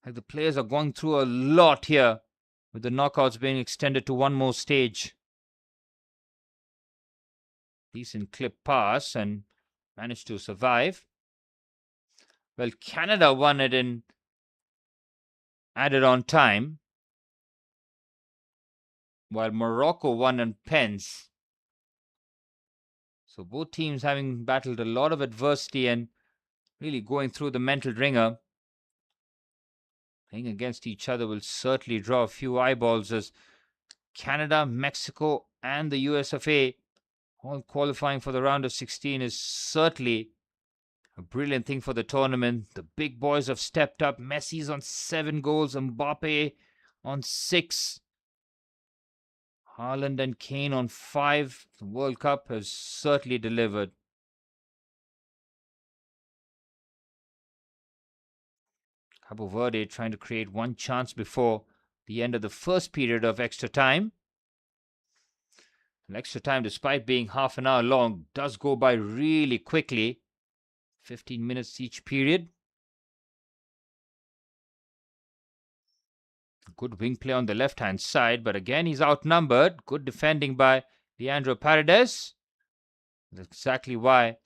like the players are going through a lot here, with the knockouts being extended to one more stage. Decent clip pass and managed to survive. Well, Canada won it in added on time, while Morocco won in pens. So both teams having battled a lot of adversity and really going through the mental ringer. Playing against each other will certainly draw a few eyeballs as Canada, Mexico, and the US of A all qualifying for the round of 16 is certainly a brilliant thing for the tournament. The big boys have stepped up. Messi's on 7 goals, Mbappe on 6. Haaland and Kane on 5. The World Cup has certainly delivered. Cape Verde trying to create one chance before the end of the first period of extra time. And extra time, despite being half an hour long, does go by really quickly. 15 minutes each period. Good wing play on the left-hand side, but again he's outnumbered. Good defending by Leandro Paredes. That's exactly why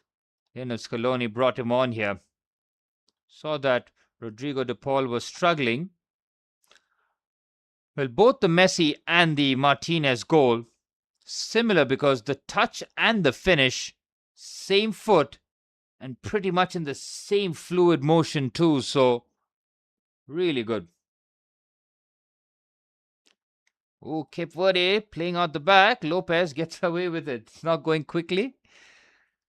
Lionel Scaloni brought him on here. Saw that Rodrigo de Paul was struggling. Well, both the Messi and the Martinez goal, similar because the touch and the finish, same foot, and pretty much in the same fluid motion too, so really good. Oh, Cape Verde playing out the back. Lopez gets away with it. It's not going quickly.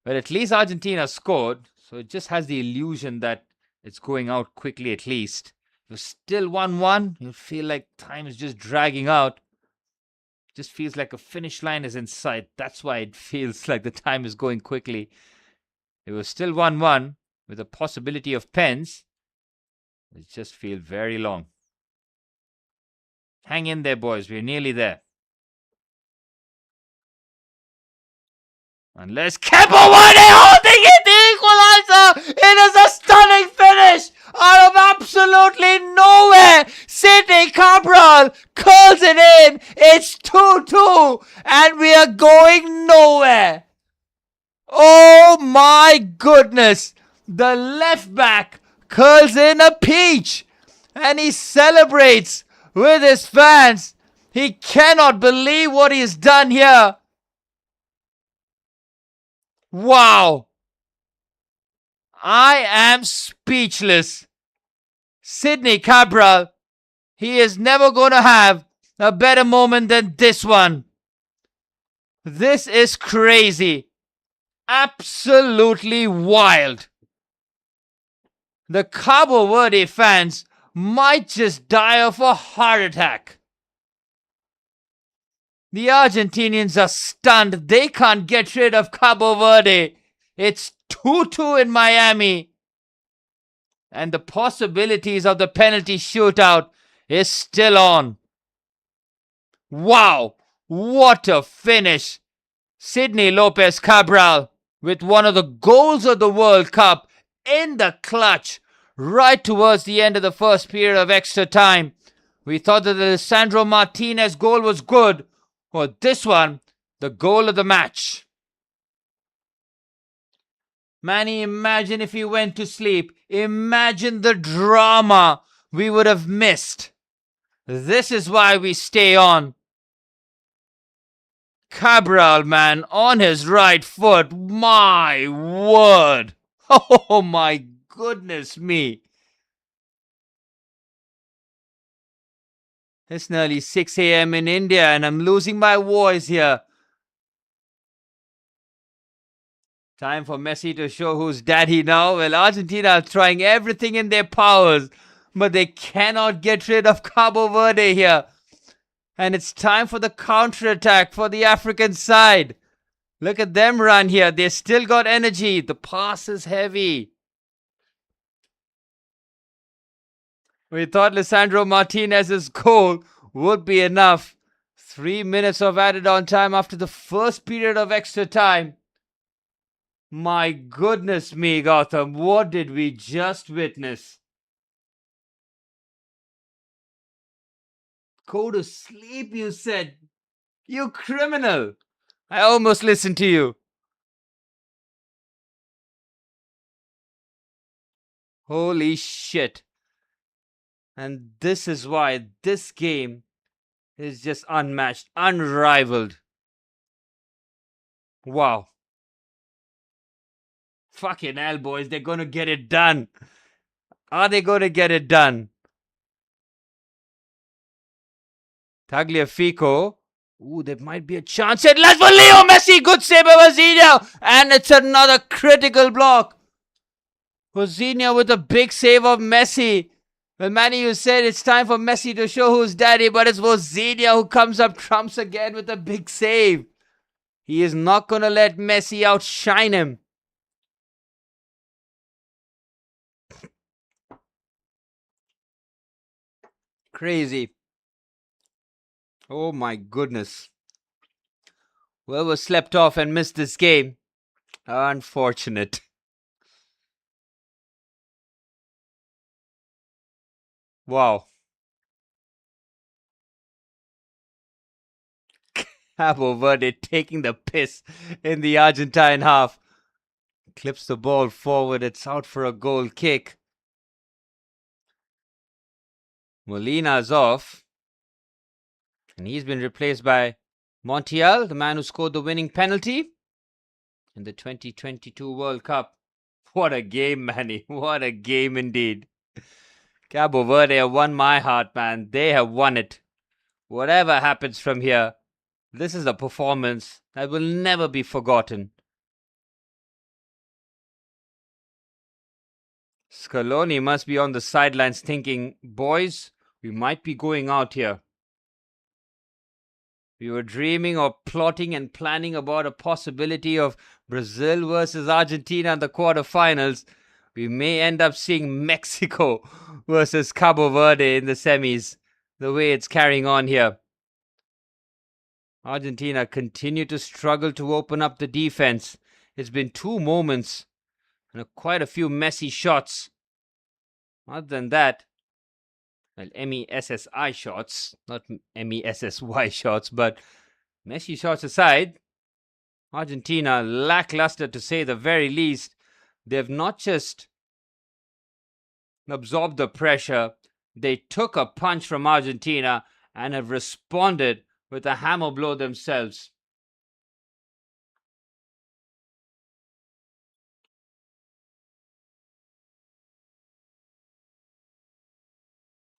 But at least Argentina scored, so it just has the illusion that it's going out quickly at least. If it's still 1-1, you feel like time is just dragging out. It just feels like a finish line is in sight. That's why it feels like the time is going quickly. It was still 1-1 with a possibility of pens. It just feels very long. Hang in there, boys. We're nearly there. Unless Cape Verde holding it, the equalizer! It is a stunning finish out of absolutely nowhere. Sidney Cabral curls it in. It's 2-2 and we are going nowhere. Oh my goodness. The left back curls in a peach and he celebrates with his fans. He cannot believe what he's done here. Wow. I am speechless. Sidney Cabral, he is never going to have a better moment than this one. This is crazy. Absolutely wild. The Cabo Verde fans might just die of a heart attack. The Argentinians are stunned. They can't get rid of Cabo Verde. It's 2-2 in Miami. And the possibilities of the penalty shootout is still on. Wow, what a finish. Sidney Lopez Cabral with one of the goals of the World Cup in the clutch right towards the end of the first period of extra time. We thought that the Alessandro Martinez goal was good. Well, this one, the goal of the match. Manny, imagine if he went to sleep. Imagine the drama we would have missed. This is why we stay on. Cabral, man, on his right foot. My word. Oh, my goodness me. It's nearly 6 a.m. in India and I'm losing my voice here. Time for Messi to show who's daddy now. Well, Argentina are trying everything in their powers, but they cannot get rid of Cabo Verde here. And it's time for the counter-attack for the African side. Look at them run here. They still got energy. The pass is heavy. We thought Lisandro Martinez's goal would be enough. 3 minutes of added on time after the first period of extra time. My goodness me, Gotham. What did we just witness? Go to sleep, you said. You criminal. I almost listened to you. Holy shit. And this is why this game is just unmatched, unrivaled. Wow. Fucking hell, boys. They're going to get it done. Are they going to get it done? Tagliafico. Ooh, there might be a chance. It left for Leo Messi. Good save by Zinho. And it's another critical block. Zinho with a big save of Messi. Well, Manny, you said it's time for Messi to show who's daddy, but it's Zinho who comes up trumps again with a big save. He is not going to let Messi outshine him. Crazy. Oh my goodness. Whoever slept off and missed this game. Unfortunate. Wow. Cabo Verde taking the piss in the Argentine half. Clips the ball forward. It's out for a goal kick. Molina's off. And he's been replaced by Montiel, the man who scored the winning penalty in the 2022 World Cup. What a game, Manny. What a game indeed. Cabo Verde have won my heart, man. They have won it. Whatever happens from here, this is a performance that will never be forgotten. Scaloni must be on the sidelines thinking, boys, we might be going out here. We were dreaming or plotting and planning about a possibility of Brazil versus Argentina in the quarterfinals. We may end up seeing Mexico versus Cabo Verde in the semis, the way it's carrying on here. Argentina continue to struggle to open up the defense. It's been 2 moments and quite a few messy shots. Other than that, well, MESSI shots, not MESSY shots, but Messi shots aside, Argentina lackluster to say the very least. They've not just absorbed the pressure, they took a punch from Argentina and have responded with a hammer blow themselves.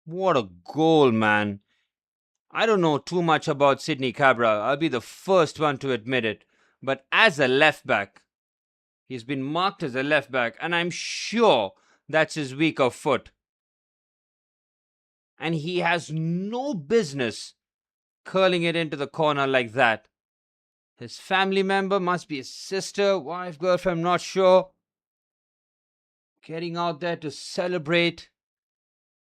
What a goal, man. I don't know too much about Sidney Cabral. I'll be the first one to admit it. But as a left back, he's been marked as a left back, and I'm sure that's his weaker foot. And he has no business curling it into the corner like that. His family member must be his sister, wife, girlfriend, I'm not sure. Getting out there to celebrate.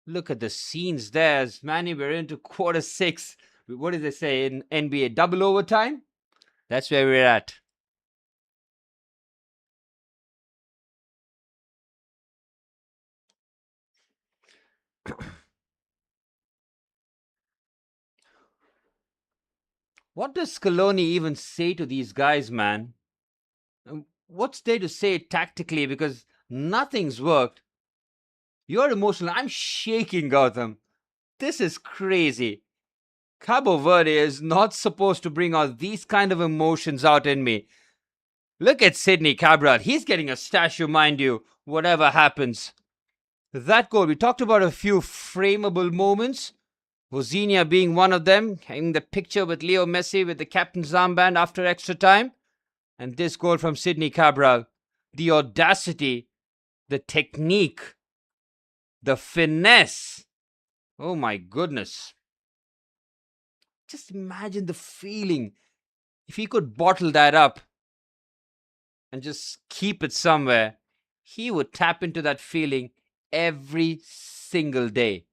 Look at the scenes there. As Manny, we're into quarter 6. What did they say in NBA? Double overtime? That's where we're at. What does Scaloni even say to these guys, man? What's there to say tactically? Because nothing's worked. You're emotional. I'm shaking, Gautam. This is crazy. Cabo Verde is not supposed to bring out these kind of emotions out in me. Look at Sidney Cabral. He's getting a statue, mind you, whatever happens. That goal, we talked about a few frameable moments. Zinho being one of them, having the picture with Leo Messi with the captain's armband after extra time. And this goal from Sidney Cabral. The audacity, the technique, the finesse. Oh my goodness. Just imagine the feeling. If he could bottle that up and just keep it somewhere, he would tap into that feeling every single day.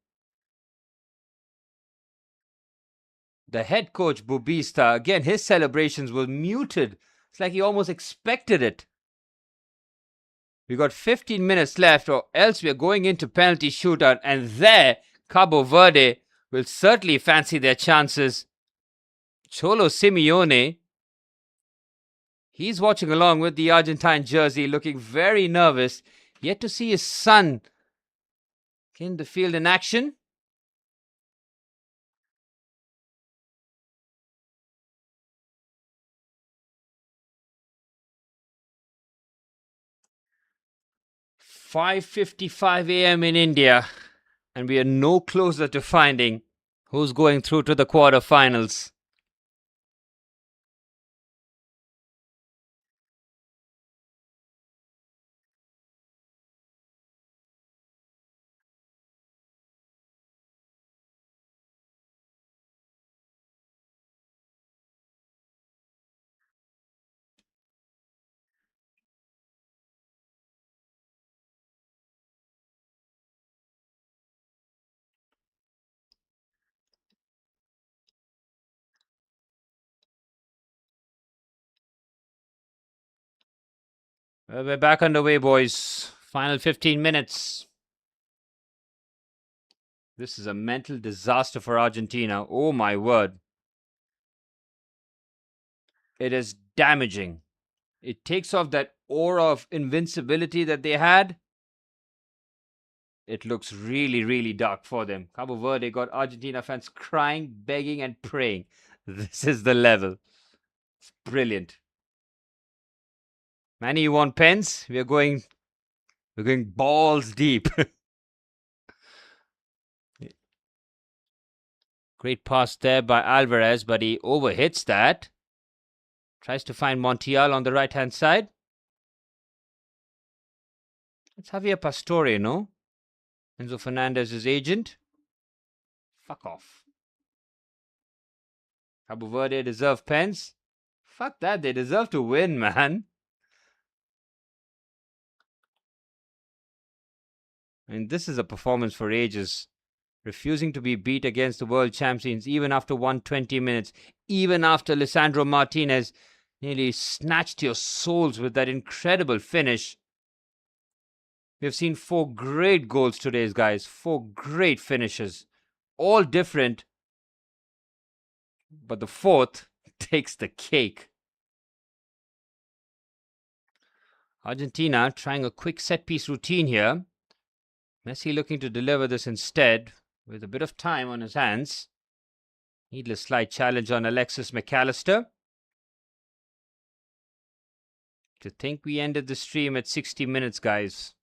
The head coach, Bubista, again, his celebrations were muted. It's like he almost expected it. We got 15 minutes left, or else we're going into penalty shootout, and there, Cabo Verde will certainly fancy their chances. Cholo Simeone, he's watching along with the Argentine jersey, looking very nervous, yet to see his son In the field in action. "5:55 a.m. in India, and we are no closer to finding who's going through to the quarterfinals." Well, we're back underway, boys. Final 15 minutes. This is a mental disaster for Argentina. Oh my word. It is damaging. It takes off that aura of invincibility that they had. It looks really, really dark for them. Cabo Verde got Argentina fans crying, begging, and praying. This is the level. It's brilliant. Manny, you want pens? We're going balls deep. Great pass there by Alvarez, but he overhits that. Tries to find Montiel on the right-hand side. It's Javier Pastore, no? Enzo Fernandez's agent. Fuck off. Cabo Verde deserve pens. Fuck that, they deserve to win, man. And this is a performance for ages. Refusing to be beat against the world champions even after 120 minutes, even after Lisandro Martinez nearly snatched your souls with that incredible finish. We've seen 4 great goals today, guys. 4 great finishes. All different. But the 4th takes the cake. Argentina trying a quick set-piece routine here. Messi looking to deliver this instead with a bit of time on his hands. Needless slight challenge on Alexis McAllister. To think we ended the stream at 60 minutes, guys.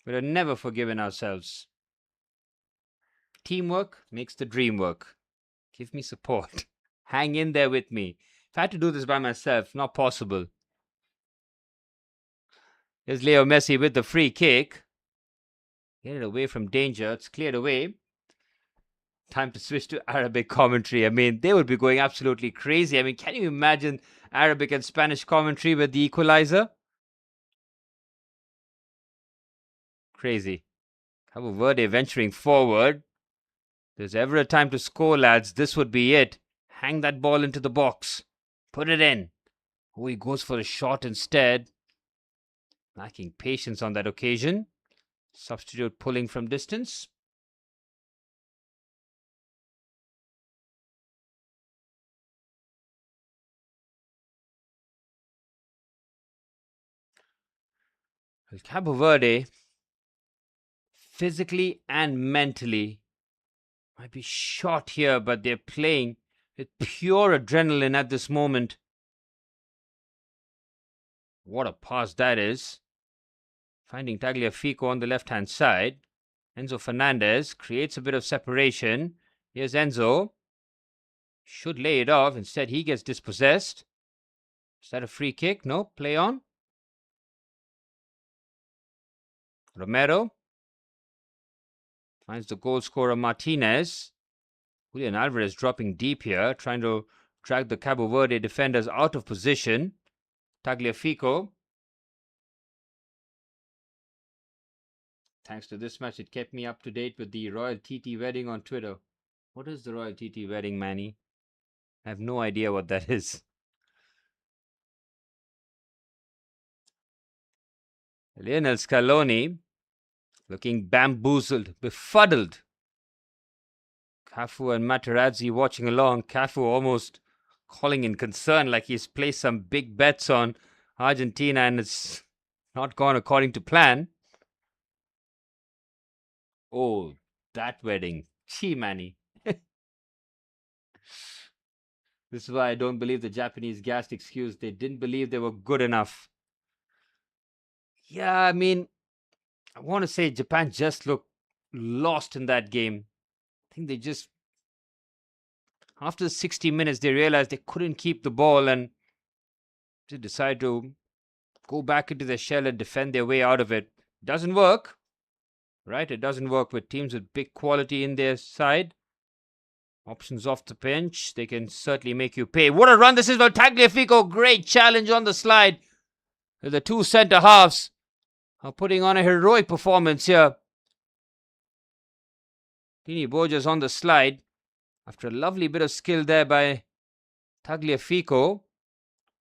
We'd have never forgiven ourselves. Teamwork makes the dream work. Give me support. Hang in there with me. If I had to do this by myself, not possible. Here's Leo Messi with the free kick. Get it away from danger. It's cleared away. Time to switch to Arabic commentary. I mean, they would be going absolutely crazy. I mean, can you imagine Arabic and Spanish commentary with the equalizer? Crazy. Cabo Verde venturing forward. If there's ever a time to score, lads, this would be it. Hang that ball into the box. Put it in. Oh, he goes for a shot instead. Lacking patience on that occasion. Substitute pulling from distance. Well, Cabo Verde, physically and mentally, might be shot here, but they're playing with pure adrenaline at this moment. What a pass that is. Finding Tagliafico on the left-hand side. Enzo Fernandez creates a bit of separation. Here's Enzo. Should lay it off. Instead, he gets dispossessed. Is that a free kick? No. Play on. Romero finds the goal scorer Martinez. Julian Alvarez dropping deep here, trying to drag the Cabo Verde defenders out of position. Tagliafico. Thanks to this match, it kept me up to date with the Royal TT wedding on Twitter. What is the Royal TT wedding, Manny? I have no idea what that is. Lionel Scaloni looking bamboozled, befuddled. Cafu and Materazzi watching along. Cafu almost calling in concern like he's placed some big bets on Argentina and it's not gone according to plan. Oh, that wedding. Gee, Manny. This is why I don't believe the Japanese gassed excuse. They didn't believe they were good enough. Yeah, I mean, I want to say Japan just looked lost in that game. I think they just, after 60 minutes, they realized they couldn't keep the ball and they decided to go back into their shell and defend their way out of it. Doesn't work, right? It doesn't work with teams with big quality in their side. Options off the bench. They can certainly make you pay. What a run this is for Tagliafico. Great challenge on the slide. The two centre halves are putting on a heroic performance here. Tini Borges on the slide. After a lovely bit of skill there by Tagliafico.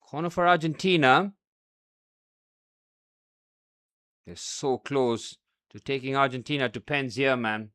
Corner for Argentina. They're so close to taking Argentina to pens here, man.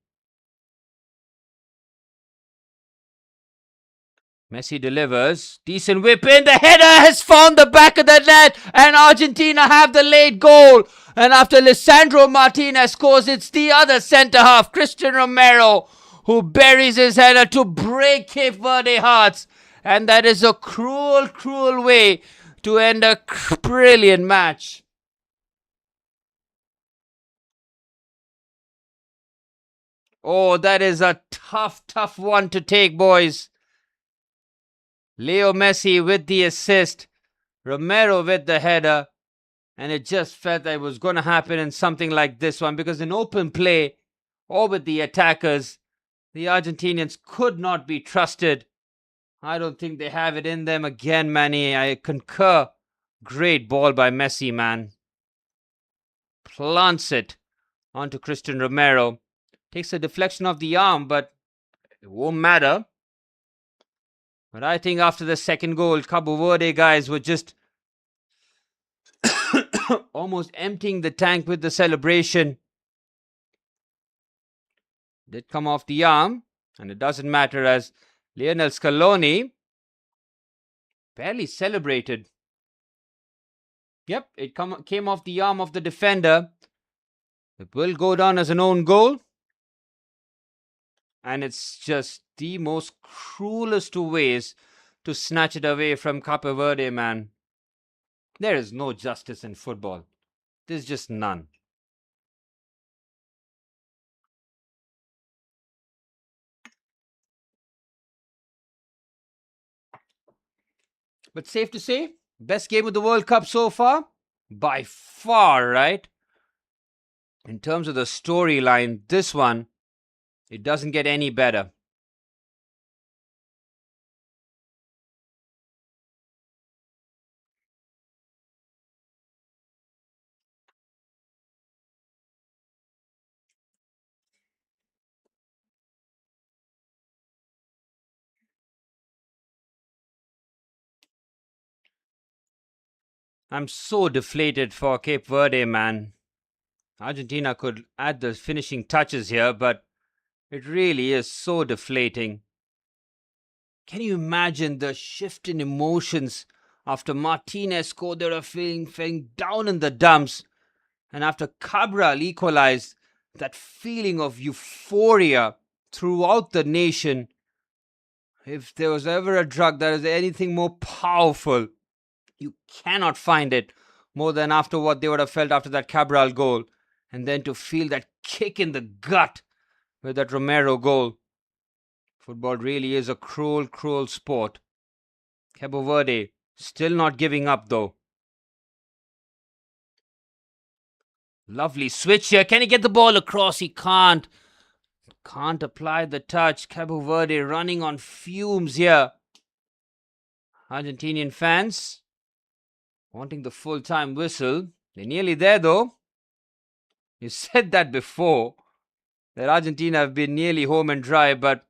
Messi delivers. Decent whip in. The header has found the back of the net. And Argentina have the late goal. And after Lisandro Martinez scores, it's the other centre-half, Christian Romero, who buries his header to break Cape Verde hearts. And that is a cruel, cruel way to end a brilliant match. Oh, that is a tough, tough one to take, boys. Leo Messi with the assist, Romero with the header, and it just felt that it was going to happen in something like this one because in open play or with the attackers, the Argentinians could not be trusted. I don't think they have it in them again, Manny. I concur. Great ball by Messi, man. Plants it onto Christian Romero. Takes a deflection of the arm, but it won't matter. But I think after the second goal, Cabo Verde guys were just almost emptying the tank with the celebration. Did come off the arm, and it doesn't matter as Lionel Scaloni barely celebrated. Yep, it came off the arm of the defender. It will go down as an own goal. And it's just the most cruelest of ways to snatch it away from Cape Verde, man. There is no justice in football. There's just none. But safe to say, best game of the World Cup so far? By far, right? In terms of the storyline, this one, it doesn't get any better. I'm so deflated for Cape Verde, man. Argentina could add the finishing touches here, but it really is so deflating. Can you imagine the shift in emotions after Martinez scored? They were feeling down in the dumps. And after Cabral equalized, that feeling of euphoria throughout the nation. If there was ever a drug that is anything more powerful, you cannot find it more than after what they would have felt after that Cabral goal. And then to feel that kick in the gut with that Romero goal. Football really is a cruel, cruel sport. Cabo Verde still not giving up though. Lovely switch here. Can he get the ball across? He can't. Can't apply the touch. Cabo Verde running on fumes here. Argentinian fans wanting the full-time whistle. They're nearly there though. You said that before, that Argentina have been nearly home and dry, but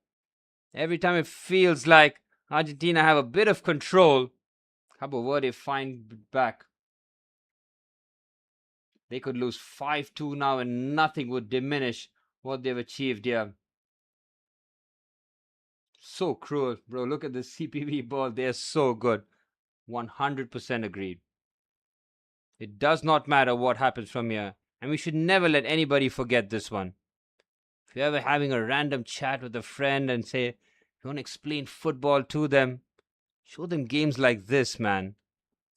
every time it feels like Argentina have a bit of control, Cabo Verde find back. They could lose 5-2 now and nothing would diminish what they've achieved here. So cruel, bro. Look at the CPV ball. They're so good. 100% agreed. It does not matter what happens from here. And we should never let anybody forget this one. If you're ever having a random chat with a friend and say, you want to explain football to them, show them games like this, man.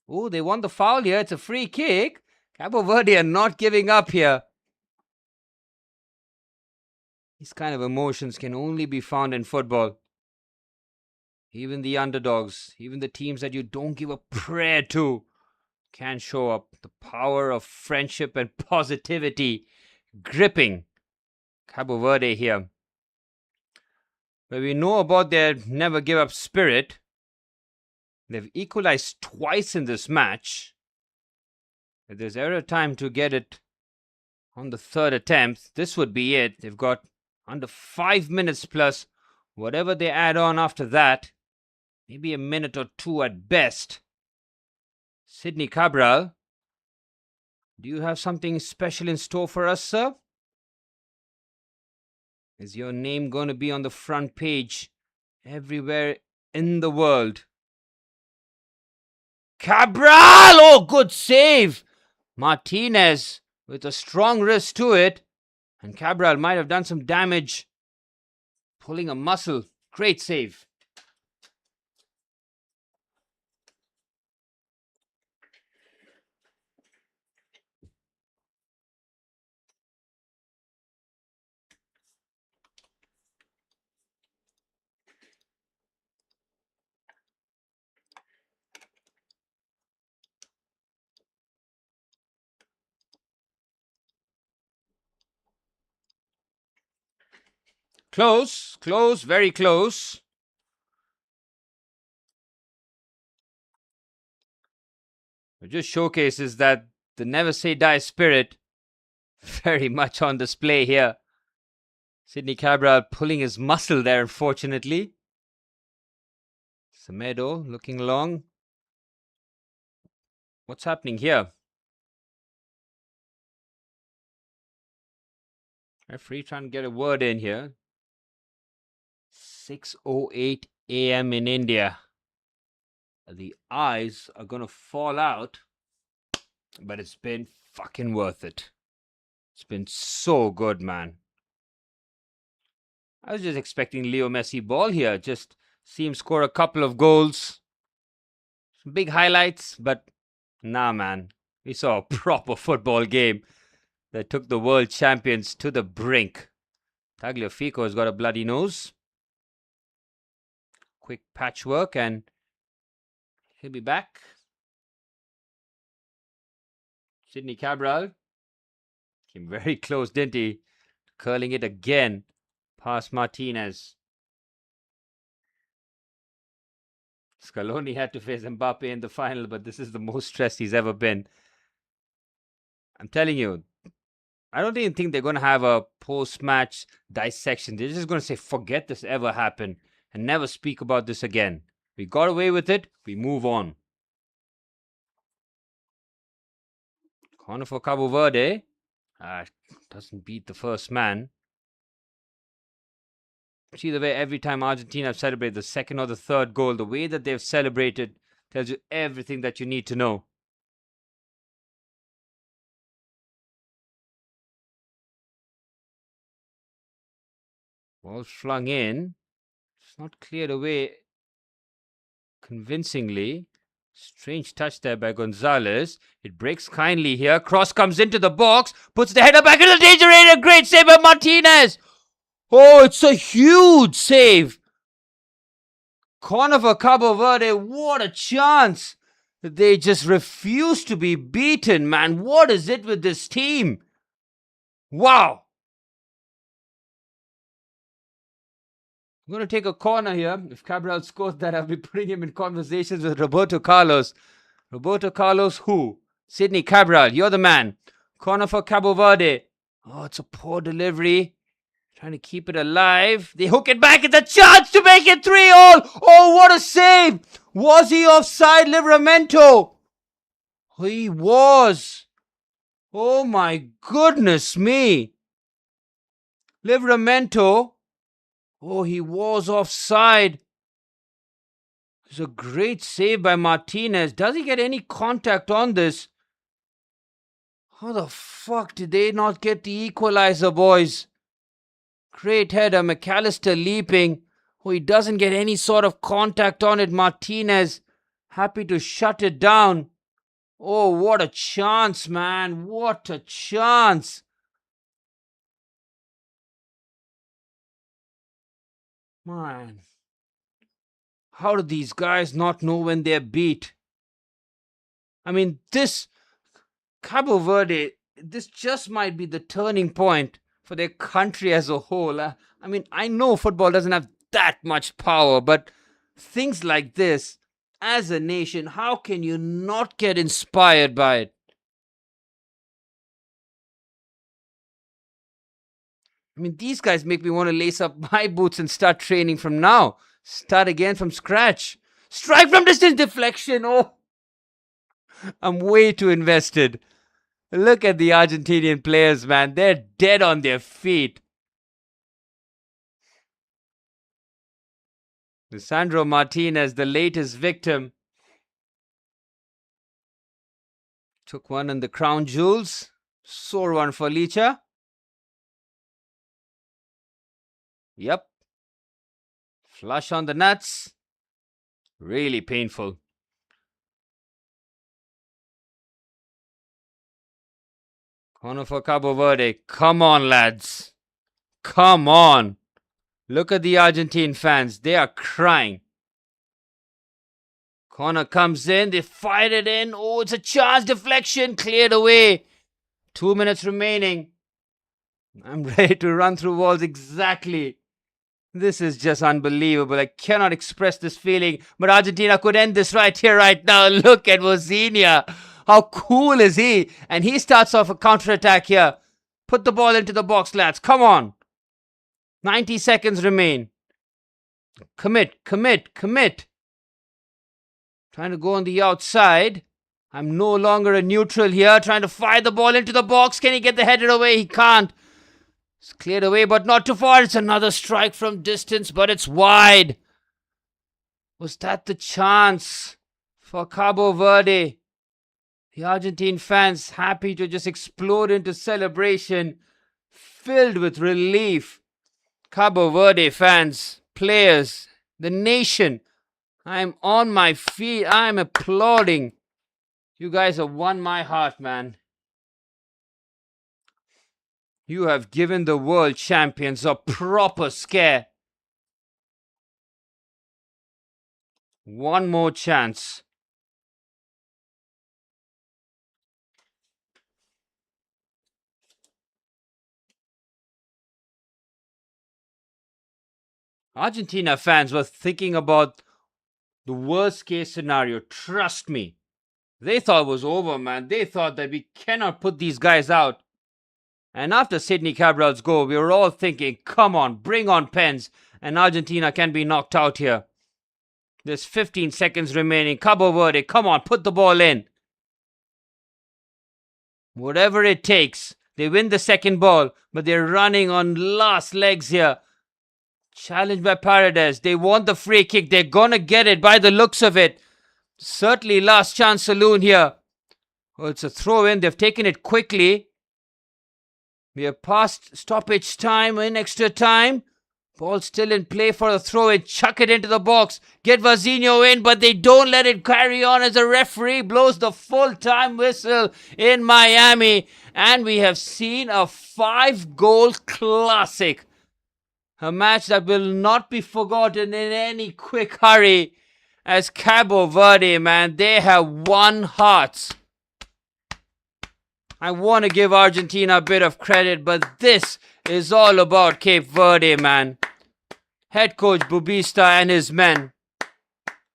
Oh, they won the foul here. It's a free kick. Cape Verde are not giving up here. These kind of emotions can only be found in football. Even the underdogs, even the teams that you don't give a prayer to, can show up. The power of friendship and positivity gripping Cape Verde here. But we know about their never give up spirit. They've equalized twice in this match. If there's ever a time to get it on the third attempt, this would be it. They've got under 5 minutes plus whatever they add on after that. Maybe a minute or two at best. Sydney Cabral, do you have something special in store for us, sir? Is your name going to be on the front page everywhere in the world? Cabral! Oh, good save! Martinez with a strong wrist to it. And Cabral might have done some damage. Pulling a muscle. Great save. Close, very close. It just showcases that the never say die spirit very much on display here. Sydney Cabral pulling his muscle there, unfortunately. Semedo looking long. What's happening here? Referee trying to get a word in here. 6:08 a.m. in India. The eyes are going to fall out, but it's been fucking worth it. It's been so good, man. I was just expecting Leo Messi ball here. Just see him score a couple of goals. Some big highlights, but nah, man. We saw a proper football game that took the world champions to the brink. Tagliafico has got a bloody nose. Quick patchwork and he'll be back. Sydney Cabral came very close, didn't he? Curling it again past Martinez. Scaloni had to face Mbappe in the final, but this is the most stressed he's ever been. I'm telling you, I don't even think they're going to have a post-match dissection. They're just going to say, forget this ever happened and never speak about this again. We got away with it. We move on. Corner for Cape Verde. Doesn't beat the first man. See the way every time Argentina have celebrated the second or the third goal, the way that they've celebrated tells you everything that you need to know. Ball flung in. It's not cleared away convincingly. Strange touch there by Gonzalez. It breaks kindly here. Cross comes into the box. Puts the header back into the danger area. Great save by Martinez. Oh, it's a huge save. Corner for Cape Verde. What a chance. They just refuse to be beaten, man. What is it with this team? Wow. I'm going to take a corner here. If Cabral scores that, I'll be putting him in conversations with Roberto Carlos. Roberto Carlos who? Sydney Cabral, you're the man. Corner for Cape Verde. Oh, it's a poor delivery. Trying to keep it alive. They hook it back. It's a chance to make it 3-3. Oh, what a save. Was he offside, Livramento? He was. Oh, my goodness me. Livramento. Oh, he was offside. It's a great save by Martinez. Does he get any contact on this? How the fuck did they not get the equalizer, boys? Great header, McAllister leaping. Oh, he doesn't get any sort of contact on it. Martinez happy to shut it down. Oh, what a chance, man. What a chance. Man, how do these guys not know when they're beat? I mean, this Cabo Verde, this just might be the turning point for their country as a whole. I mean, I know football doesn't have that much power, but things like this, as a nation, how can you not get inspired by it? I mean, these guys make me want to lace up my boots and start training from now. Start again from scratch. Strike from distance, deflection. Oh, I'm way too invested. Look at the Argentinian players, man. They're dead on their feet. Lisandro Martinez, the latest victim. Took one in the crown jewels. Sore one for Licha. Yep. Flush on the nuts. Really painful. Corner for Cabo Verde. Come on, lads. Come on. Look at the Argentine fans. They are crying. Corner comes in. They fired it in. Oh, it's a chance. Deflection. Cleared away. 2 minutes remaining. I'm ready to run through walls exactly. This is just unbelievable. I cannot express this feeling. But Argentina could end this right here, right now. Look at Vozinha. How cool is he? And he starts off a counter-attack here. Put the ball into the box, lads. Come on. 90 seconds remain. Commit. Trying to go on the outside. I'm no longer a neutral here. Trying to fire the ball into the box. Can he get the header away? He can't. It's cleared away, but not too far. It's another strike from distance, but it's wide. Was that the chance for Cabo Verde? The Argentine fans happy to just explode into celebration, filled with relief. Cabo Verde fans, players, the nation, I'm on my feet. I'm applauding. You guys have won my heart, man. You have given the world champions a proper scare. One more chance. Argentina fans were thinking about the worst case scenario. Trust me. They thought it was over, man. They thought that we cannot put these guys out. And after Sidney Cabral's goal, we were all thinking, come on, bring on pens, and Argentina can be knocked out here. There's 15 seconds remaining. Cabo Verde, come on, put the ball in. Whatever it takes. They win the second ball, but they're running on last legs here. Challenged by Paredes. They want the free kick. They're gonna get it by the looks of it. Certainly last chance saloon here. Oh, it's a throw in. They've taken it quickly. We have passed stoppage time in extra time. Ball still in play for a throw in. Chuck it into the box. Get Vozinha in, but they don't let it carry on as the referee blows the full-time whistle in Miami. And we have seen a 5-goal classic. A match that will not be forgotten in any quick hurry. As Cabo Verde, man, they have won hearts. I want to give Argentina a bit of credit, but this is all about Cape Verde, man. Head coach Bubista and his men.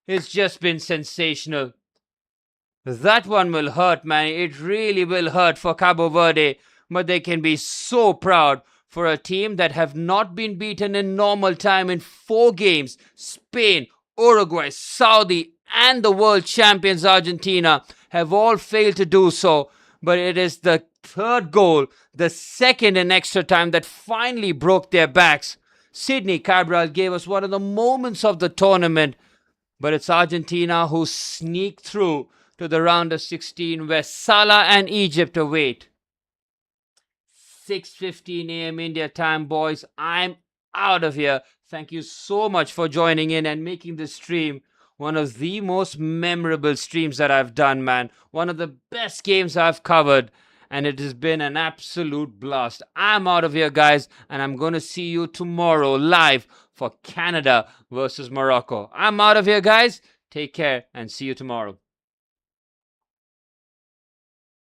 It's just been sensational. That one will hurt, man. It really will hurt for Cabo Verde, but they can be so proud for a team that have not been beaten in normal time in 4 games. Spain, Uruguay, Saudi, and the world champions Argentina have all failed to do so. But it is the third goal, the second in extra time, that finally broke their backs. Sidney Cabral gave us one of the moments of the tournament. But it's Argentina who sneaked through to the round of 16 where Salah and Egypt await. 6:15 a.m. India time, boys. I'm out of here. Thank you so much for joining in and making this stream one of the most memorable streams that I've done, man. One of the best games I've covered, and it has been an absolute blast. I'm out of here, guys, and I'm going to see you tomorrow live for Canada versus Morocco. I'm out of here, guys. Take care and see you tomorrow.